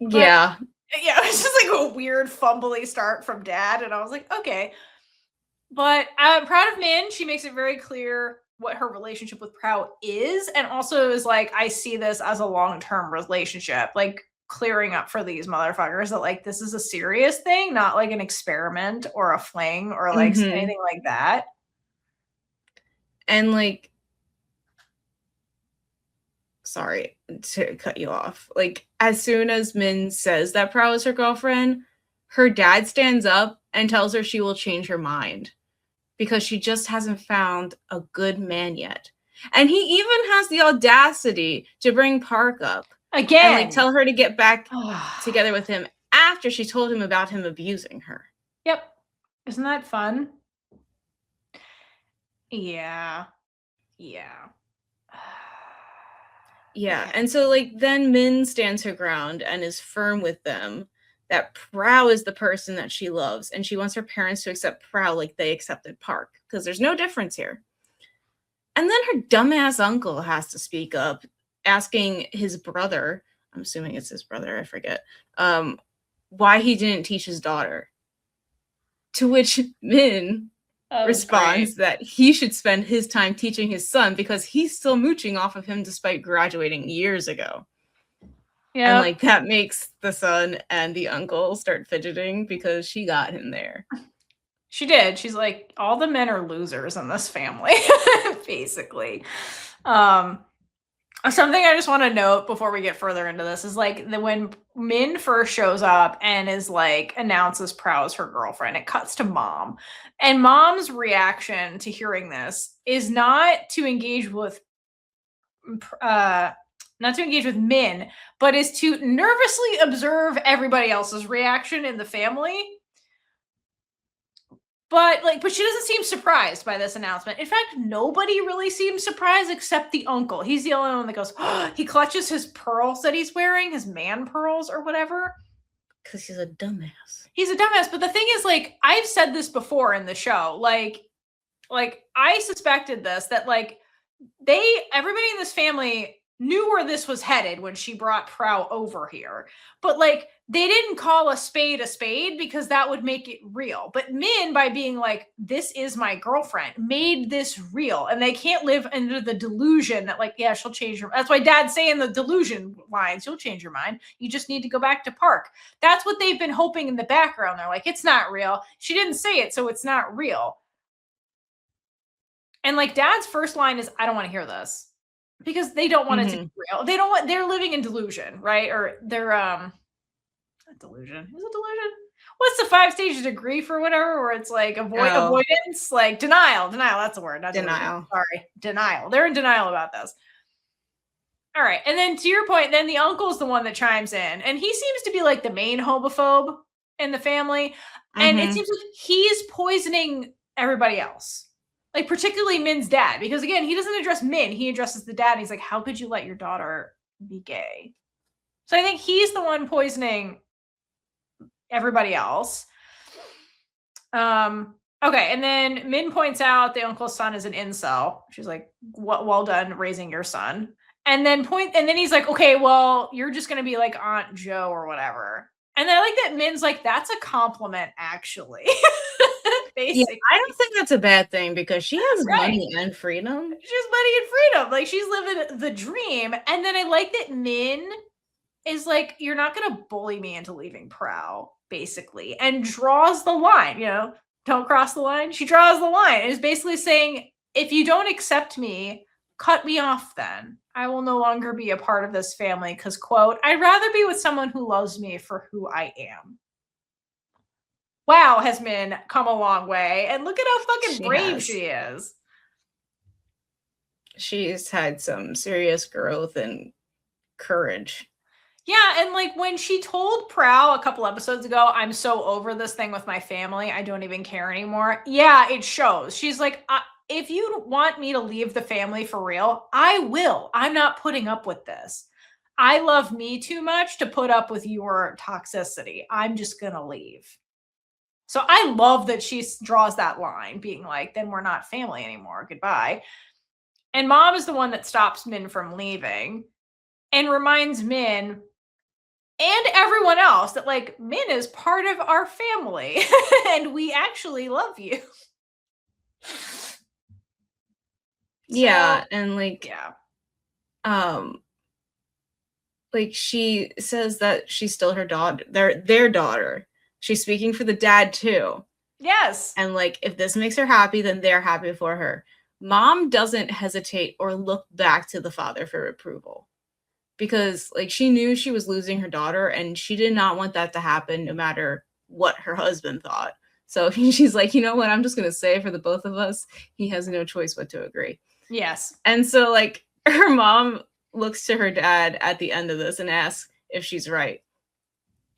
Yeah.
Yeah, it was just like a weird fumbly start from Dad, and I was like, okay. But I'm proud of Min. She makes it very clear what her relationship with Praew is, and also is like, I see this as a long-term relationship, like clearing up for these motherfuckers that like this is a serious thing, not like an experiment or a fling or like anything like that.
And like, sorry to cut you off. Like, as soon as Min says that Praew is her girlfriend, her dad stands up and tells her she will change her mind because she just hasn't found a good man yet. And he even has the audacity to bring Park up
again
and like tell her to get back together with him after she told him about him abusing her.
Yep. Isn't that fun? Yeah.
Yeah, and so like then Min stands her ground and is firm with them that Praew is the person that she loves, and she wants her parents to accept Praew like they accepted Park, because there's no difference here. And then her dumbass uncle has to speak up, asking his brother, I'm assuming it's his brother, I forget, why he didn't teach his daughter. To which Min responds that he should spend his time teaching his son because he's still mooching off of him despite graduating years ago. Yeah. And like that makes the son and the uncle start fidgeting because she got him there.
She did. She's like, all the men are losers in this family, basically. Something I just want to note before we get further into this is like when Min first shows up and is like announces Praew as her girlfriend, it cuts to Mom. And Mom's reaction to hearing this is not to engage with Min, but is to nervously observe everybody else's reaction in the family. But she doesn't seem surprised by this announcement. In fact, nobody really seems surprised except the uncle. He's the only one that goes, oh, he clutches his pearls that he's wearing, his man pearls or whatever.
Because he's a dumbass.
He's a dumbass. But the thing is, like, I've said this before in the show. Like I suspected this, that like everybody in this family knew where this was headed when she brought Praew over here. But like they didn't call a spade because that would make it real. But Min, by being like, this is my girlfriend, made this real. And they can't live under the delusion that like, yeah, she'll change her. That's why Dad's saying the delusion lines, you'll change your mind. You just need to go back to Park. That's what they've been hoping in the background. They're like, it's not real. She didn't say it, so it's not real. And like Dad's first line is, I don't want to hear this. Because they don't want it to be real. They're living in delusion, right? Or they're delusion. Is it delusion? What's the 5 stages of grief or whatever, where it's like avoidance, like denial. That's a word. Not
denial.
Sorry. Denial. They're in denial about this. All right. And then to your point, then the uncle's the one that chimes in. And he seems to be like the main homophobe in the family. And it seems like he's poisoning everybody else. Like, particularly Min's dad, because again, he doesn't address Min, he addresses the dad. And he's like, how could you let your daughter be gay? So I think he's the one poisoning everybody else. Okay, and then Min points out the uncle's son is an incel. She's like, well done raising your son. And then he's like, okay, well, you're just gonna be like Aunt Joe or whatever. And I like that Min's like, that's a compliment, actually.
Yeah, I don't think that's a bad thing because she has money and freedom.
She has money and freedom. Like, she's living the dream. And then I like that Min is like, you're not going to bully me into leaving Praew, basically, and draws the line, don't cross the line. She draws the line and is basically saying, if you don't accept me, cut me off then. I will no longer be a part of this family because, quote, I'd rather be with someone who loves me for who I am. Wow, has Min come a long way. And look at how fucking brave she is.
She's had some serious growth and courage.
Yeah, and like when she told Praew a couple episodes ago, I'm so over this thing with my family, I don't even care anymore. Yeah, it shows. She's like, if you want me to leave the family for real, I will. I'm not putting up with this. I love me too much to put up with your toxicity. I'm just going to leave. So I love that she draws that line, being like, then we're not family anymore. Goodbye. And Mom is the one that stops Min from leaving and reminds Min and everyone else that, like, Min is part of our family and we actually love you.
Yeah. And like, like she says that she's still her daughter, their daughter. She's speaking for the dad too.
Yes.
And like, if this makes her happy, then they're happy for her. Mom doesn't hesitate or look back to the father for approval because like she knew she was losing her daughter and she did not want that to happen no matter what her husband thought. So she's like, you know what? I'm just going to say for the both of us, he has no choice but to agree.
Yes.
And so like her mom looks to her dad at the end of this and asks if she's right.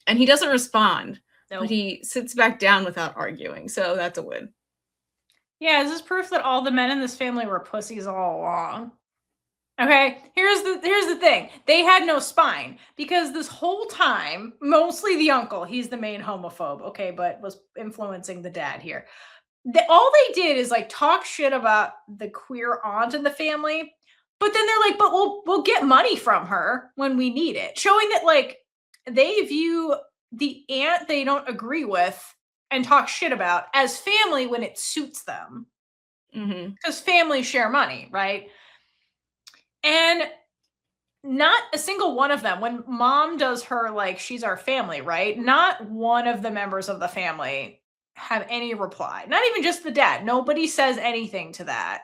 And he doesn't respond. Nope. But he sits back down without arguing. So that's a win.
Yeah, is this proof that all the men in this family were pussies all along? Okay, here's the thing. They had no spine because this whole time, mostly the uncle, he's the main homophobe, okay, but was influencing the dad here. All they did is like talk shit about the queer aunt in the family, but then they're like, but we'll get money from her when we need it, showing that like they view the aunt they don't agree with and talk shit about as family when it suits them. Because families share money, right? And not a single one of them, when mom does her like she's our family, right? Not one of the members of the family have any reply. Not even just the dad. Nobody says anything to that.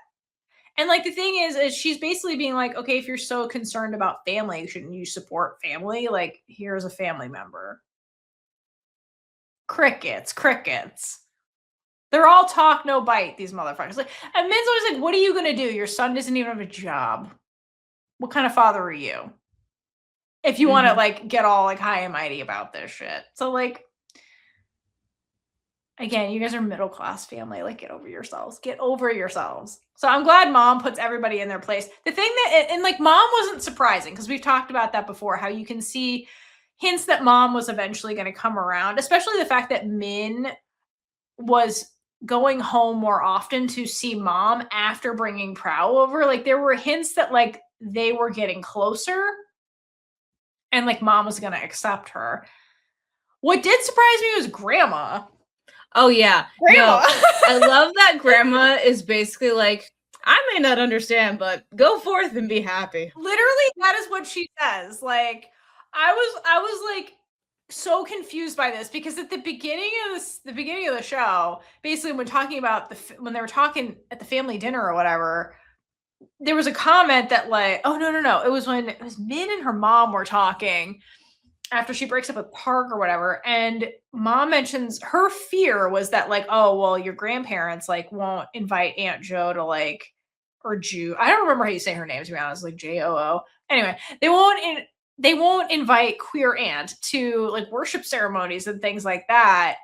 And like the thing is she's basically being like, okay, if you're so concerned about family, shouldn't you support family? Like, here's a family member. Crickets. They're all talk, no bite, these motherfuckers. Like, and Min's always like, what are you gonna do? Your son doesn't even have a job. What kind of father are you? If you want to like get all like high and mighty about this shit. So like, again, you guys are middle class family. Like, get over yourselves. Get over yourselves. So I'm glad mom puts everybody in their place. The thing that, and like mom wasn't surprising because we've talked about that before, how you can see hints that mom was eventually going to come around, especially the fact that Min was going home more often to see mom after bringing Praew over. Like there were hints that like they were getting closer and like mom was going to accept her. What did surprise me was grandma.
Oh yeah.
Grandma.
No, I love that grandma is basically like, I may not understand, but go forth and be happy.
Literally, that is what she says. Like, I was like so confused by this because at the beginning of the show, basically when talking about when they were talking at the family dinner or whatever, there was a comment that like, oh no, it was when it was Min and her mom were talking after she breaks up with Park or whatever, and mom mentions her fear was that like, oh well, your grandparents like won't invite Aunt Jo to like, or Ju, I don't remember how you say her name to be honest, like Joo. Anyway, they won't invite queer aunt to like worship ceremonies and things like that.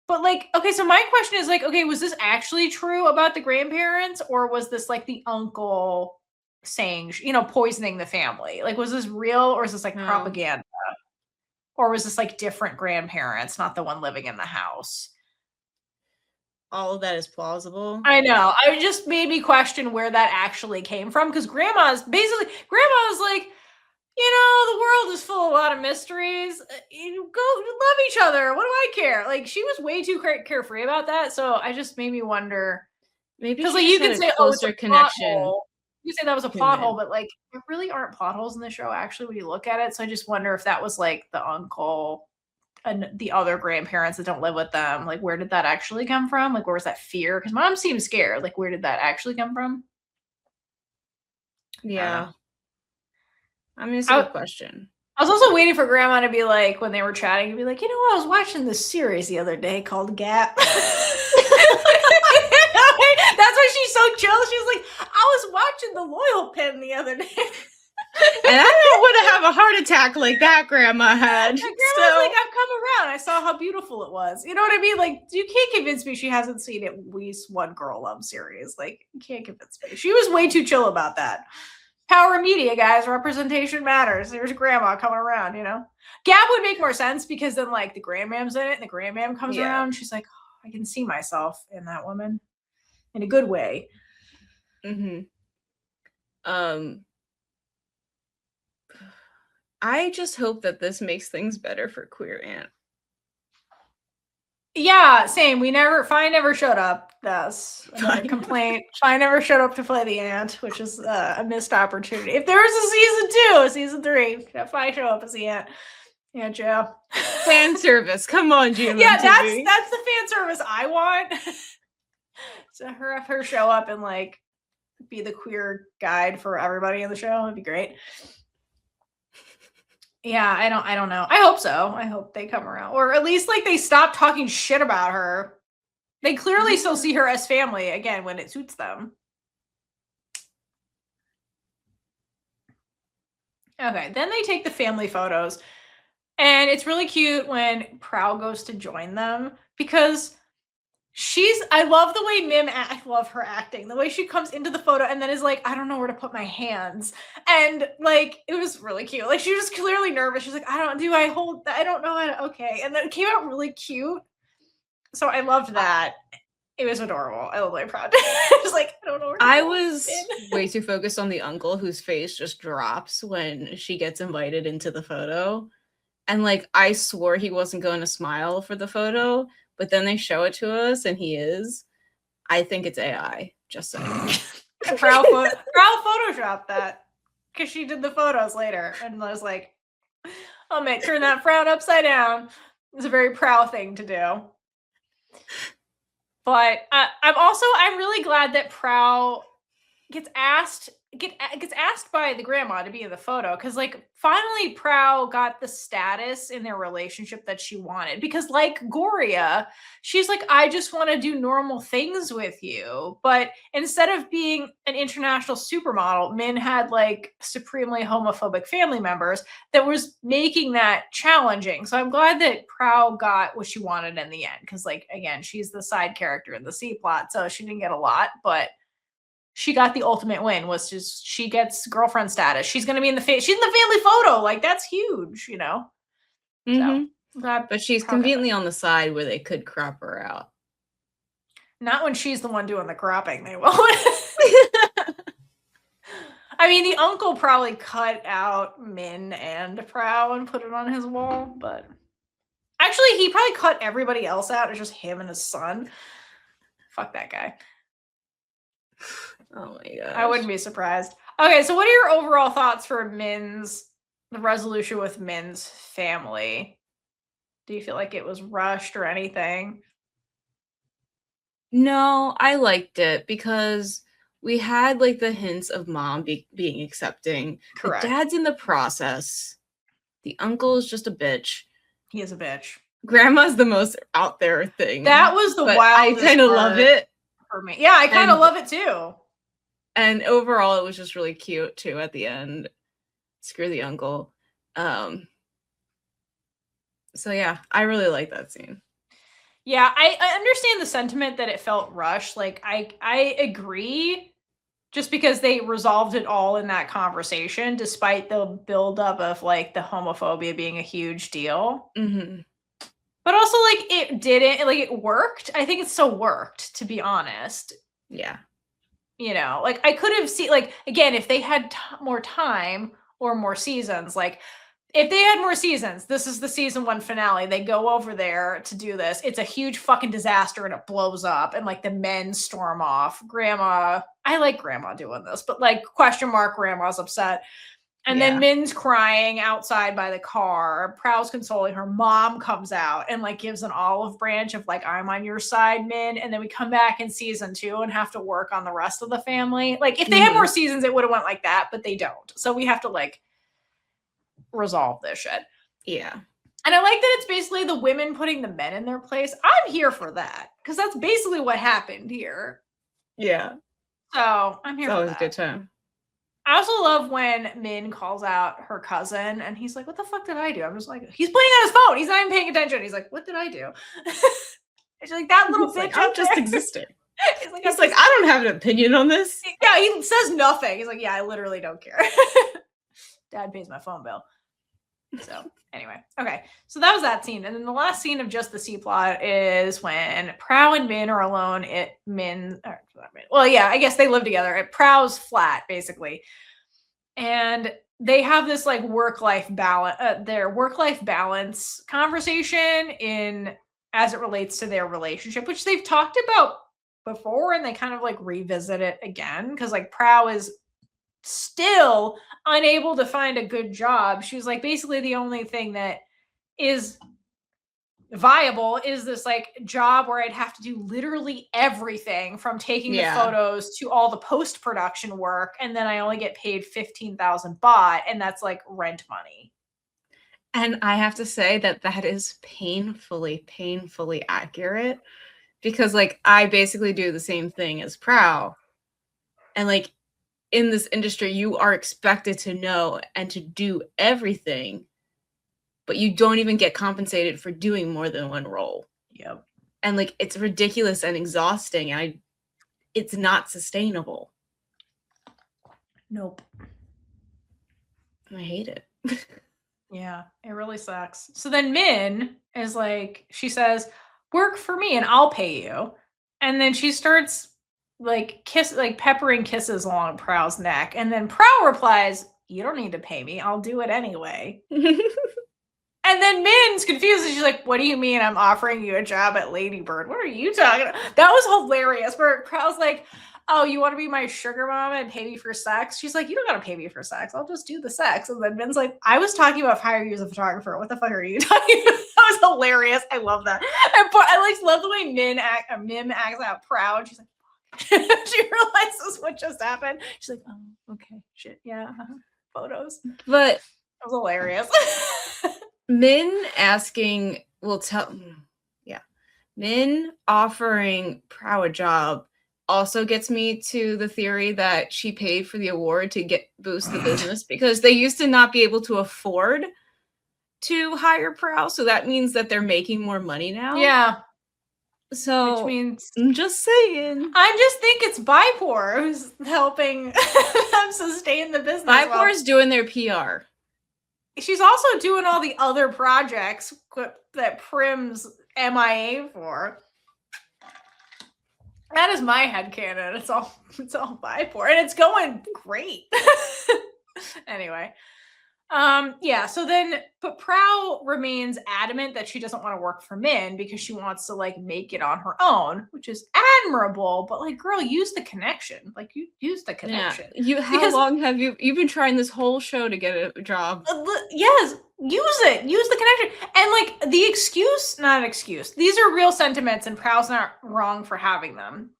But like, okay, so my question is like, okay, was this actually true about the grandparents, or was this like the uncle saying, poisoning the family? Like, was this real, or is this like propaganda? Or was this like different grandparents, not the one living in the house?
All of that is plausible.
I know. I just made me question where that actually came from, because grandma's like, the world is full of a lot of mysteries. You go love each other. What do I care? Like, she was way too carefree about that. So I just made me wonder.
Maybe
because like you can say,
oh, it's a connection.
You say that was a plot hole, but like there really aren't plot holes in the show actually when you look at it. So I just wonder if that was like the uncle and the other grandparents that don't live with them. Like, where did that actually come from? Like, where was that fear? Because mom seemed scared. Like, where did that actually come from?
Yeah. I mean, it's a good question.
I was also waiting for grandma to be like, when they were chatting, to be like, I was watching this series the other day called Gap. That's why she's so chill. She's like, I was watching The Loyal Pen the other day.
And I don't want to have a heart attack like that grandma had.
And grandma's like, I've come around. I saw how beautiful it was. You know what I mean? Like, you can't convince me she hasn't seen at least one girl love series. Like, you can't convince me. She was way too chill about that. Power media, guys. Representation matters. There's grandma coming around, Gab would make more sense because then, like, the grandmam's in it and the grandmam comes around. She's like, I can see myself in that woman in a good way.
I just hope that this makes things better for queer aunt.
Yeah, same. Fi never showed up. That's a complaint. Fi never showed up to play the aunt, which is a missed opportunity. If there was a season 2, season 3, Fi show up as the aunt. Yeah, Joe.
Fan service. Come on, GMM.
Yeah, that's the fan service I want. So have her show up and like be the queer guide for everybody in the show. It'd be great. Yeah, I don't know. I hope so. I hope they come around. Or at least like they stop talking shit about her. They clearly still see her as family, again, when it suits them. Okay, then they take the family photos. And it's really cute when Praew goes to join them, because I love the way I love her acting. The way she comes into the photo and then is like, I don't know where to put my hands. And like, it was really cute. Like, she was clearly nervous. She's like, I don't know how to, okay. And then it came out really cute. So I loved that. It was adorable. I was really proud. I was like, I don't know where to
I was way too focused on the uncle whose face just drops when she gets invited into the photo. And like, I swore he wasn't going to smile for the photo, but then they show it to us and he is. I think it's AI. Just saying.
Praew photoshopped that because she did the photos later and was like, I'll turn that frown upside down. It's a very Praew thing to do. But I'm really glad that Praew gets asked by the grandma to be in the photo, because like finally Praew got the status in their relationship that she wanted, because like Gorya, she's like, I just want to do normal things with you. But instead of being an international supermodel, Min had like supremely homophobic family members that was making that challenging. So I'm glad that Praew got what she wanted in the end, because like, again, she's the side character in the C plot, so she didn't get a lot, but she got the ultimate win, was just she gets girlfriend status. She's going to be she's in the family photo. Like, that's huge, you know?
Mm-hmm.
So,
but she's conveniently on the side where they could crop her out.
Not when she's the one doing the cropping, they won't. I mean, the uncle probably cut out Min and Praew and put it on his wall, but actually, he probably cut everybody else out. It's just him and his son. Fuck that guy.
Oh my god.
I wouldn't be surprised. Okay, so what are your overall thoughts for the resolution with Min's family? Do you feel like it was rushed or anything?
No, I liked it because we had like the hints of mom being accepting.
Correct.
The dad's in the process. The uncle is just a bitch.
He is a bitch.
Grandma's the most out there thing.
That was the wildest
I kind of love it.
For me. Yeah, I kind of love it too.
And overall, it was just really cute too at the end. Screw the uncle. So yeah, I really like that scene.
Yeah, I understand the sentiment that it felt rushed. Like, I agree, just because they resolved it all in that conversation, despite the buildup of like the homophobia being a huge deal.
Mm-hmm.
But also, like, it worked. I think it still worked, to be honest.
Yeah.
You know, like, I could have seen, like, again, if they had more time or more seasons, like, if they had more seasons, this is the season 1 finale, they go over there to do this, it's a huge fucking disaster and it blows up and like the men storm off. Grandma, I like Grandma doing this, but like, question mark, Grandma's upset. And then Min's crying outside by the car. Prow's consoling her. Mom comes out and like gives an olive branch of like, I'm on your side, Min. And then we come back in season 2 and have to work on the rest of the family. Like, if they had more seasons, it would have went like that, but they don't. So we have to like resolve this shit.
Yeah.
And I like that it's basically the women putting the men in their place. I'm here for that, because that's basically what happened here.
Yeah.
So I'm here for that.
That was a good time.
I also love when Min calls out her cousin and he's like, what the fuck did I do? I'm just like, he's playing on his phone. He's not even paying attention. He's like, what did I do? She's like, that little bitch.
Like, I'm just existing.
He's like,
I don't have an opinion on this.
Yeah, he says nothing. He's like, yeah, I literally don't care. Dad pays my phone bill. So anyway, okay. So that was that scene. And then the last scene of just the C plot is when Praew and Min are alone at well, yeah, I guess they live together at Prow's flat, basically. And they have this like work-life balance, their work-life balance conversation as it relates to their relationship, which they've talked about before, and they kind of like revisit it again, because like Praew is still unable to find a good job. She was like, basically the only thing that is viable is this like job where I'd have to do literally everything from taking the photos to all the post-production work, and then I only get paid 15,000 baht, and that's like rent money.
And I have to say that is painfully accurate, because like I basically do the same thing as Praew, and like in this industry, you are expected to know and to do everything, but you don't even get compensated for doing more than one role.
Yep.
and like it's ridiculous and exhausting, and it's not sustainable.
Nope.
I hate it.
Yeah, it really sucks. So then Min is like, she says, work for me and I'll pay you. And then she starts like peppering kisses along Prow's neck. And then Praew replies, you don't need to pay me. I'll do it anyway. And then Min's confused. And she's like, what do you mean I'm offering you a job at Lady Bird? What are you talking about? That was hilarious. Where Prow's like, oh, you want to be my sugar mama and pay me for sex? She's like, you don't got to pay me for sex. I'll just do the sex. And then Min's like, I was talking about hiring you as a photographer. What the fuck are you talking about? That was hilarious. I love that. I like love the way Mim acts out proud. She's like, she realizes what just happened. She's like, oh, okay, shit, yeah, photos.
But
that was hilarious.
Min asking, Min offering Praew a job also gets me to the theory that she paid for the award to boost the business, because they used to not be able to afford to hire Praew, so that means that they're making more money now.
Yeah.
So
which means
I'm just saying.
I just think it's Bipor who's helping them sustain the business.
Bipor's doing their PR.
She's also doing all the other projects that Prim's MIA for. That is my headcanon. It's all Bipor. And it's going great. Anyway. Yeah, so then, but Praew remains adamant that she doesn't want to work for Min because she wants to like make it on her own, which is admirable, but like, girl, use the connection. Like, you use the connection.
Yeah. How long have you've been trying this whole show to get a job?
Yes, use it. Use the connection. And like the excuse, not an excuse. These are real sentiments, and Prow's not wrong for having them.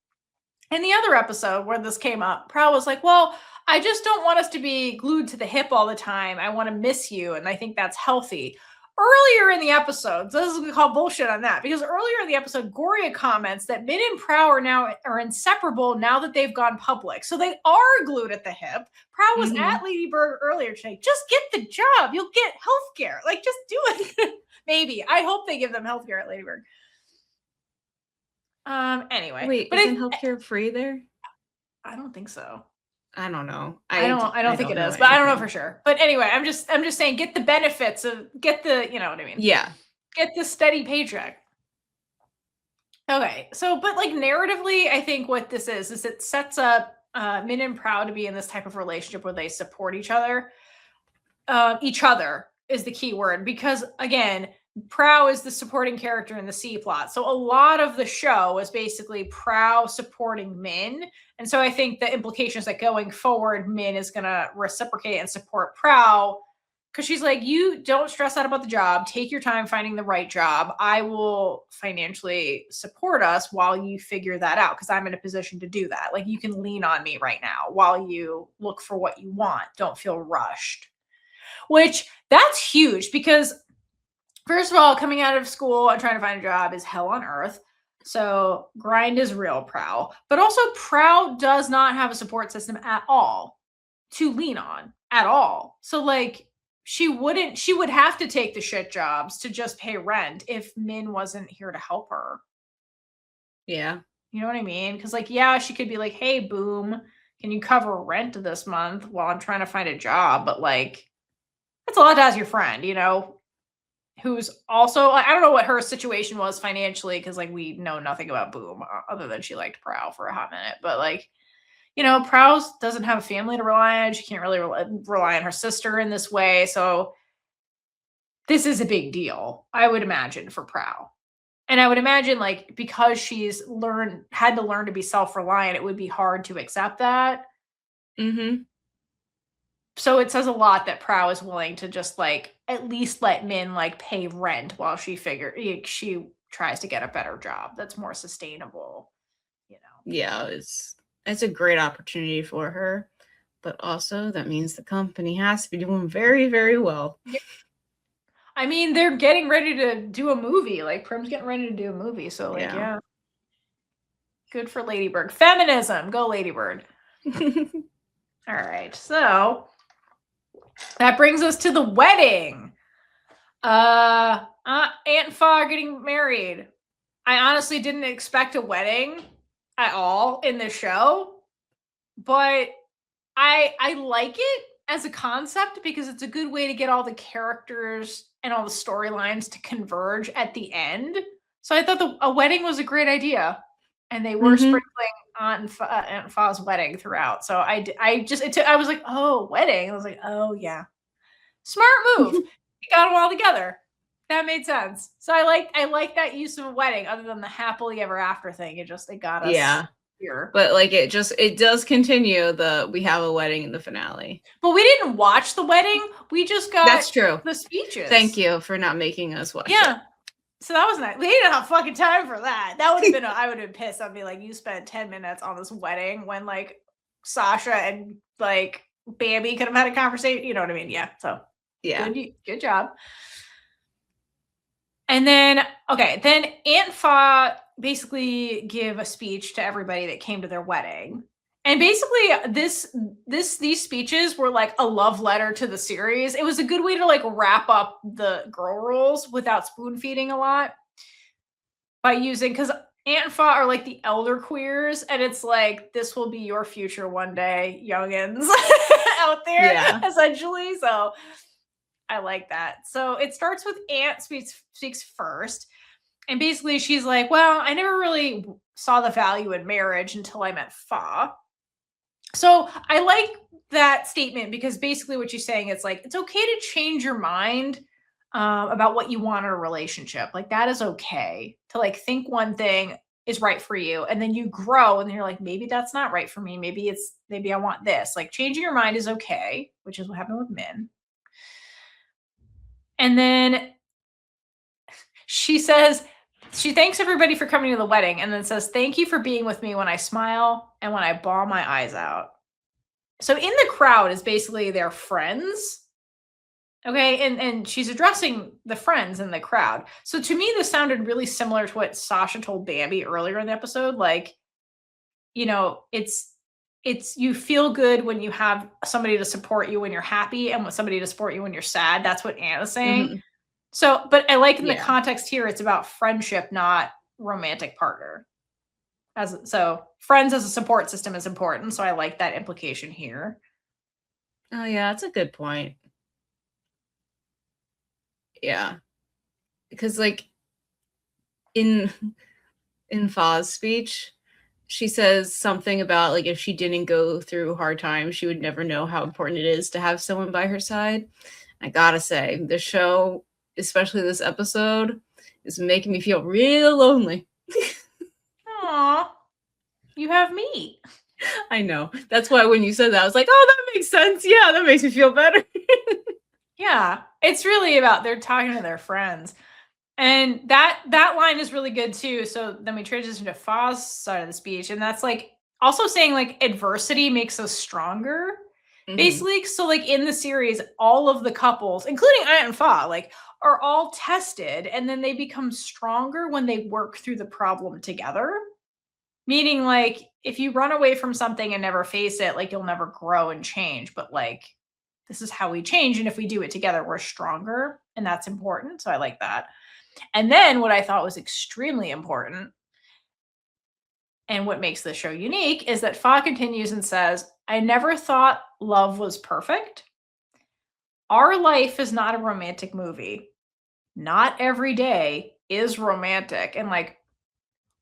In the other episode where this came up, Praew was like, well, I just don't want us to be glued to the hip all the time. I want to miss you, and I think that's healthy. Earlier in the episode, so we call bullshit on that, because earlier in the episode, Gorya comments that Min and Praew are inseparable now that they've gone public. So they are glued at the hip. Praew was at Lady Bird earlier today. Just get the job. You'll get healthcare. Like, just do it. Maybe. I hope they give them healthcare at Lady Bird. Anyway.
Wait, but isn't healthcare free there?
I don't think so.
I don't know.
I don't think it is, but I don't know for sure. But anyway, I'm just saying, get the benefits of, you know what I mean?
Yeah.
Get the steady paycheck. Okay, so, but like narratively, I think what this is it sets up Min and Praew to be in this type of relationship where they support each other. Each other is the key word, because again, Praew is the supporting character in the C plot. So a lot of the show is basically Praew supporting Min. And so I think the implications that going forward, Min is going to reciprocate and support Praew, because she's like, you don't stress out about the job. Take your time finding the right job. I will financially support us while you figure that out, because I'm in a position to do that. Like, you can lean on me right now while you look for what you want. Don't feel rushed. Which, that's huge, because first of all, coming out of school and trying to find a job is hell on earth. So grind is real, Praew. But also, Praew does not have a support system at all to lean on at all. So like, she would have to take the shit jobs to just pay rent if Min wasn't here to help her.
Yeah.
You know what I mean? Because like, yeah, she could be like, hey, Boom, can you cover rent this month while I'm trying to find a job? But like, that's a lot to ask your friend, you know? Who's also, I don't know what her situation was financially, because like, we know nothing about Boom other than she liked Praew for a hot minute. But like, you know, Praew doesn't have a family to rely on. She can't really rely on her sister in this way. So this is a big deal, I would imagine, for Praew. And I would imagine, like, because she's had to learn to be self-reliant, it would be hard to accept that. So it says a lot that Praew is willing to just like at least let Min like pay rent while she tries to get a better job that's more sustainable, you know.
Yeah, it's a great opportunity for her, but also that means the company has to be doing very, very well.
Yeah. I mean, they're getting ready to do a movie. Like, Prim's getting ready to do a movie, so like, yeah. Good for Lady Bird. Feminism, go Lady Bird. All right, so that brings us to the wedding. Aunt and Fa getting married. I honestly didn't expect a wedding at all in this show, but I like it as a concept because it's a good way to get all the characters and all the storylines to converge at the end. So I thought a wedding was a great idea, and they were sprinkling Aunt Fa's wedding throughout. So I was like, oh, wedding. I was like, oh yeah, smart move. You got them all together. That made sense. So I like that use of a wedding, other than the happily ever after thing. It got us here.
But like it does continue we have a wedding in the finale.
But we didn't watch the wedding. We just got
That's true.
The speeches.
Thank you for not making us watch
it.
So
that was nice. We didn't have fucking time for that. That would have been I would have been pissed. I'd be like, you spent 10 minutes on this wedding when like Shasha and like Bambi could have had a conversation. You know what I mean? Yeah. So
yeah.
Good job. And then Aunt Fa basically give a speech to everybody that came to their wedding. And basically these speeches were like a love letter to the series. It was a good way to like wrap up the girl roles without spoon feeding a lot by using, because Aunt Fa are like the elder queers, and it's like, this will be your future one day, youngins out there, essentially. So I like that. So it starts with Aunt speaks first. And basically she's like, well, I never really saw the value in marriage until I met Fa. So I like that statement, because basically what she's saying is like, it's okay to change your mind about what you want in a relationship. Like, that is okay to like think one thing is right for you, and then you grow and you're like, maybe that's not right for me. Maybe I want this. Like, changing your mind is okay, which is what happened with Min. And then she says, she thanks everybody for coming to the wedding, and then says, thank you for being with me when I smile and when I bawl my eyes out. So in the crowd is basically their friends. Okay. And she's addressing the friends in the crowd. So to me, this sounded really similar to what Shasha told Bambi earlier in the episode. Like, you know, it's you feel good when you have somebody to support you when you're happy, and with somebody to support you when you're sad. That's what Anna's saying. Mm-hmm. So, but I like in the context here, it's about friendship, not romantic partner. So friends as a support system is important. So I like that implication here.
Oh yeah, that's a good point. Yeah. Because like in Fa's speech, she says something about like, if she didn't go through hard times, she would never know how important it is to have someone by her side. I gotta say, the show, especially this episode, is making me feel real lonely.
Aw, you have me.
I know. That's why when you said that, I was like, oh, that makes sense. Yeah, that makes me feel better.
Yeah, it's really about they're talking to their friends. And that line is really good too. So then we transition to Fa's side of the speech, and that's like also saying like adversity makes us stronger. Mm-hmm. Basically, so like in the series, all of the couples, including Aunt and Fa, like are all tested, and then they become stronger when they work through the problem together. Meaning, like, if you run away from something and never face it, like, you'll never grow and change. But like, this is how we change, and if we do it together, we're stronger, and that's important. So I like that. And then what I thought was extremely important, and what makes this show unique, is that Fa continues and says, I never thought love was perfect. Our life is not a romantic movie. Not every day is romantic. And like,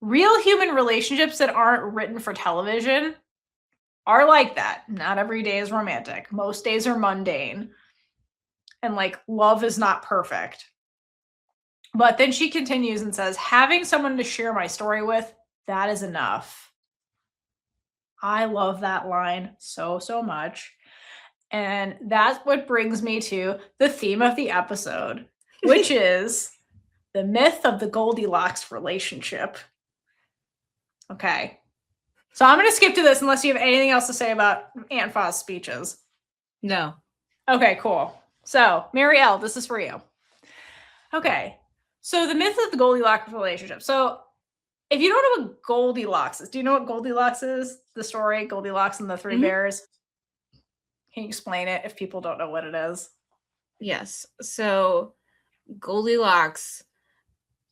real human relationships that aren't written for television are like that. Not every day is romantic. Most days are mundane. And like, love is not perfect. But then she continues and says, having someone to share my story with, that is enough. I love that line so, so much. And that's what brings me to the theme of the episode, which is the myth of the Goldilocks relationship. Okay. So I'm going to skip to this unless you have anything else to say about Aunt Fa's speeches.
No.
Okay, cool. So, Mary L., this is for you. Okay. So the myth of the Goldilocks relationship. So if you don't know what Goldilocks is, do you know what Goldilocks is? The story, Goldilocks and the Three Bears? Can you explain it if people don't know what it is?
Yes. So Goldilocks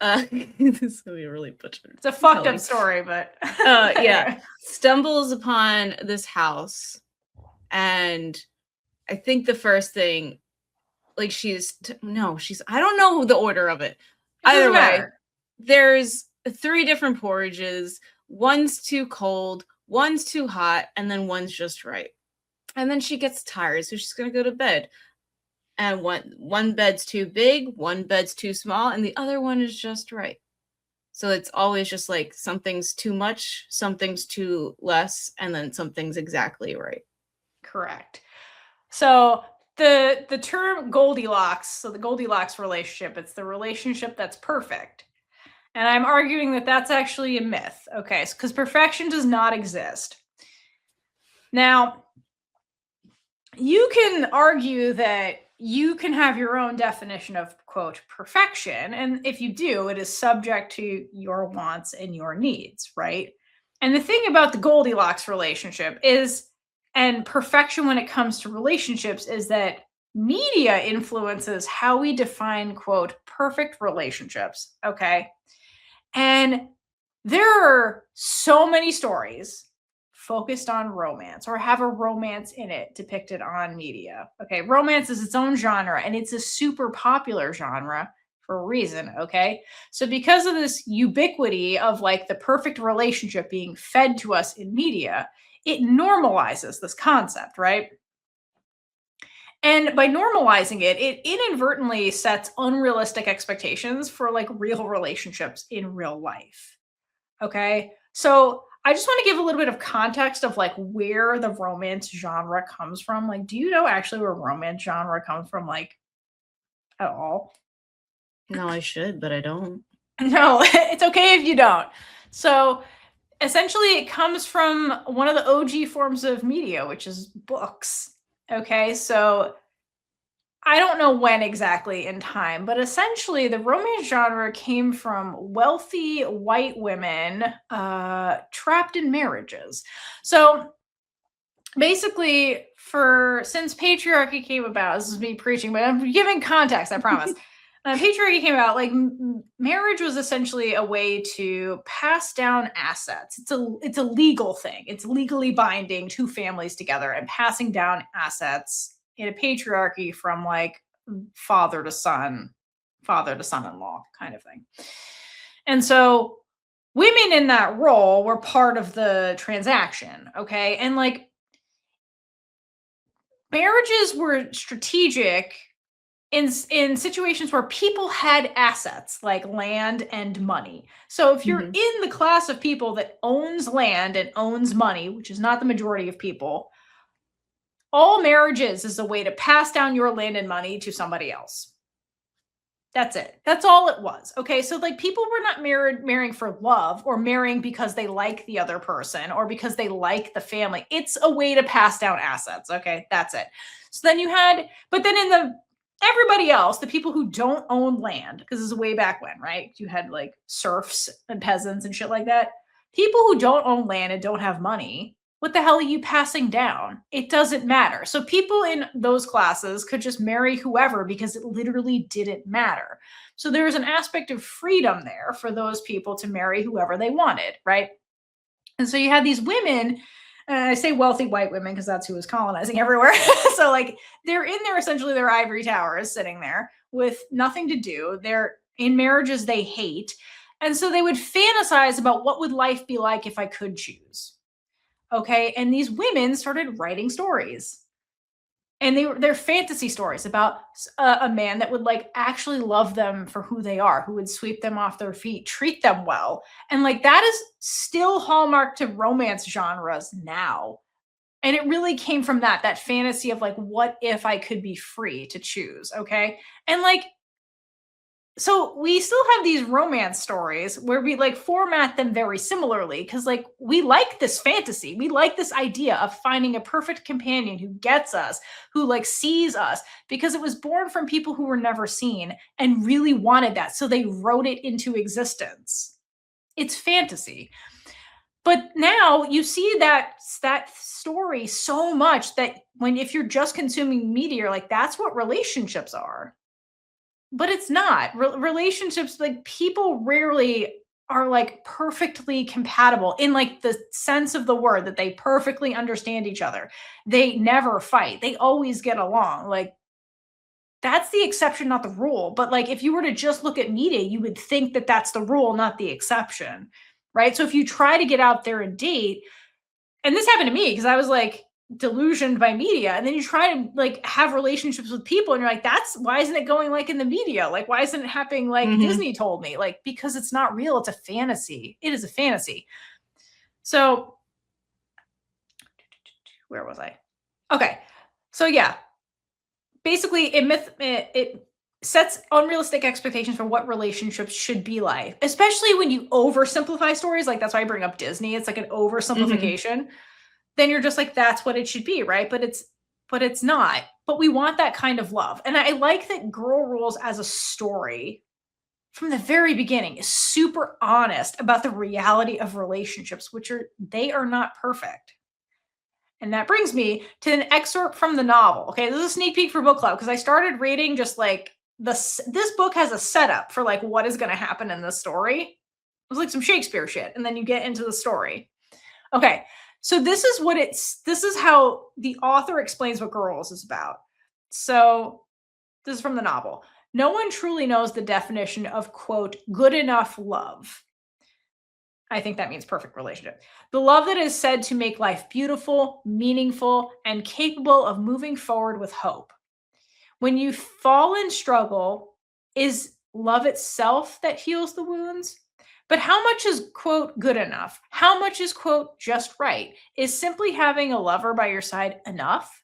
This is gonna be really butchered.
It's a fucked up story, but
yeah. Stumbles upon this house, and I think the first thing, like I don't know the order of it. Either way, there's 3 different porridges. One's too cold, one's too hot, and then one's just right. And then she gets tired, so she's gonna go to bed. And one bed's too big, one bed's too small, and the other one is just right. So it's always just like something's too much, something's too less, and then something's exactly right.
Correct. So the term Goldilocks, so the Goldilocks relationship, it's the relationship that's perfect. And I'm arguing that that's actually a myth, okay? Because perfection does not exist. Now, you can argue that you can have your own definition of, quote, perfection. And if you do, it is subject to your wants and your needs, right? And the thing about the Goldilocks relationship is, and perfection when it comes to relationships, is that media influences how we define, quote, perfect relationships, okay? And there are so many stories focused on romance or have a romance in it depicted on media. Okay, romance is its own genre, and it's a super popular genre for a reason, okay? So because of this ubiquity of like the perfect relationship being fed to us in media, it normalizes this concept, right? And by normalizing it, it inadvertently sets unrealistic expectations for like real relationships in real life. Okay. So I just want to give a little bit of context of like where the romance genre comes from. Like, do you know actually where romance genre comes from, like, at all?
No, I should, but I don't.
No, it's okay if you don't. So essentially, it comes from one of the OG forms of media, which is books. Okay, so I don't know when exactly in time, but essentially the romance genre came from wealthy white women trapped in marriages. So basically, since patriarchy came about, this is me preaching, but I'm giving context, I promise. Patriarchy came out, like marriage was essentially a way to pass down assets. It's a legal thing. It's legally binding two families together and passing down assets in a patriarchy from like father to son-in-law kind of thing. And so women in that role were part of the transaction, okay? And like marriages were strategic in situations where people had assets like land and money. So if you're in the class of people that owns land and owns money, which is not the majority of people, all marriages is a way to pass down your land and money to somebody else. That's it. That's all it was. Okay. So like people were not marrying for love or marrying because they like the other person or because they like the family. It's a way to pass down assets. Okay. That's it. So then but then everybody else, the people who don't own land, because this is way back when, right? You had like serfs and peasants and shit like that. People who don't own land and don't have money, what the hell are you passing down? It doesn't matter. So people in those classes could just marry whoever because it literally didn't matter. So there's an aspect of freedom there for those people to marry whoever they wanted, right? And so you had these women, I say wealthy white women because that's who was colonizing everywhere. So like they're in there, essentially their ivory towers sitting there with nothing to do. They're in marriages they hate. And so they would fantasize about what would life be like if I could choose. Okay. And these women started writing stories. And they're fantasy stories about a man that would like actually love them for who they are, who would sweep them off their feet, treat them well. And like that is still hallmark to romance genres now. And it really came from that fantasy of like, what if I could be free to choose? Okay. And like, so we still have these romance stories where we like format them very similarly because like we like this fantasy. We like this idea of finding a perfect companion who gets us, who like sees us, because it was born from people who were never seen and really wanted that. So they wrote it into existence. It's fantasy. But now you see that story so much that if you're just consuming media, you're like, that's what relationships are. but it's not. Relationships, like people rarely are like perfectly compatible in like the sense of the word that they perfectly understand each other. They never fight. They always get along. Like that's the exception, not the rule. But like if you were to just look at media, you would think that that's the rule, not the exception. Right? So if you try to get out there and date, and this happened to me because I was like delusioned by media, and then you try to like have relationships with people and you're like, that's why isn't it going like in the media? Like why isn't it happening like Disney told me? Like because it's not real, it's a fantasy. It is a fantasy. So where was I? Okay. So yeah, basically it sets unrealistic expectations for what relationships should be like, especially when you oversimplify stories. Like that's why I bring up Disney. It's like an oversimplification. Then you're just like, that's what it should be, right? But it's not. But we want that kind of love. And I like that Girl Rules as a story from the very beginning is super honest about the reality of relationships, they are not perfect. And that brings me to an excerpt from the novel. Okay, this is a sneak peek for book club because I started reading just like this book has a setup for like what is going to happen in the story. It was like some Shakespeare shit, and then you get into the story. Okay, so this is how the author explains what Girls is about. So this is from the novel. No one truly knows the definition of, quote, good enough love. I think that means perfect relationship. The love that is said to make life beautiful, meaningful, and capable of moving forward with hope. When you fall in struggle, is love itself that heals the wounds? But how much is, quote, good enough? How much is, quote, just right? Is simply having a lover by your side enough?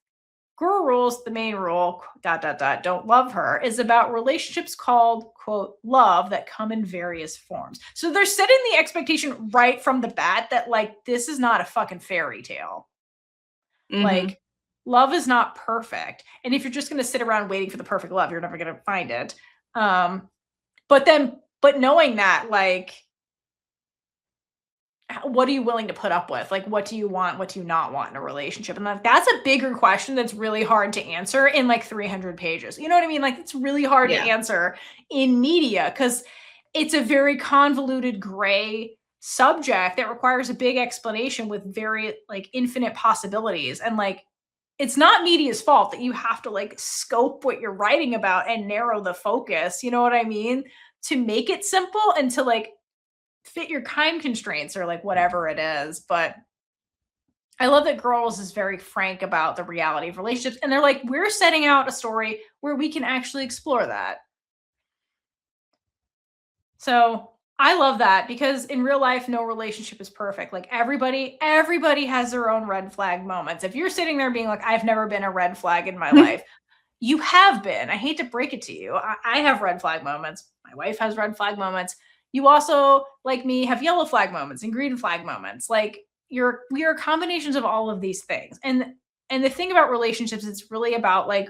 Girl Rules, the main rule, ... don't love her, is about relationships called, quote, love that come in various forms. So they're setting the expectation right from the bat that like, this is not a fucking fairy tale. Like, love is not perfect. And if you're just going to sit around waiting for the perfect love, you're never going to find it. But knowing that, like, what are you willing to put up with? Like, what do you want? What do you not want in a relationship? And that's a bigger question that's really hard to answer in like 300 pages. You know what I mean? Like, it's really hard to answer in media because it's a very convoluted gray subject that requires a big explanation with very like infinite possibilities. And like, it's not media's fault that you have to like scope what you're writing about and narrow the focus. You know what I mean? To make it simple and to like fit your time constraints or like whatever it is. But I love that Girls is very frank about the reality of relationships. And they're like, we're setting out a story where we can actually explore that. So I love that because in real life, no relationship is perfect. Like everybody has their own red flag moments. If you're sitting there being like, I've never been a red flag in my life, you have been. I hate to break it to you. I have red flag moments. My wife has red flag moments. You also, like me, have yellow flag moments and green flag moments. Like we are combinations of all of these things. And the thing about relationships, it's really about like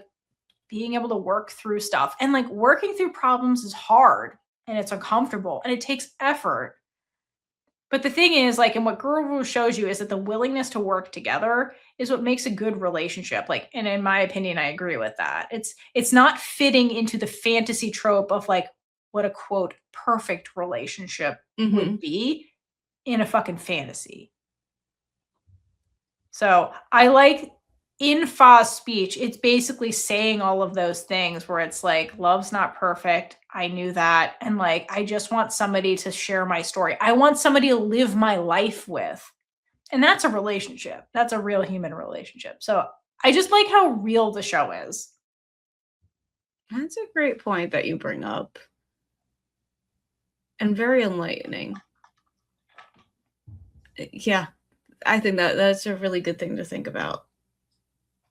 being able to work through stuff. And like working through problems is hard and it's uncomfortable and it takes effort. But the thing is, like, and what Girl Rules shows you is that the willingness to work together is what makes a good relationship. Like, and in my opinion, I agree with that. It's not fitting into the fantasy trope of like what a, quote, perfect relationship would be in a fucking fantasy. So I like in Fa's speech, it's basically saying all of those things where it's like, love's not perfect. I knew that. And like, I just want somebody to share my story. I want somebody to live my life with. And that's a relationship. That's a real human relationship. So I just like how real the show is.
That's a great point that you bring up. And very enlightening. Yeah, I think that's a really good thing to think about.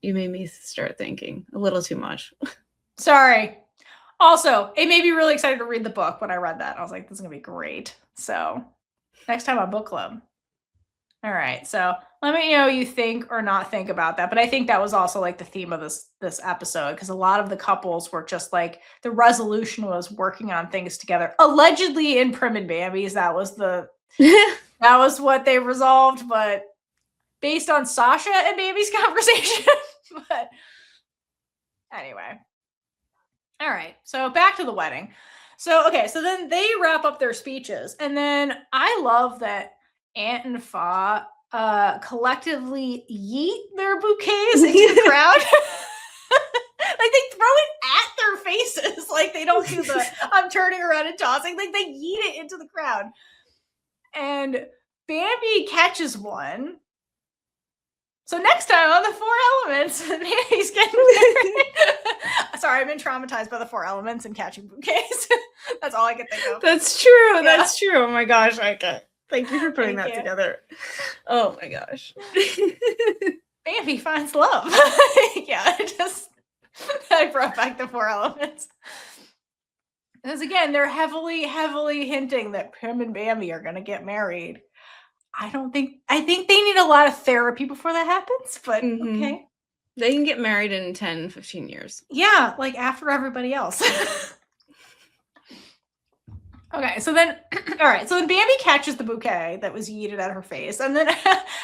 You made me start thinking a little too much.
Sorry. Also, it made me really excited to read the book when I read that. I was like, this is going to be great. So next time on book club. All right. So let me know what you think or not think about that. But I think that was also like the theme of this episode because a lot of the couples were just like the resolution was working on things together. Allegedly in Prim and Bambi's, that was that was what they resolved. But based on Shasha and Bambi's conversation. But anyway. All right. So back to the wedding. So, okay. So then they wrap up their speeches. And then I love that Aunt and Fa collectively yeet their bouquets into the crowd. Like they throw it at their faces. Like they don't do the I'm turning around and tossing. Like they yeet it into the crowd. And Bambi catches one. So next time on the 4 Elements, Bambi's getting married. Sorry, I've been traumatized by the 4 Elements and catching bouquets. That's all I can think of.
That's true. Yeah. That's true. Oh my gosh, thank you for putting that together. Oh my gosh.
Bambi finds love. Yeah, I brought back the 4 Elements. Because again, they're heavily hinting that Prim and Bambi are going to get married. I think they need a lot of therapy before that happens, but okay.
They can get married in 10, 15 years.
Yeah, like after everybody else. Okay, so then, all right, so then Bambi catches the bouquet that was yeeted at her face. And then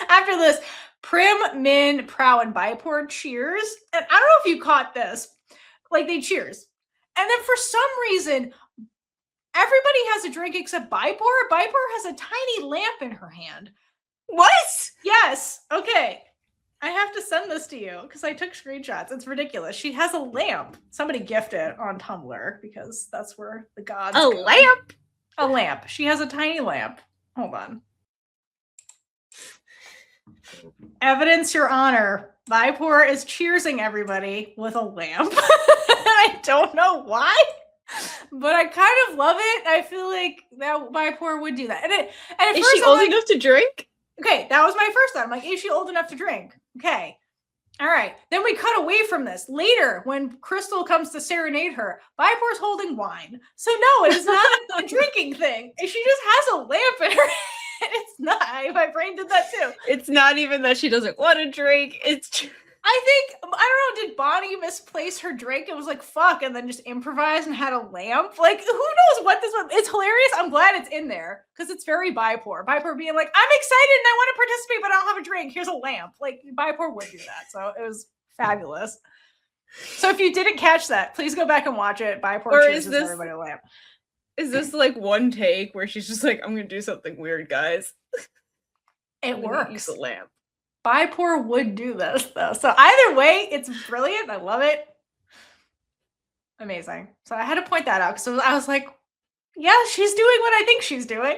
after this, Prim, Min, Praew, and Bipor cheers. And I don't know if you caught this. Like, they cheers. And then for some reason, everybody has a drink except Bipor. Bipor has a tiny lamp in her hand.
What?
Yes. Okay. I have to send this to you because I took screenshots. It's ridiculous. She has a lamp. Somebody gifted it on Tumblr because that's where the gods go.
Lamp?
A lamp. She has a tiny lamp. Hold on. Evidence, Your Honor. Bipor is cheersing everybody with a lamp. I don't know why, but I kind of love it. I feel like that Bipor would do that. And
is she old enough to drink?
Okay, that was my first thought. I'm like, is she old enough to drink? Okay. All right. Then we cut away from this. Later, when Crystal comes to serenade her, Bipor's holding wine. So no, it is not a drinking thing. She just has a lamp in her hand. It's not. My brain did that too.
It's not even that she doesn't want to drink. It's
I don't know, did Bonnie misplace her drink? It was like, fuck, and then just improvised and had a lamp? Like, who knows what this was? It's hilarious. I'm glad it's in there because it's very Bipor. Bipor being like, I'm excited and I want to participate, but I don't have a drink. Here's a lamp. Like, Bipor would do that. So it was fabulous. So if you didn't catch that, please go back and watch it. Bipor chooses everybody a lamp.
Is this like one take where she's just like, I'm going to do something weird, guys?
It works.
Use a lamp.
Bipor would do this, though. So either way, it's brilliant. I love it. Amazing. So I had to point that out because I was like, yeah, she's doing what I think she's doing.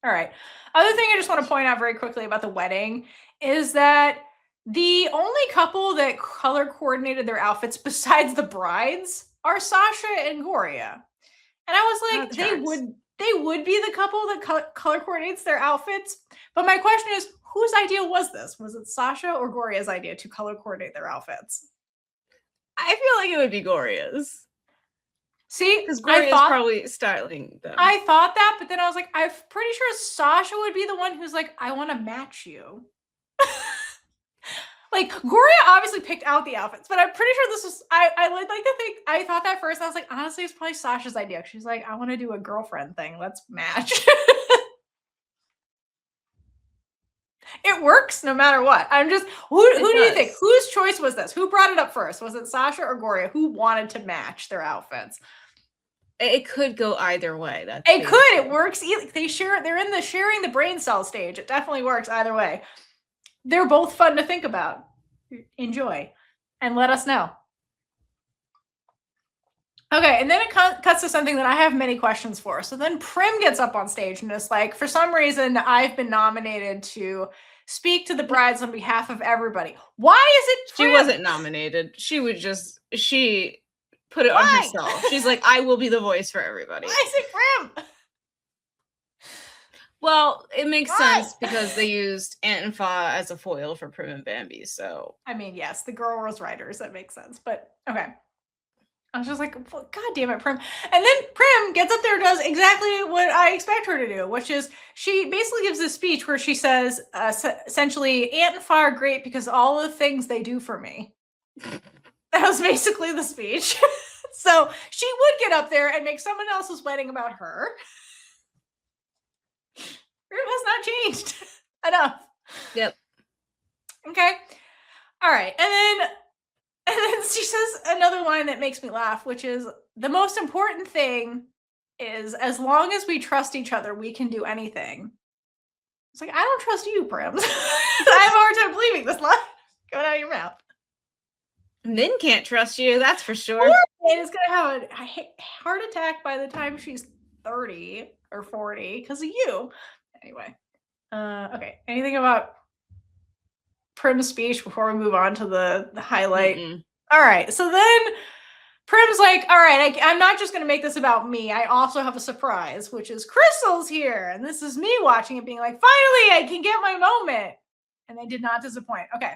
All right. Other thing I just want to point out very quickly about the wedding is that the only couple that color coordinated their outfits besides the brides are Shasha and Gorya. And I was like, they would be the couple that color coordinates their outfits. But my question is, whose idea was this? Was it Shasha or Gorya's idea to color coordinate their outfits?
I feel like it would be Gorya's.
See,
because Gorya's probably styling them.
I thought that, but then I was like, I'm pretty sure Shasha would be the one who's like, I want to match you. Like, Gorya obviously picked out the outfits, but I'm pretty sure this was, I like to think, I thought that first, I was like, honestly, it's probably Sasha's idea. She's like, I want to do a girlfriend thing. Let's match. It works no matter what. I'm just, who do you think? Whose choice was this? Who brought it up first? Was it Shasha or Gorya? Who wanted to match their outfits?
It could go either way.
It works. They're in the sharing the brain cell stage. It definitely works either way. They're both fun to think about. Enjoy. And let us know. Okay, and then it cuts to something that I have many questions for. So then Prim gets up on stage and is like, for some reason, I've been nominated to speak to the brides on behalf of everybody. Why is it Prim?
She wasn't nominated. She put it on herself. She's like, I will be the voice for everybody.
Why is it Prim?
Well, it makes sense because they used Aunt and Fa as a foil for Prim and Bambi, so.
I mean, yes, the girl was writers. That makes sense. But, okay. I was just like, God damn it, Prim. And then Prim gets up there and does exactly what I expect her to do, which is she basically gives this speech where she says, essentially, Aunt and Fa are great because all the things they do for me. That was basically the speech. So she would get up there and make someone else's wedding about her. Prim has not changed enough.
Yep.
Okay. All right. And then And then she says another line that makes me laugh, which is, the most important thing is, as long as we trust each other, we can do anything. It's like, I don't trust you, Prim. I have a hard time believing this line going out of your mouth.
Min can't trust you, that's for sure.
Min is gonna have a heart attack by the time she's 30 or 40 because of you. Anyway, okay. Anything about Prim's speech before we move on to the highlight? All right. So then Prim's like, all right, I'm not just going to make this about me. I also have a surprise, which is Crystal's here. And this is me watching it being like, finally, I can get my moment. And they did not disappoint. Okay.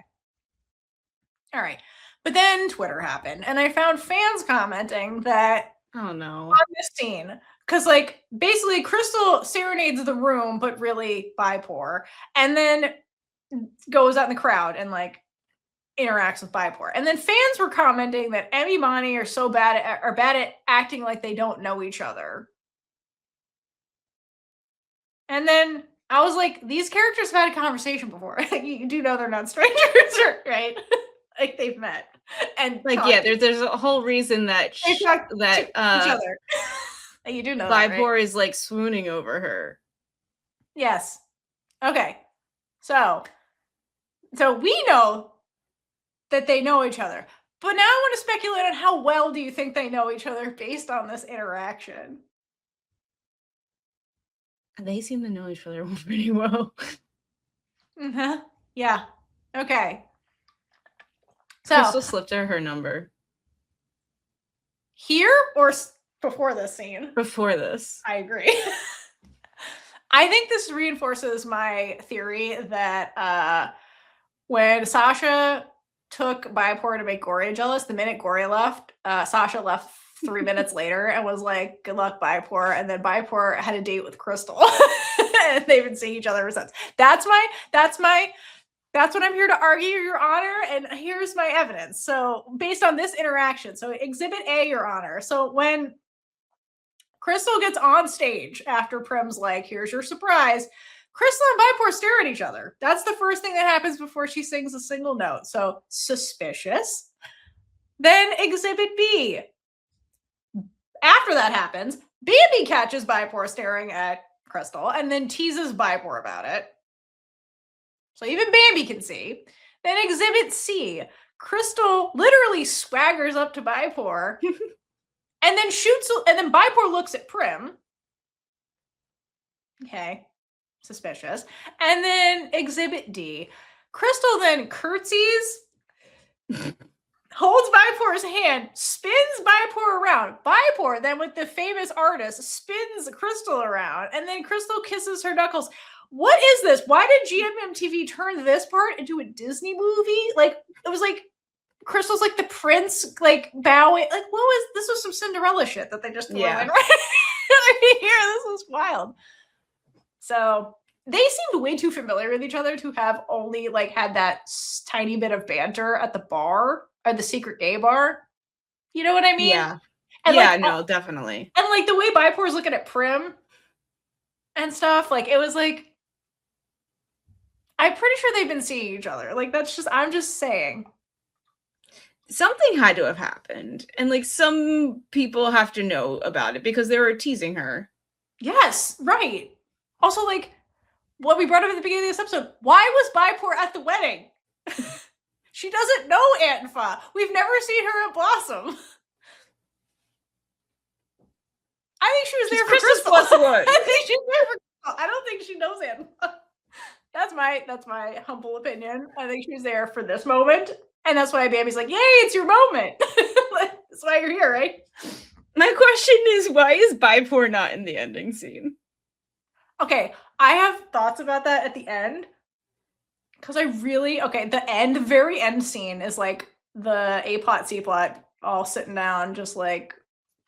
All right. But then Twitter happened. And I found fans commenting that,
oh no,
on this scene. Because, like, basically Crystal serenades the room, but really Bipor. And then goes out in the crowd and, like, interacts with Bipor. And then fans were commenting that Emmy Bonnie are so bad at acting like they don't know each other. And then I was like, these characters have had a conversation before. You do know they're not strangers, right? Like, they've met. And
like, yeah, there's a whole reason that
each other. You do know that,
Bipor
right?
is like swooning over her.
Yes. Okay. So we know that they know each other. But now I want to speculate on how well do you think they know each other based on this interaction?
They seem to know each other pretty well.
Yeah. Okay. So
Crystal slipped her number.
Here or before this scene?
Before this.
I agree. I think this reinforces my theory that when Shasha took Bipor to make Gorya jealous, the minute Gorya left, Shasha left 3 minutes later and was like, good luck, Bipor. And then Bipor had a date with Crystal. And they've been seeing each other ever since. That's what I'm here to argue, Your Honor, and here's my evidence. So based on this interaction, so Exhibit A, Your Honor. So when Crystal gets on stage after Prim's like, here's your surprise, Crystal and Bipor stare at each other. That's the first thing that happens before she sings a single note. So suspicious. Then Exhibit B. After that happens, Bambi catches Bipor staring at Crystal and then teases Bipor about it. So even Bambi can see. Then Exhibit C. Crystal literally swaggers up to Bipor and then shoots, and then Bipor looks at Prim. Okay. Suspicious. And then Exhibit D. Crystal then curtsies, holds Bipor's hand, spins Bipor around. Bipor then, with the famous artist, spins Crystal around, and then Crystal kisses her knuckles. What is this? Why did GMMTV turn this part into a Disney movie? Like, it was like Crystal's like the prince, like bowing. Like, what was this? Was some Cinderella shit that they just threw in right here. This was wild. So they seemed way too familiar with each other to have only like had that tiny bit of banter at the bar or the secret gay bar. You know what I mean?
Yeah.
And
yeah,
like,
no, definitely.
And like the way Bipor's looking at Prim and stuff, like it was like, I'm pretty sure they've been seeing each other. Like, that's just, I'm just saying.
Something had to have happened. And like some people have to know about it because they were teasing her.
Yes, right. Also, like, what we brought up at the beginning of this episode, why was Bipor at the wedding? She doesn't know Antifa. We've never seen her at Blossom. I think she was there for Crystal. I think she's there for Crystal. I don't think she knows Antifa. That's my humble opinion. I think she was there for this moment. And that's why Bambi's like, yay, it's your moment. That's why you're here, right?
My question is, why is Bipor not in the ending scene?
Okay, I have thoughts about that at the end. Because the very end scene is like the A-plot, C-plot all sitting down, just like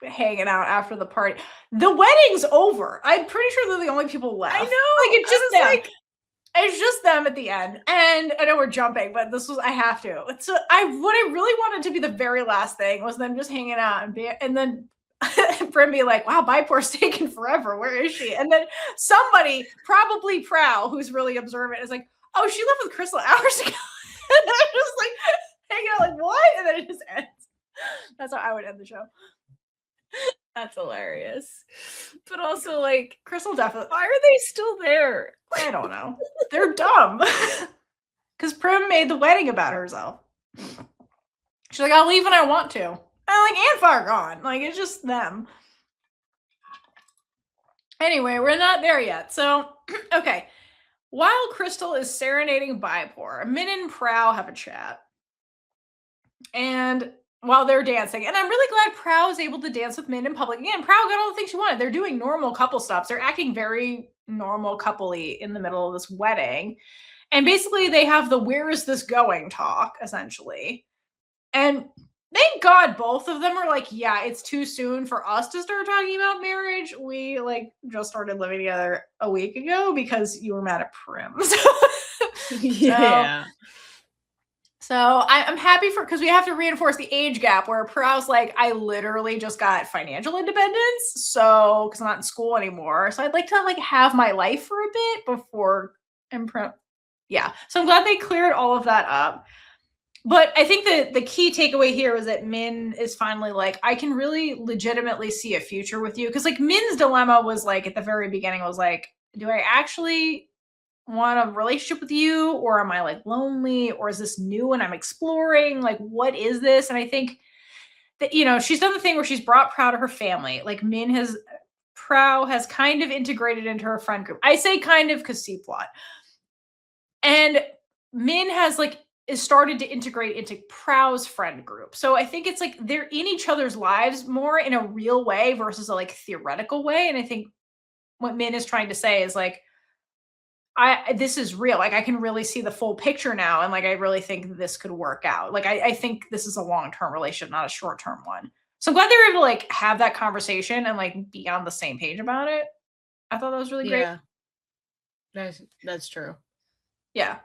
hanging out after the party. The wedding's over. I'm pretty sure they're the only people left.
I know.
Like, it's just them. It's just them at the end. And I know we're jumping, but I have to. So what I really wanted to be the very last thing was them just hanging out and then Prim be like, wow, Bipor's taking forever. Where is she? And then somebody, probably Praew, who's really observant, is like, oh, she left with Crystal hours ago. And I'm just like, you're like, what? And then it just ends. That's how I would end the show.
That's hilarious. But also, like,
Crystal definitely.
Why are they still there?
I don't know. They're dumb. Because Prim made the wedding about herself. She's like, I'll leave when I want to. And like, and far gone. Like, it's just them. Anyway, we're not there yet. So, okay. While Crystal is serenading Bipor, Min and Praew have a chat. And while they're dancing, and I'm really glad Praew is able to dance with Min in public. Again, Praew got all the things she wanted. They're doing normal couple stuff. They're acting very normal coupley in the middle of this wedding. And basically they have the where is this going talk, essentially. And thank God both of them are like, yeah, it's too soon for us to start talking about marriage. We like just started living together a week ago because you were mad at Prim.
Yeah.
So I'm happy for, because we have to reinforce the age gap where Prew's like, I literally just got financial independence. So, because I'm not in school anymore. So I'd like to like have my life for a bit before I'm yeah. So I'm glad they cleared all of that up. But I think that the key takeaway here is that Min is finally like, I can really legitimately see a future with you. Because like Min's dilemma was like at the very beginning was like, do I actually want a relationship with you, or am I like lonely, or is this new and I'm exploring? Like, what is this? And I think that, you know, she's done the thing where she's brought Praew to her family. Like Praew has kind of integrated into her friend group. I say kind of because C-plot. And Min has like is started to integrate into Prew's friend group. So I think it's like they're in each other's lives more in a real way versus a like theoretical way. And I think what Min is trying to say is like, this is real. Like I can really see the full picture now. And like, I really think this could work out. Like, I think this is a long-term relationship, not a short-term one. So I'm glad they were able to like have that conversation and like be on the same page about it. I thought that was really great.
Yeah, that's true.
Yeah.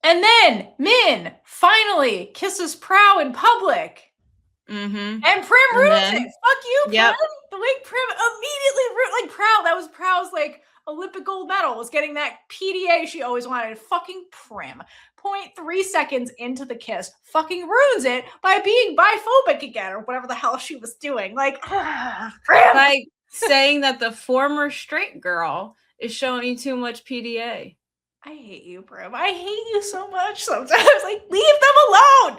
And then Min finally kisses Praew in public.
Mm-hmm.
And Prim ruins it. Fuck you, Prim.
Yep.
The way Prim immediately like Praew, that was Prow's like Olympic gold medal, was getting that PDA she always wanted. Fucking Prim. 0.3 seconds into the kiss, fucking ruins it by being biphobic again, or whatever the hell she was doing. Like, Prim!
Like saying that the former straight girl is showing you too much PDA.
I hate you, Prim. I hate you so much sometimes. Like, leave them alone!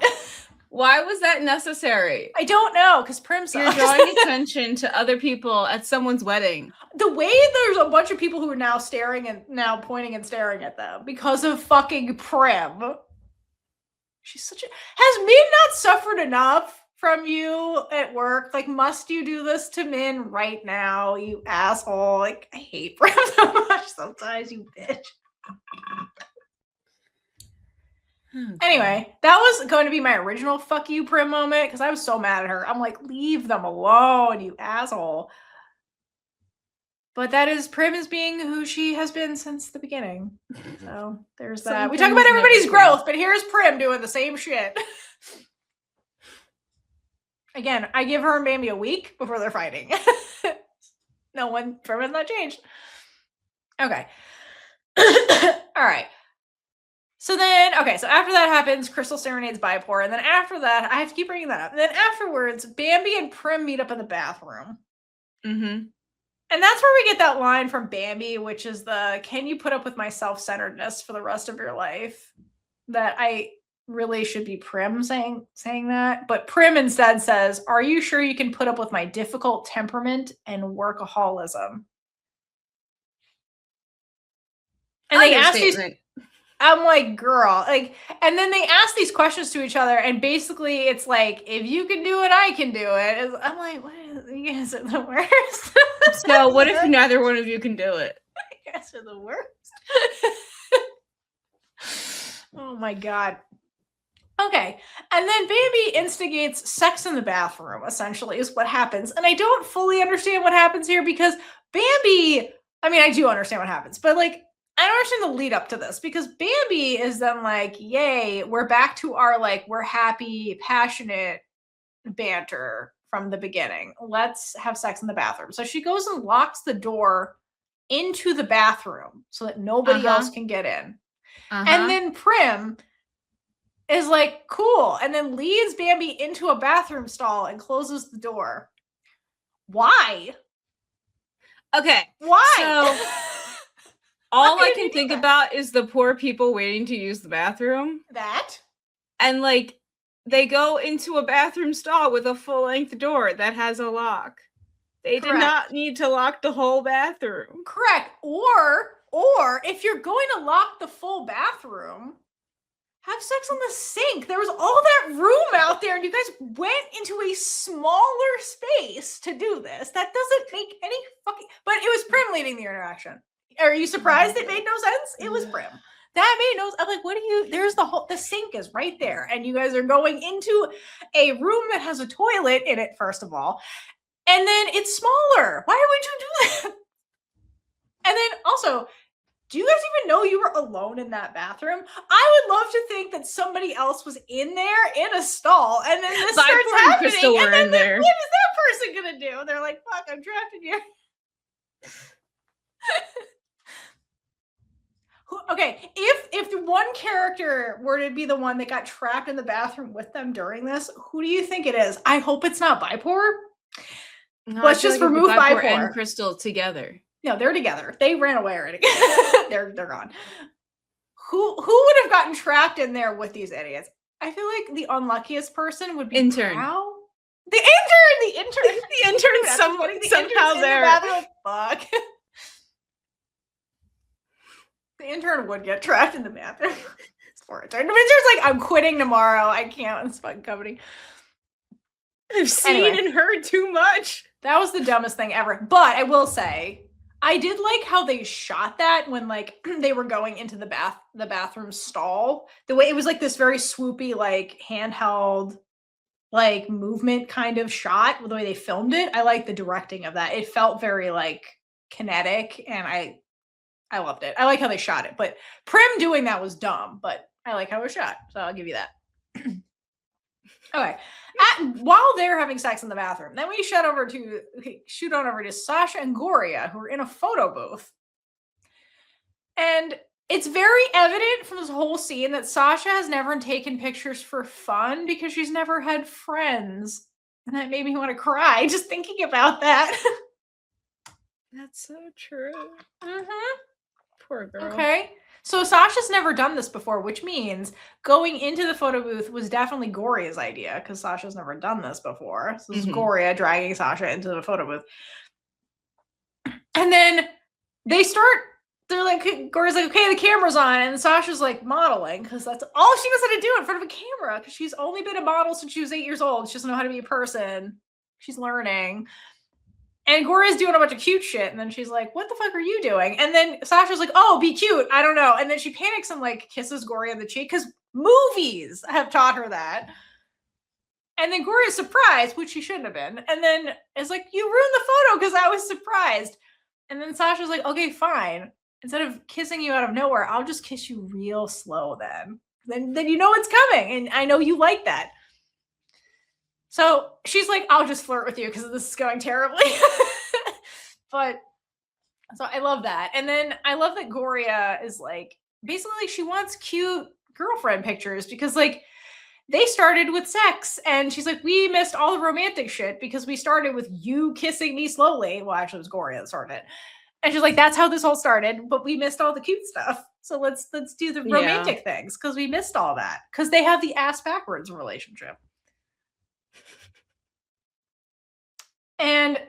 Why was that necessary?
I don't know, because Prim sucks.
You're drawing attention to other people at someone's wedding.
The way there's a bunch of people who are now staring and now pointing and staring at them because of fucking Prim. She's such a... Has Min not suffered enough from you at work? Like, must you do this to Min right now, you asshole? Like, I hate Prim so much sometimes, you bitch. Anyway, that was going to be my original fuck you Prim moment because I was so mad at her. I'm like, leave them alone, you asshole. But that is Prim is being who she has been since the beginning. So there's that. We talk about everybody's growth, but here's Prim doing the same shit. Again, I give her and Bambi a week before they're fighting. Prim has not changed. Okay. All right. So then, okay, so after that happens, Crystal serenades Bipor, and then after that, I have to keep bringing that up. And then afterwards, Bambi and Prim meet up in the bathroom.
Mm-hmm.
And that's where we get that line from Bambi, which is the, can you put up with my self-centeredness for the rest of your life? That I really should be Prim saying that. But Prim instead says, are you sure you can put up with my difficult temperament and workaholism? And they ask these... I'm like, girl, like, and then they ask these questions to each other, and basically it's like, if you can do it, I can do it. I'm like, what is, you guys are the worst.
So what if neither one of you can do it?
You guys are the worst. Oh my God. Okay. And then Bambi instigates sex in the bathroom, essentially, is what happens. And I don't fully understand what happens here because Bambi, I mean, I do understand what happens, but like, I don't understand the lead up to this because Bambi is then like, yay, we're back to our like, we're happy, passionate banter from the beginning. Let's have sex in the bathroom. So she goes and locks the door into the bathroom so that nobody else can get in. And then Prim is like, cool, and then leads Bambi into a bathroom stall and closes the door. Why?
Okay.
Why?
So all I can think about is the poor people waiting to use the bathroom.
That?
And like they go into a bathroom stall with a full-length door that has a lock. They did not need to lock the whole bathroom.
Correct. Or if you're going to lock the full bathroom, have sex on the sink. There was all that room out there, and you guys went into a smaller space to do this. That doesn't make any fucking... But it was Prim leading the interaction. Are you surprised it made no sense? It was Prim. That made no... I'm like, what do you... There's the sink is right there, and you guys are going into a room that has a toilet in it, first of all, and then it's smaller. Why would you do that? And then also... Do you guys even know you were alone in that bathroom? I would love to think that somebody else was in there in a stall, and then this starts happening.
Crystal were in there.
What is that person gonna do? They're like, "Fuck, I'm trapped in here." Okay, if the one character were to be the one that got trapped in the bathroom with them during this, who do you think it is? I hope it's not Bipor.
No,
let's just remove Bipor
and Crystal together.
No, they're together. They ran away already. they're gone. Who would have gotten trapped in there with these idiots? I feel like the unluckiest person would be
intern.
Praew. The intern
somehow there.
Fuck. The intern would get trapped in the bathroom. It's for intern. The intern's like, I'm quitting tomorrow. I can't. It's fucking company.
I've seen and heard too much.
That was the dumbest thing ever. But I will say, I did like how they shot that when like they were going into the bathroom stall. The way it was like this very swoopy, like handheld, like movement kind of shot. The way they filmed it, I like the directing of that. It felt very like kinetic, and I loved it. I like how they shot it. But Prim doing that was dumb, but I like how it was shot, so I'll give you that. Okay. While they're having sex in the bathroom, then we shoot on over to Shasha and Gorya, who are in a photo booth. And it's very evident from this whole scene that Shasha has never taken pictures for fun because she's never had friends. And that made me want to cry just thinking about that.
That's so true.
Mm-hmm.
Poor girl.
Okay. So Sasha's never done this before, which means going into the photo booth was definitely Gorya's idea, because Sasha's never done this before. So this is Gorya dragging Shasha into the photo booth. And then they're like, Gorya's like, okay, the camera's on, and Sasha's like modeling, because that's all she knows how to do in front of a camera, because she's only been a model since she was 8 years old. She doesn't know how to be a person. She's learning. And Gorya's doing a bunch of cute shit, and then she's like, what the fuck are you doing? And then Sasha's like, oh, be cute. I don't know. And then she panics and like kisses Gorya on the cheek, because movies have taught her that. And then Gorya's surprised, which she shouldn't have been. And then it's like, you ruined the photo because I was surprised. And then Sasha's like, okay, fine. Instead of kissing you out of nowhere, I'll just kiss you real slow then. Then you know it's coming, and I know you like that. So she's like, I'll just flirt with you because this is going terribly. But so I love that. And then I love that Gorya is like, basically she wants cute girlfriend pictures because like they started with sex, and she's like, we missed all the romantic shit because we started with you kissing me slowly. Well, actually it was Gorya that started it. And she's like, that's how this all started, but we missed all the cute stuff. So let's do the romantic things because we missed all that. Because they have the ass backwards relationship. And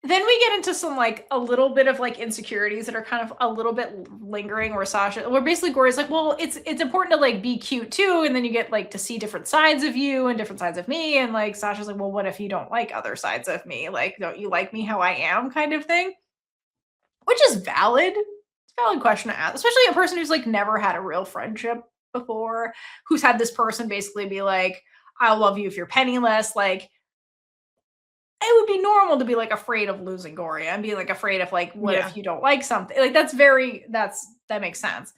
then we get into some like a little bit of like insecurities that are kind of a little bit lingering, where basically Gorya's like, well, it's important to like be cute too, and then you get like to see different sides of you and different sides of me, and like Sasha's like, well, what if you don't like other sides of me? Like, don't you like me how I am, kind of thing? Which is valid. It's a valid question to ask, especially a person who's like never had a real friendship before, who's had this person basically be like, I'll love you if you're penniless, like. It would be normal to be like afraid of losing Gorya and be like afraid of like, what if you don't like something? Like that makes sense.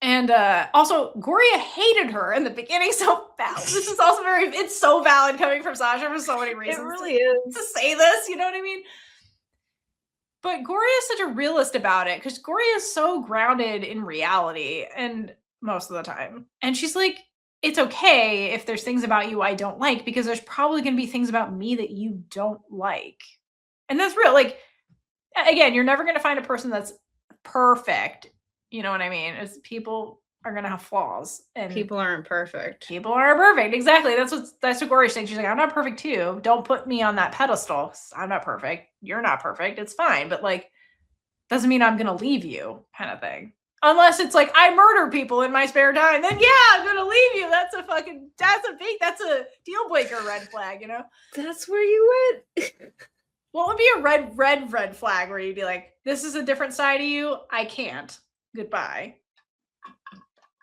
And also Gorya hated her in the beginning so bad. This is also it's so valid coming from Shasha for so many reasons.
It really is.
To say this, you know what I mean? But Gorya is such a realist about it because Gorya is so grounded in reality and most of the time. And she's like, it's okay if there's things about you I don't like because there's probably going to be things about me that you don't like. And that's real. Like, again, you're never going to find a person that's perfect. You know what I mean? It's people are going to have flaws. And
people aren't perfect.
People aren't perfect. Exactly. That's what Gorya's saying. She's like, I'm not perfect too. Don't put me on that pedestal. I'm not perfect. You're not perfect. It's fine. But like, doesn't mean I'm going to leave you kind of thing. Unless it's like, I murder people in my spare time. Then yeah, I'm going to leave you. That's a deal breaker red flag, you know?
That's where you went.
What would be a red flag where you'd be like, this is a different side of you. I can't. Goodbye.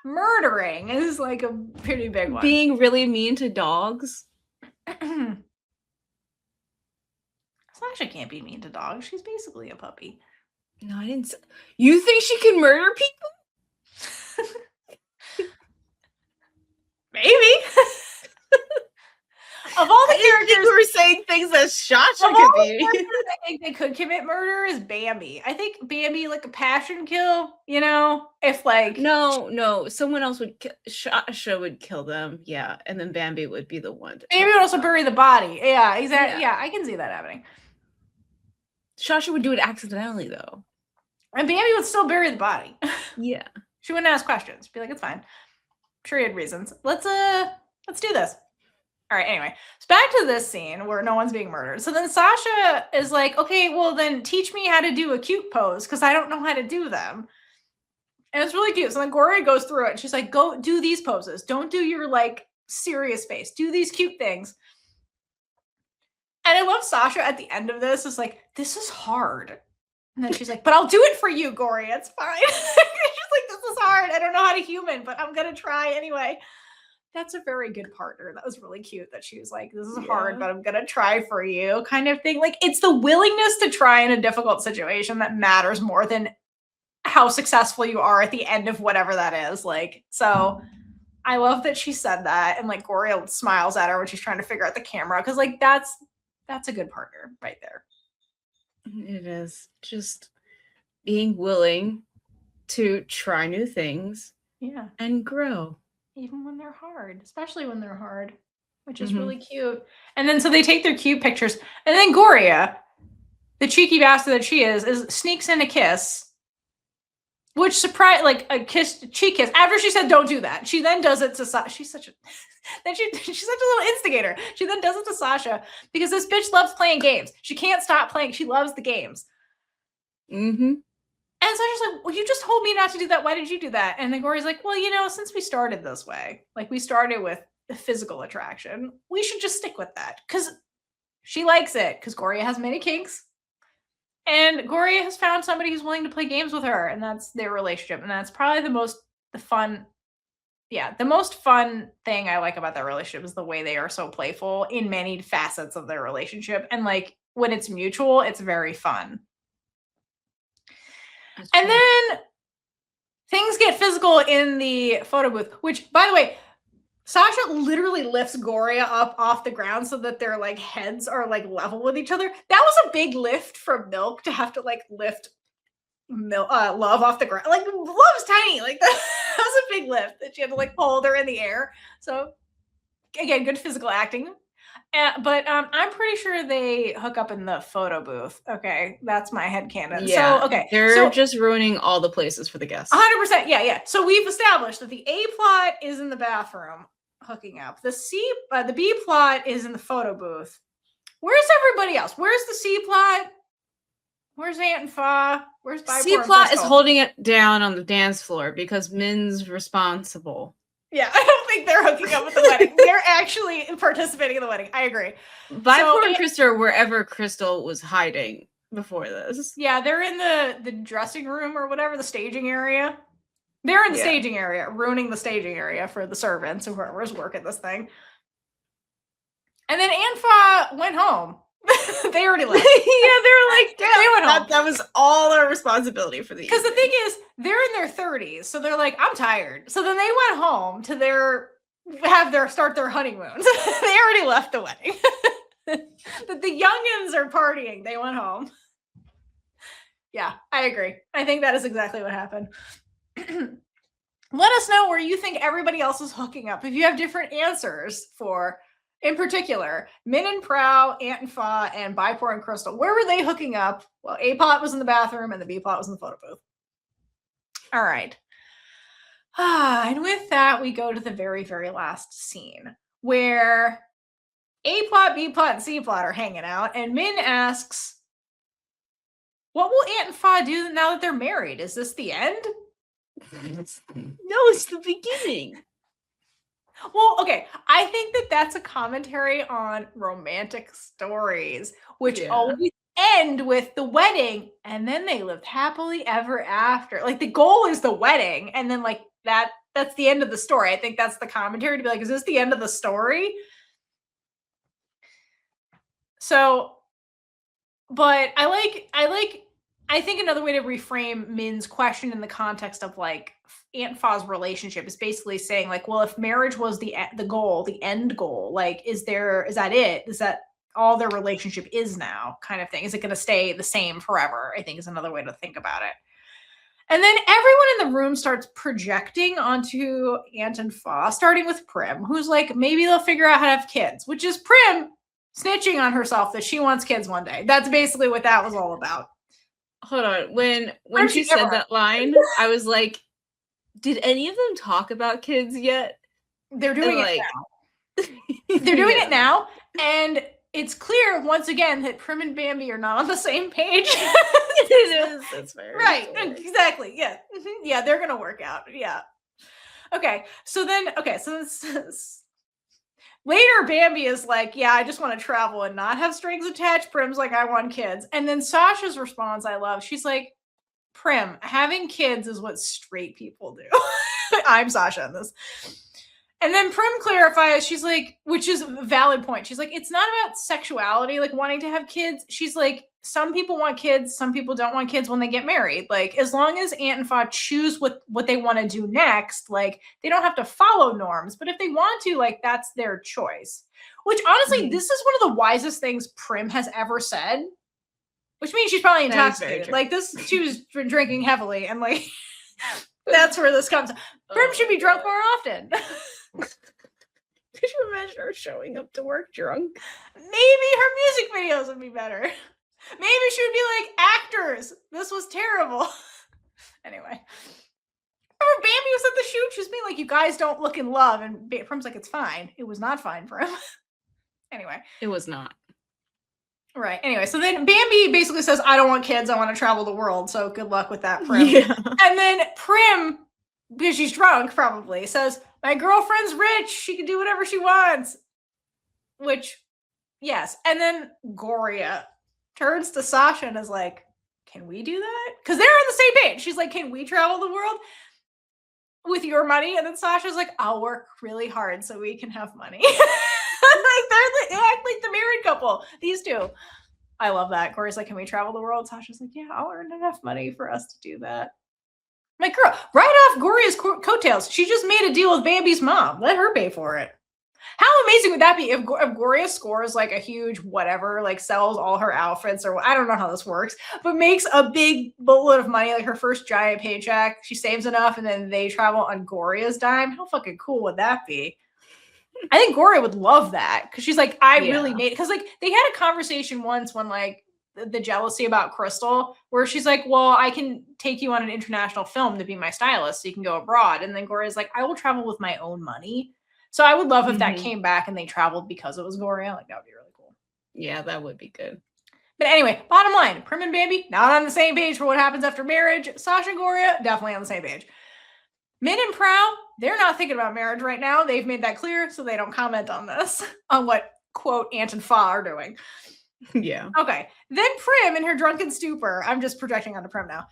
Murdering is like a pretty big one.
Being really mean to dogs.
Sasha can't be mean to dogs. She's basically a puppy.
No, I didn't. You think she can murder people?
Maybe. Of all the characters
who are saying things that Shasha could be.
I think they could commit murder is Bambi. I think Bambi like a passion kill, you know? If like
No, someone else would Shasha would kill them, yeah, and then Bambi would be the one.
Bambi would also bury the body. Yeah, exactly. Yeah, I can see that happening.
Shasha would do it accidentally though.
And Bambi would still bury the body.
Yeah.
She wouldn't ask questions. Be like, it's fine. I'm sure he had reasons. Let's do this. All right, anyway, so back to this scene where no one's being murdered. So then Sasha is like, okay, well then teach me how to do a cute pose because I don't know how to do them. And it's really cute. So then Gorya goes through it and she's like, go do these poses. Don't do your like serious face. Do these cute things. And I love Sasha at the end of this is like, this is hard. And then she's like, but I'll do it for you, Gorya. It's fine. She's like, this is hard. I don't know how to human, but I'm going to try anyway. That's a very good partner. That was really cute that she was like, this is hard, but I'm going to try for you kind of thing. Like, it's the willingness to try in a difficult situation that matters more than how successful you are at the end of whatever that is. Like, so I love that she said that. And like Gorya smiles at her when she's trying to figure out the camera. Cause like, that's a good partner right there.
It is just being willing to try new things.
Yeah.
And grow.
Even when they're hard, especially when they're hard, which is really cute. And then so they take their cute pictures, and then Gorya, the cheeky bastard that she is sneaks in a kiss, which surprised like a cheek kiss. After she said don't do that, she then does it to Sasha. She's such a little instigator. She then does it to Sasha because this bitch loves playing games. She can't stop playing. She loves the games.
Mm-hmm.
And Sasha's like, well, you just told me not to do that. Why did you do that? And then Gorya's like, well, you know, since we started this way, like we started with the physical attraction, we should just stick with that. Because she likes it. Because Gorya has many kinks. And Gorya has found somebody who's willing to play games with her. And that's their relationship. And that's probably the most fun thing I like about that relationship is the way they are so playful in many facets of their relationship. And like when it's mutual, it's very fun. And then things get physical in the photo booth, which, by the way, Sasha literally lifts Gorya up off the ground so that their like heads are like level with each other. That was a big lift for Milk to have to like lift Love off the ground. Like Love's tiny. Like that was a big lift that she had to like hold her in the air. So again, good physical acting. But I'm pretty sure they hook up in the photo booth. Okay, that's my headcanon.
Yeah,
so okay,
they're just ruining all the places for the guests.
100%. Yeah. So we've established that the A plot is in the bathroom hooking up. The B plot is in the photo booth. Where's everybody else? Where's the C plot? Where's Aunt and Fa? Where's Bipor
C plot is holding it down on the dance floor because Min's responsible.
Yeah, I don't think they're hooking up at the wedding. They're actually participating in the wedding. I agree.
Bipor and Crystal are wherever Crystal was hiding before this.
Yeah, they're in the dressing room or whatever, the staging area. They're in the staging area, ruining the staging area for the servants or whoever's working this thing. And then Aunt Fa went home. They already left.
Yeah, they were like, damn,
they went home.
That was all our responsibility for the
Because the thing is, they're in their 30s, so they're like, I'm tired. So then they went home to start their honeymoons. They already left the wedding. The youngins are partying. They went home. Yeah, I agree. I think that is exactly what happened. Let us know where you think everybody else is hooking up. If you have different answers for, in particular, Min and Praew, Ant and Fa, and Bipor and Crystal, where were they hooking up? Well, A plot was in the bathroom and the B plot was in the photo booth. All right. And with that, we go to the very, very last scene where A plot, B plot, and C plot are hanging out, and Min asks, what will Ant and Fa do now that they're married? Is this the end?
No, it's the beginning.
Well, okay. I think that that's a commentary on romantic stories, which always end with the wedding, and then they lived happily ever after. Like, the goal is the wedding, and then like that's the end of the story. I think that's the commentary, to be like, is this the end of the story? So, but I think another way to reframe Min's question in the context of like Ant Fa's relationship is basically saying like, well, if marriage was the goal, the end goal, like, is that it? Is that all their relationship is now, kind of thing? Is it going to stay the same forever? I think is another way to think about it. And then everyone in the room starts projecting onto Ant and Fa, starting with Prim, who's like, maybe they'll figure out how to have kids, which is Prim snitching on herself that she wants kids one day. That's basically what that was all about.
Hold on. When she said that line, I was like, did any of them talk about kids yet?
They're doing it now. They're doing it now. And it's clear once again that Prim and Bambi are not on the same page.
It is. That's fair.
Right. Exactly. Yeah. Yeah, they're gonna work out. Yeah. Okay. So this later, Bambi is like, yeah, I just want to travel and not have strings attached. Prim's like, I want kids. And then Sasha's response, I love. She's like, Prim, having kids is what straight people do. I'm Sasha in this. And then Prim clarifies, she's like, which is a valid point. She's like, it's not about sexuality, like wanting to have kids. She's like, some people want kids, some people don't want kids when they get married. Like, as long as Ant and Fa choose what they want to do next, like, they don't have to follow norms. But if they want to, like, that's their choice. Which, honestly, this is one of the wisest things Prim has ever said. Which means she's probably intoxicated. Like, she was drinking heavily, and, like, that's where this comes. Prim should be drunk more often.
Could you imagine her showing up to work drunk?
Maybe her music videos would be better. Maybe she would be like, actors, this was terrible. Anyway. Remember Bambi was at the shoot? She was being like, you guys don't look in love. And Prim's like, it's fine. It was not fine for him. Anyway.
It was not.
Right. Anyway, so then Bambi basically says, I don't want kids. I want to travel the world. So good luck with that, Prim.
Yeah.
And then Prim, because she's drunk probably, says, my girlfriend's rich. She can do whatever she wants. Which, yes. And then Gorya turns to Sasha and is like, can we do that? Because they're on the same page. She's like, can we travel the world with your money? And then Sasha's like, I'll work really hard so we can have money. Like, they act like the married couple. These two. I love that. Gorya's like, can we travel the world? Sasha's like, yeah, I'll earn enough money for us to do that. I'm like, girl, right off Gorya's coattails. She just made a deal with Bambi's mom. Let her pay for it. How amazing would that be if Gorya scores like a huge whatever, like sells all her outfits, or I don't know how this works, but makes a big boatload of money, like her first giant paycheck. She saves enough and then they travel on Gorya's dime. How fucking cool would that be? I think Gorya would love that because she's like, I really made it. Because like they had a conversation once when like the jealousy about Crystal, where she's like, well, I can take you on an international film to be my stylist so you can go abroad. And then Gorya's like, I will travel with my own money. So I would love if that came back and they traveled because it was Gorya. Like, that would be really cool.
Yeah, that would be good.
But anyway, bottom line, Prim and Bambi, not on the same page for what happens after marriage. Sasha and Gorya, definitely on the same page. Min and Praew, they're not thinking about marriage right now. They've made that clear, so they don't comment on this, on what, quote, Ant and Fa are doing.
Yeah.
Okay. Then Prim, in her drunken stupor, I'm just projecting onto Prim now,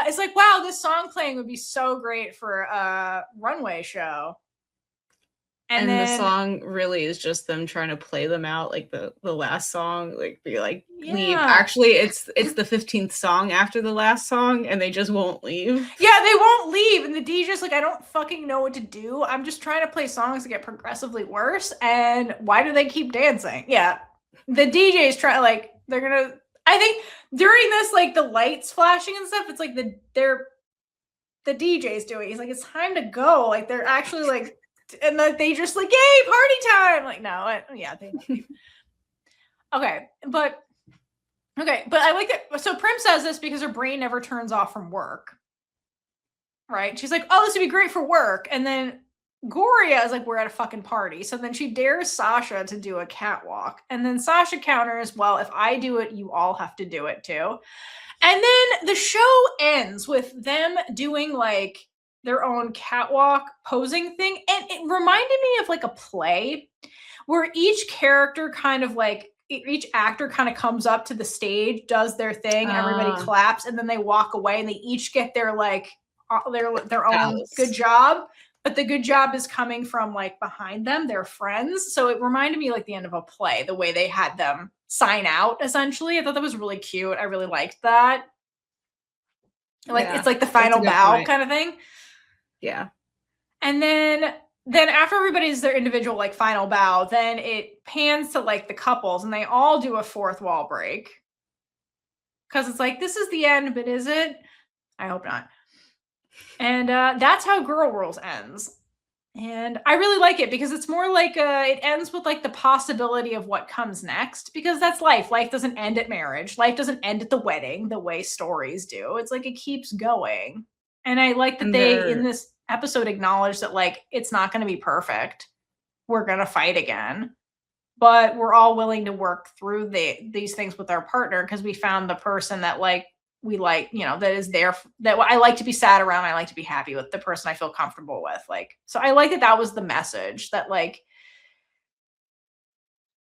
it's like, wow, this song playing would be so great for a runway show. And then,
the song really is just them trying to play them out, like the last song, like be like, leave. Actually, it's the 15th song after the last song, and they just won't leave.
Yeah, they won't leave, and the DJ's like, I don't fucking know what to do. I'm just trying to play songs that get progressively worse, and why do they keep dancing? Yeah, the DJ's trying, like, they're gonna. I think during this, like the lights flashing and stuff, it's like the DJ's doing. He's like, it's time to go. Like they're actually like, and they just like, yay, party time. Like, no, okay, but I like it. So Prim says this because her brain never turns off from work. Right? She's like, oh, this would be great for work. And then Gorya is like, we're at a fucking party. So then she dares Shasha to do a catwalk. And then Shasha counters, well, if I do it, you all have to do it too. And then the show ends with them doing like their own catwalk posing thing. And it reminded me of like a play where each character kind of like, each actor kind of comes up to the stage, does their thing, everybody claps, and then they walk away and they each get their like, their own good job, but the good job is coming from like behind them, their friends. So it reminded me like the end of a play, the way they had them sign out essentially. I thought that was really cute. I really liked that. Like it's like the final bow kind of thing.
Yeah. And
then after everybody's their individual like final bow, then it pans to like the couples and they all do a fourth wall break. Cause it's like, this is the end, but is it? I hope not. And that's how Girl Rules ends. And I really like it because it's more like it ends with like the possibility of what comes next, because that's life. Life doesn't end at marriage. Life doesn't end at the wedding the way stories do. It's like it keeps going. And I like that they in this episode acknowledge that like it's not going to be perfect. We're going to fight again. But we're all willing to work through these things with our partner because we found the person that like we like, you know, that is there, that I like to be sad around. I like to be happy with the person I feel comfortable with. Like, so I like that was the message that like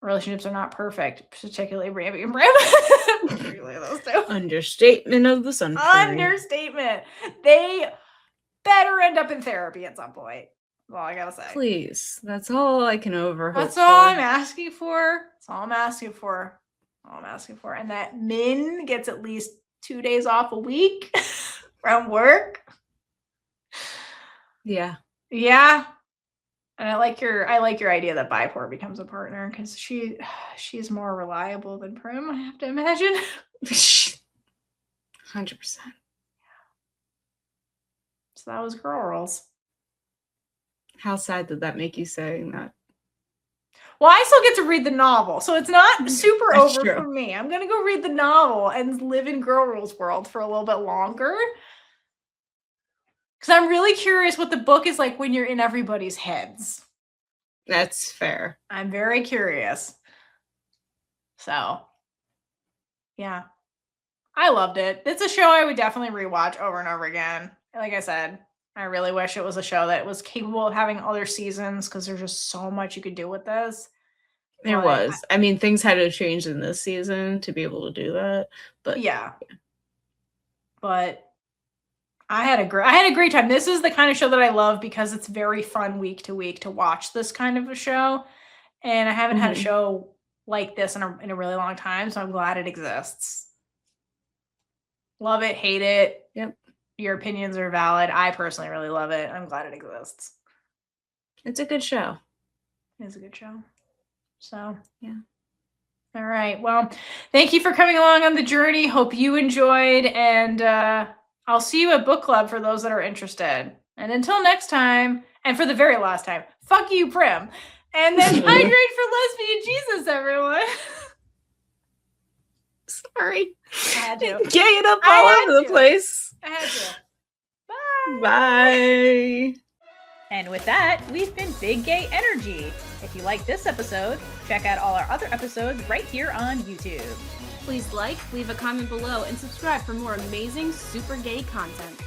relationships are not perfect, particularly Bambi and Praew. Really, those two.
Understatement of the century.
Understatement. They better end up in therapy at some point. That's all I gotta say.
Please. That's all I can overhope.
That's all I'm asking for. That's all I'm asking for. All I'm asking for. And that Min gets at least 2 days off a week from work.
Yeah.
Yeah. And I like your idea that Bipor becomes a partner because she's more reliable than Prim, I have to imagine.
100%.
So that was Girl Rules.
How sad did that make you saying that?
Well, I still get to read the novel, so it's not super over for me. I'm going to go read the novel and live in Girl Rules world for a little bit longer. Because I'm really curious what the book is like when you're in everybody's heads.
That's fair.
I'm very curious. So, yeah. I loved it. It's a show I would definitely rewatch over and over again. Like I said, I really wish it was a show that was capable of having other seasons because there's just so much you could do with this.
There was. I mean, things had to change in this season to be able to do that. But
yeah. But I had a great time. This is the kind of show that I love because it's very fun week to week to watch this kind of a show. And I haven't had a show like this in a really long time, so I'm glad it exists. Love it, hate it.
Yep.
Your opinions are valid. I personally really love it. I'm glad it exists.
It's a good show.
It's a good show. So,
yeah.
All right. Well, thank you for coming along on the journey. Hope you enjoyed. And I'll see you at book club for those that are interested. And until next time, and for the very last time, fuck you, Prim. And then hydrate for lesbian Jesus, everyone.
Sorry.
I had to.
Gay it up all over the place.
I had to. Bye.
Bye.
And with that, we've been Big Gay Energy. If you like this episode, check out all our other episodes right here on YouTube.
Please like, leave a comment below, and subscribe for more amazing super gay content.